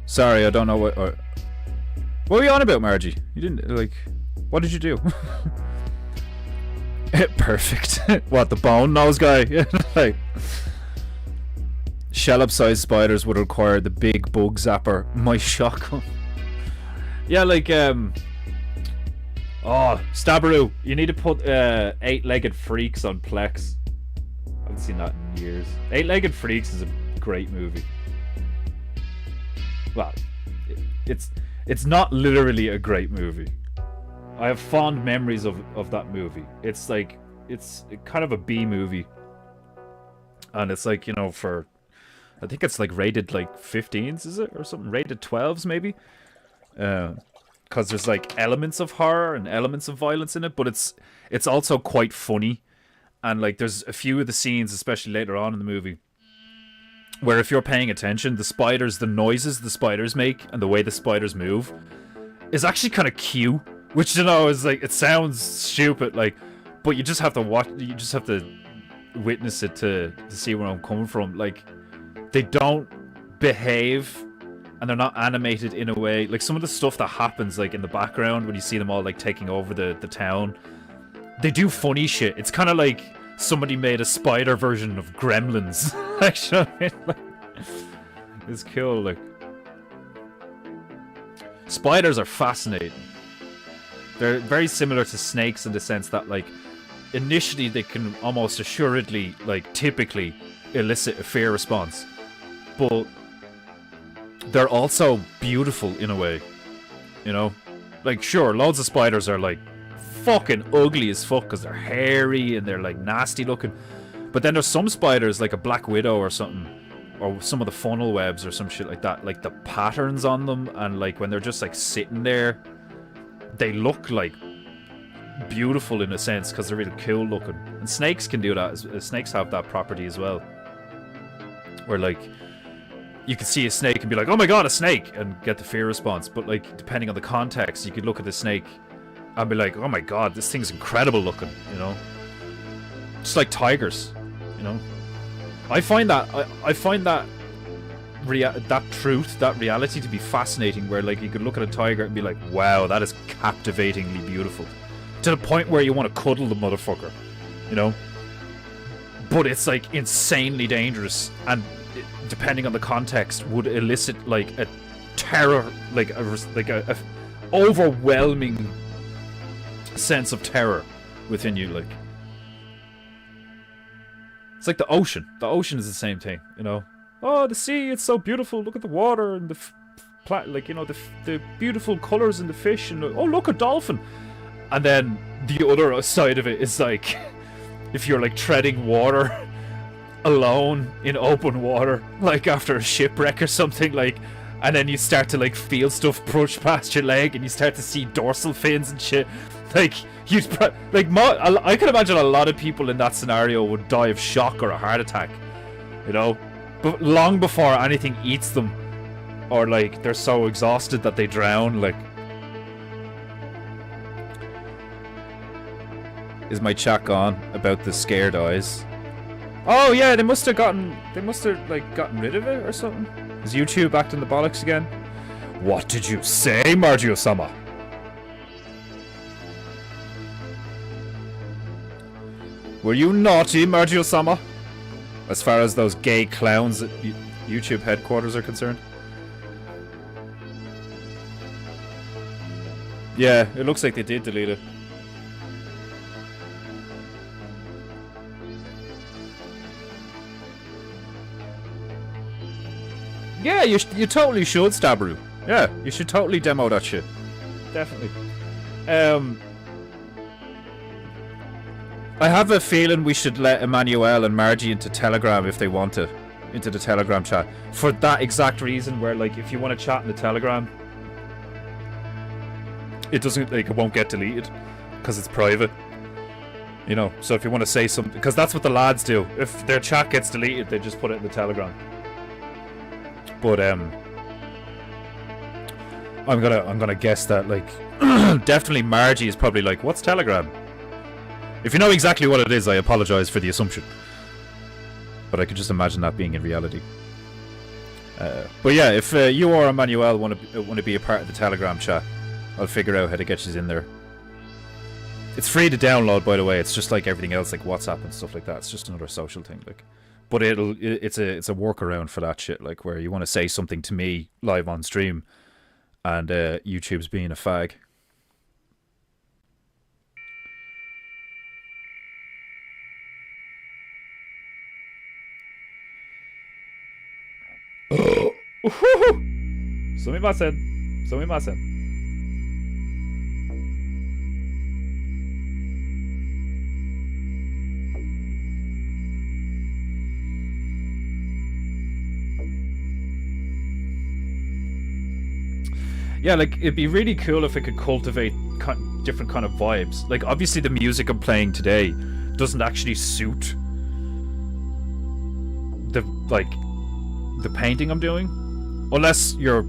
Sorry, I don't know what were you on about, Margie? You didn't, like, what did you do? Perfect. What, the bone nose guy? Like, shallop-sized spiders would require the big bug zapper. My shotgun. Yeah, like, oh, Stabberoo. You need to put 8-Legged Freaks on Plex. I haven't seen that in years. 8-Legged Freaks is a great movie. Well, it's not literally a great movie. I have fond memories of that movie. It's like, it's kind of a B movie. And it's like, you know, for, I think it's like rated like 15s, is it? Or something, rated 12s maybe? Because there's like elements of horror and elements of violence in it, but it's also quite funny. And like there's a few of the scenes, especially later on in the movie, where if you're paying attention, the noises the spiders make and the way the spiders move is actually kind of cute, which, you know, is like, it sounds stupid, like, but you just have to watch, you just have to witness it to see where I'm coming from. Like, they don't behave and they're not animated in a way, like some of the stuff that happens like in the background when you see them all like taking over the town, they do funny shit. It's kind of like somebody made a spider version of Gremlins. Actually, like, it's cool. Like, spiders are fascinating. They're very similar to snakes in the sense that, like, initially they can almost assuredly, like, typically elicit a fear response, but they're also beautiful in a way, you know? Like, sure, loads of spiders are, like, fucking ugly as fuck because they're hairy and they're, like, nasty looking, but then there's some spiders, like a black widow or something, or some of the funnel webs or some shit like that, like, the patterns on them, and, like, when they're just, like, sitting there, they look, like, beautiful in a sense because they're really cool looking. And snakes can do that. Snakes have that property as well, where, like, you could see a snake and be like, oh my god, a snake, and get the fear response. But, like, depending on the context, you could look at the snake and be like, oh my god, this thing's incredible looking, you know? Just like tigers, you know? I find that that reality to be fascinating, where, like, you could look at a tiger and be like, wow, that is captivatingly beautiful, to the point where you want to cuddle the motherfucker, you know? But it's, like, insanely dangerous, and depending on the context would elicit, like, a terror, like a overwhelming sense of terror within you. Like, it's like the ocean. The ocean is the same thing, you know? Oh, the sea, it's so beautiful. Look at the water and the like, you know, the beautiful colors in the fish, and oh, look, a dolphin. And then the other side of it is, like, if you're, like, treading water alone in open water, like after a shipwreck or something, like, and then you start to, like, feel stuff brush past your leg, and you start to see dorsal fins and shit. Like, I can imagine a lot of people in that scenario would die of shock or a heart attack, you know? But long before anything eats them, or, like, they're so exhausted that they drown. Like, is my chat gone about the scared eyes? Oh yeah, they must have like gotten rid of it or something. Is YouTube acting the bollocks again? What did you say, Margio-sama? Were you naughty, Margio-sama? As far as those gay clowns at YouTube headquarters are concerned? Yeah, it looks like they did delete it. Yeah, you totally should, Stabru. Yeah, you should totally demo that shit. Definitely. I have a feeling we should let Emmanuel and Margie into Telegram if they want to. Into the Telegram chat. For that exact reason, where, like, if you want to chat in the Telegram, it doesn't, like, it won't get deleted because it's private. You know, so if you want to say something, because that's what the lads do. If their chat gets deleted, they just put it in the Telegram. But I'm gonna guess that, like, definitely Margie is probably like, what's Telegram? If you know exactly what it is, I apologize for the assumption. But I could just imagine that being in reality. But yeah, if you or Emmanuel want to be a part of the Telegram chat, I'll figure out how to get you in there. It's free to download, by the way. It's just like everything else, like WhatsApp and stuff like that. It's just another social thing, like. But it's a workaround for that shit, like, where you want to say something to me live on stream, and YouTube's being a fag. Sumimasen. Yeah, like, it'd be really cool if it could cultivate different kind of vibes. Like, obviously the music I'm playing today doesn't actually suit the painting I'm doing. Unless you're,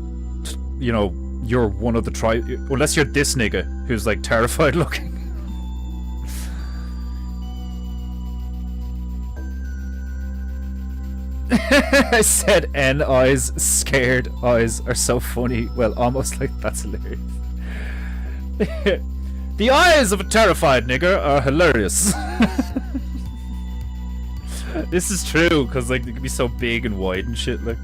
you know, you're one of the unless you're this nigga who's, like, terrified looking. I said N eyes, scared eyes are so funny. Well, almost like that's hilarious. The eyes of a terrified nigger are hilarious. This is true, because like, they can be so big and wide and shit, like.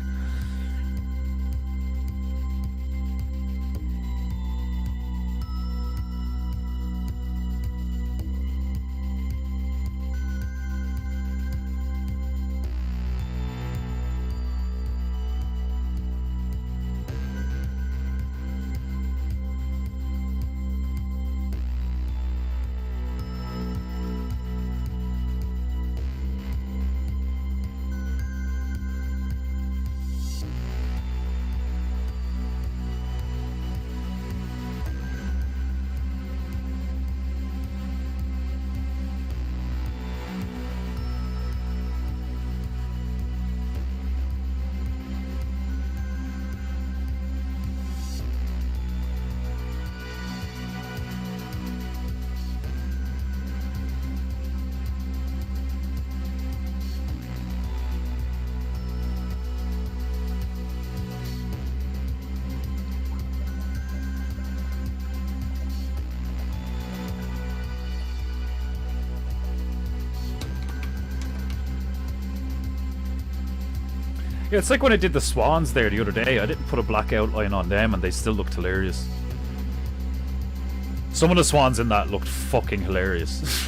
Yeah, it's like when I did the swans there the other day. I didn't put a black outline on them and they still looked hilarious. Some of the swans in that looked fucking hilarious.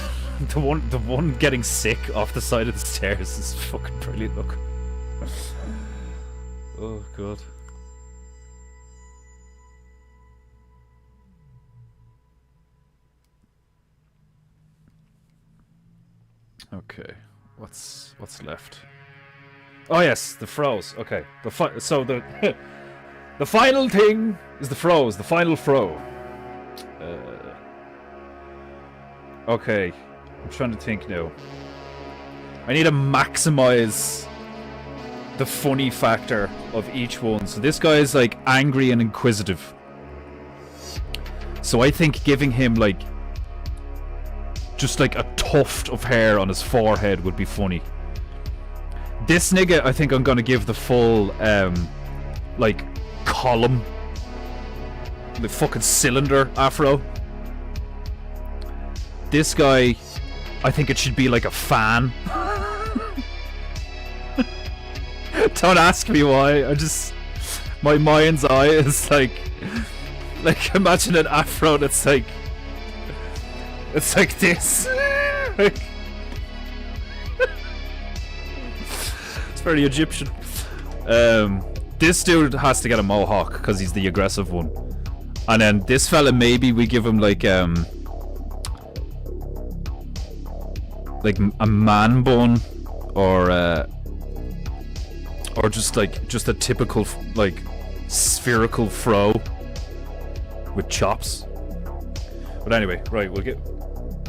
the one getting sick off the side of the stairs is fucking brilliant, look. Oh god. Okay, what's left? Oh yes, the froze. Okay, so the the final thing is the froze. The final fro. Okay, I'm trying to think now. I need to maximize the funny factor of each one. So this guy is like angry and inquisitive. So I think giving him like just like a tuft of hair on his forehead would be funny. This nigga, I think I'm gonna give the full, like, column. The fucking cylinder afro. This guy, I think it should be like a fan. Don't ask me why, I just... My mind's eye is like... Like, imagine an afro that's like... It's like this. Like... Very Egyptian. This dude has to get a mohawk because he's the aggressive one, and then this fella, maybe we give him like a man bun, or just a typical like spherical fro with chops. But anyway, right, we'll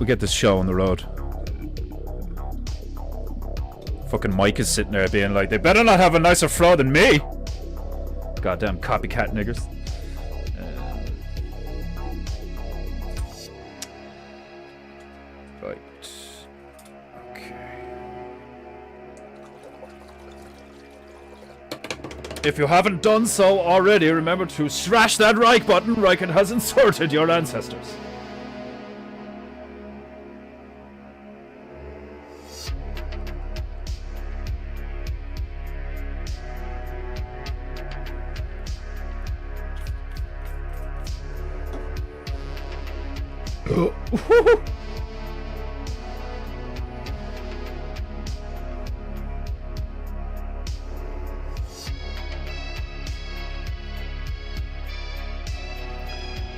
get this show on the road. Fucking Mike is sitting there being like, they better not have a nicer fro than me. Goddamn copycat niggers. Right. Okay. If you haven't done so already, remember to smash that like button. Riken has inserted your ancestors.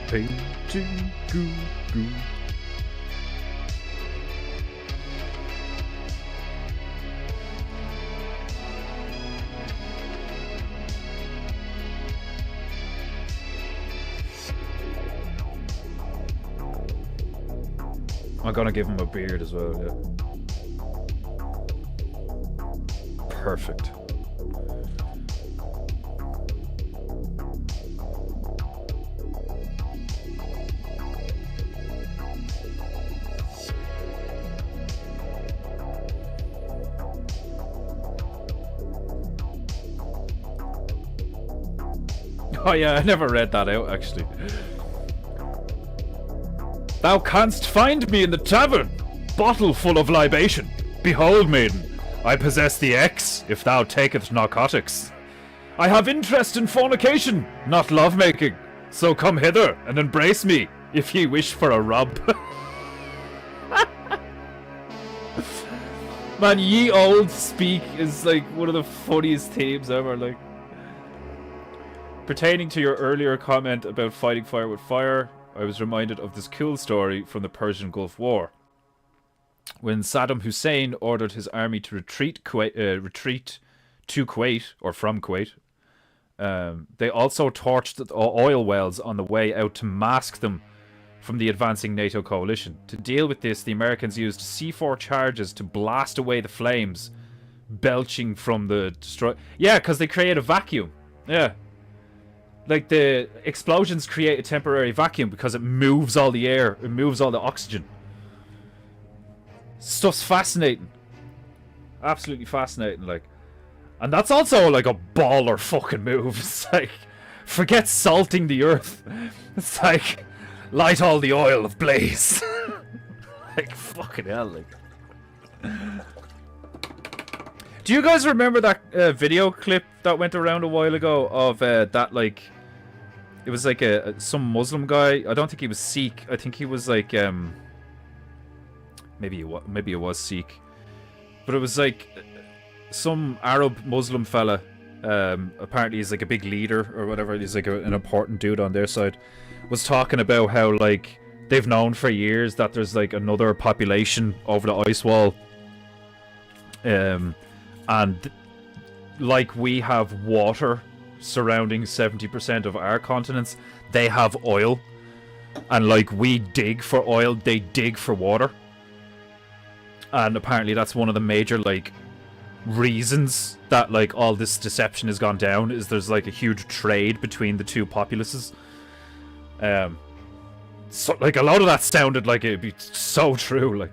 PEINTEINGU. I'm gonna give him a beard as well, yeah. Perfect. Oh yeah, I never read that out actually. Thou canst find me in the tavern, bottle full of libation. Behold, maiden, I possess the X, if thou taketh narcotics. I have interest in fornication, not lovemaking. So come hither and embrace me, if ye wish for a rub. Man, ye old speak is like one of the funniest themes ever, like. Pertaining to your earlier comment about fighting fire with fire, I was reminded of this cool story from the Persian Gulf War. When Saddam Hussein ordered his army to retreat to Kuwait, or from Kuwait, they also torched the oil wells on the way out to mask them from the advancing NATO coalition. To deal with this, the Americans used C4 charges to blast away the flames belching from the Yeah, because they create a vacuum. Yeah. Like, the explosions create a temporary vacuum because it moves all the air, it moves all the oxygen. Stuff's fascinating. Absolutely fascinating, like. And that's also, like, a baller fucking move. It's like, forget salting the earth. It's like, light all the oil ablaze. Like, fucking hell, like. Do you guys remember that video clip that went around a while ago of that, like, it was like some Muslim guy. I don't think he was Sikh. I think he was like maybe it was Sikh, but it was like some Arab Muslim fella. Apparently he's like a big leader or whatever. He's like an important dude on their side. Was talking about how like they've known for years that there's like another population over the ice wall, and like we have water surrounding 70% of our continents, they have oil, and like we dig for oil, they dig for water, and apparently that's one of the major like reasons that like all this deception has gone down, is there's like a huge trade between the two populaces. So like a lot of that sounded like it'd be so true, like.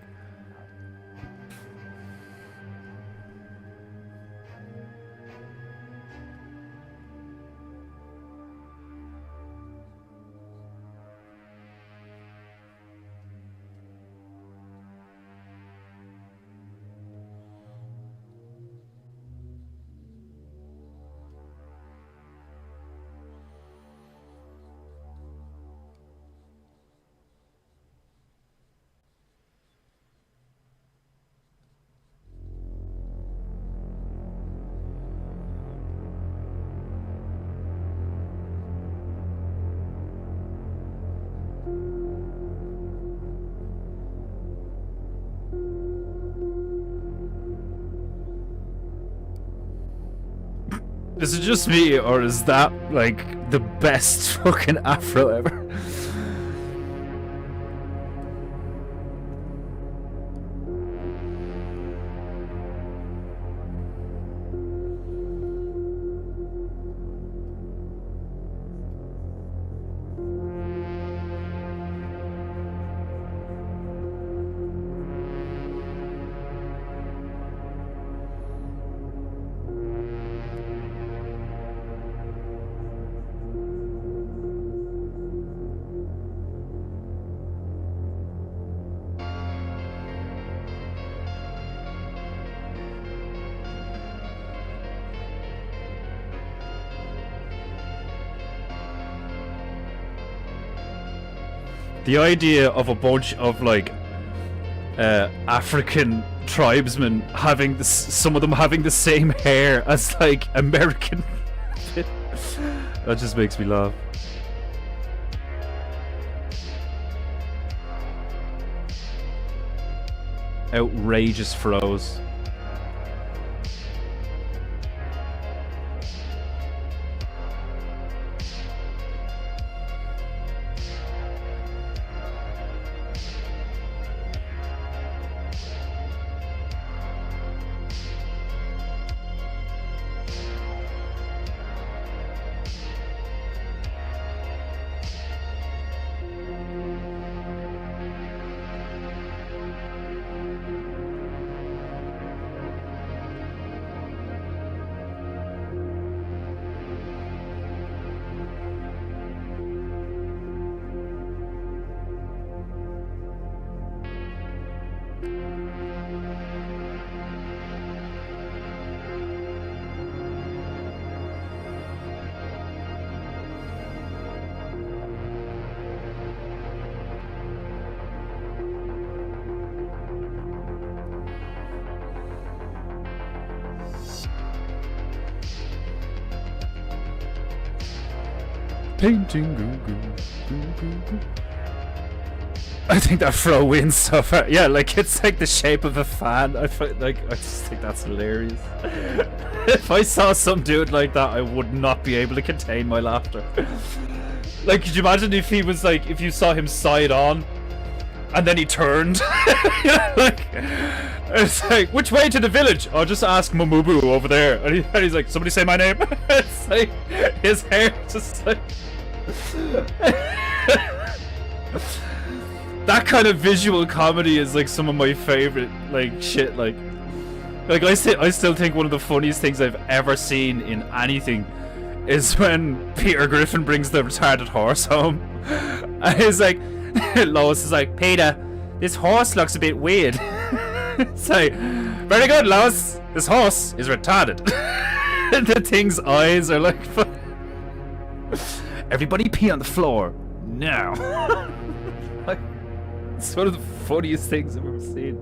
Is it just me, or is that, like, the best fucking afro ever? The idea of a bunch of like African tribesmen having this, some of them having the same hair as like American, that just makes me laugh. Outrageous froze. Painting goo goo goo goo. I think that throw wins so far. Yeah, like it's like the shape of a fan. I just think that's hilarious. If I saw some dude like that, I would not be able to contain my laughter. Like, could you imagine if he was like, if you saw him side on, and then he turned? You know, like, it's like, which way to the village? Oh, just ask Mamubu over there. And he's like, somebody say my name. It's like, his hair just like. That kind of visual comedy is like some of my favorite like shit. Like I still think one of the funniest things I've ever seen in anything is when Peter Griffin brings the retarded horse home. And he's like, Lois is like, Peter, this horse looks a bit weird. It's like, very good, Lois. This horse is retarded. The thing's eyes are like, everybody pee on the floor now. Like, it's one of the funniest things I've ever seen.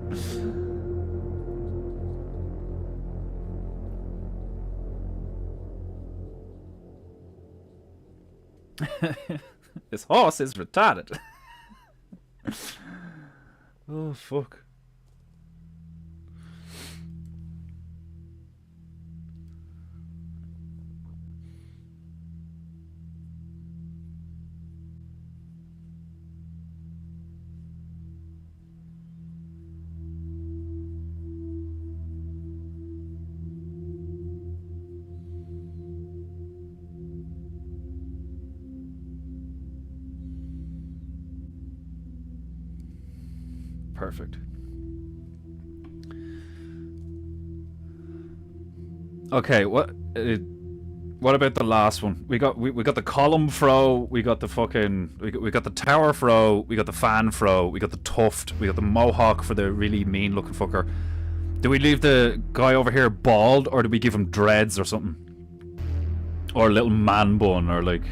This horse is retarded. Oh, fuck. Perfect. Okay, what about the last one? We got the column throw, we got the fucking we got the tower throw, we got the fan throw, we got the tuft, we got the mohawk for the really mean looking fucker. Do we leave the guy over here bald, or do we give him dreads or something? Or a little man bun, or like,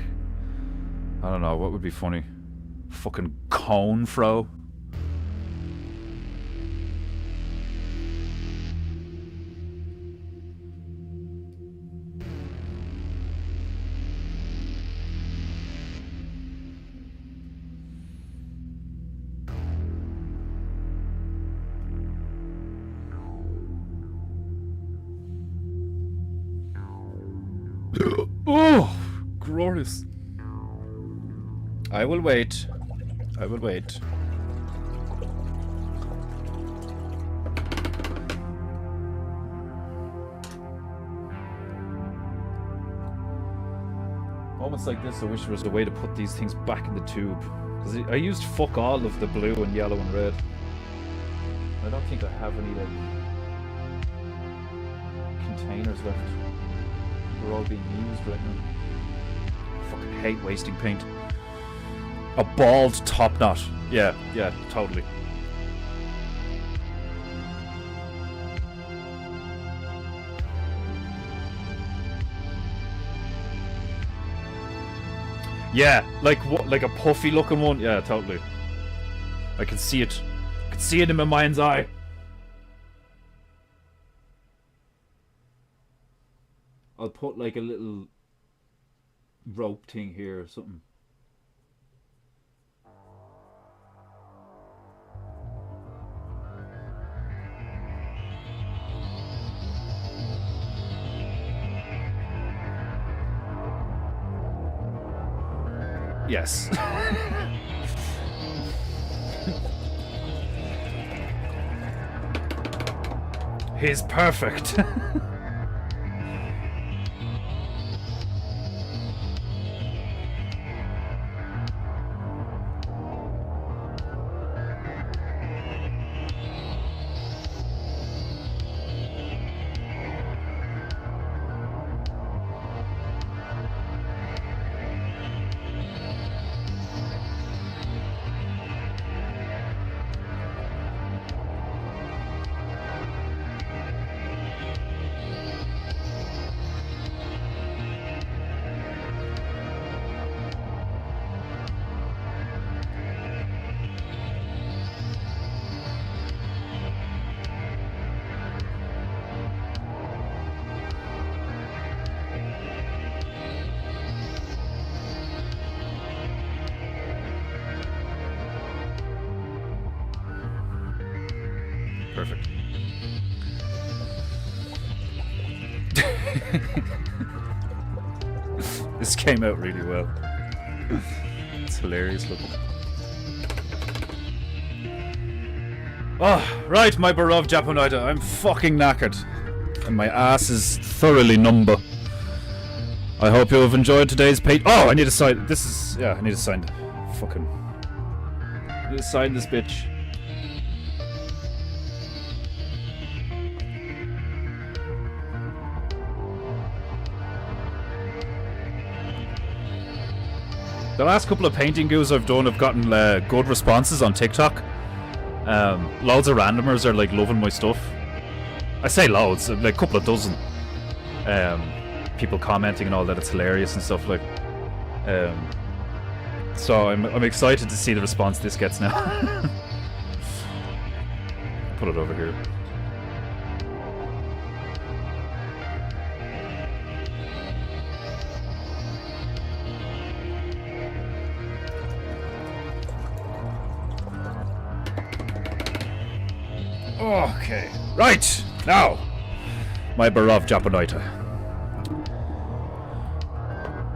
I don't know, what would be funny? Fucking cone throw. Oh, glorious. I will wait. I will wait. Moments like this, I wish there was a way to put these things back in the tube. Because I used fuck all of the blue and yellow and red. I don't think I have any like containers left. They're all being used right now. I fucking hate wasting paint. A bald top knot. Yeah, yeah, totally. Yeah, like what? Like a puffy looking one? Yeah, totally. I can see it. I can see it in my mind's eye. I'll put like a little rope thing here or something. Yes. He's perfect. Perfect. This came out really well. It's hilarious looking. Oh, right, my beloved Japonaita. I'm fucking knackered. And my ass is thoroughly numb. I hope you have enjoyed today's page. Oh, I need to sign. This is. Yeah, I need to sign. Fucking. I need to sign this bitch. The last couple of painting goos I've done have gotten good responses on TikTok. Loads of randomers are like loving my stuff. I say loads, like a couple of dozen. People commenting and all that, it's hilarious and stuff like. So I'm excited to see the response this gets now. Put it over here. Okay, right, now, my beloved Japonaita.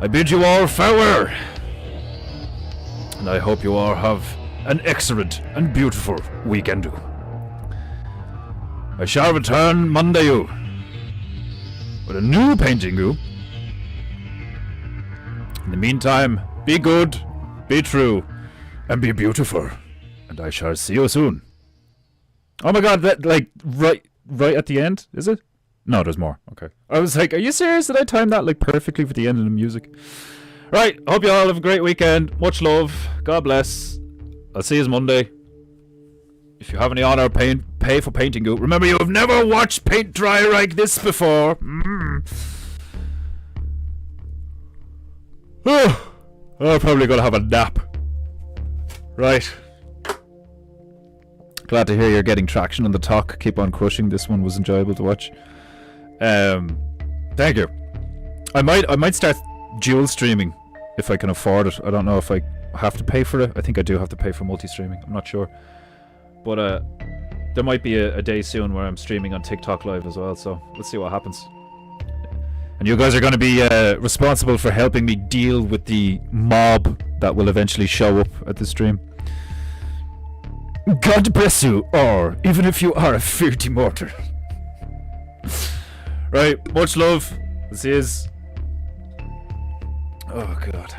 I bid you all farewell, and I hope you all have an excellent and beautiful weekend. I shall return Monday with a new painting. In the meantime, be good, be true, and be beautiful, and I shall see you soon. Oh my god, that, like, right at the end, is it? No, there's more. Okay. I was like, are you serious? Did I time that, like, perfectly for the end of the music? Right, hope you all have a great weekend. Much love. God bless. I'll see you Monday. If you have any honor, pay for painting. Remember, you have never watched paint dry like this before. Oh, I'm probably gonna have a nap. Right. Glad to hear you're getting traction on the talk. Keep on crushing. This one was enjoyable to watch. Thank you. I might start dual streaming if I can afford it. I don't know if I have to pay for it. I think I do have to pay for multi-streaming. I'm not sure. But there might be a day soon where I'm streaming on TikTok live as well. So let's see what happens. And you guys are going to be responsible for helping me deal with the mob that will eventually show up at the stream. God bless you, or even if you are a filthy mortar. Right, much love. This is. Oh god.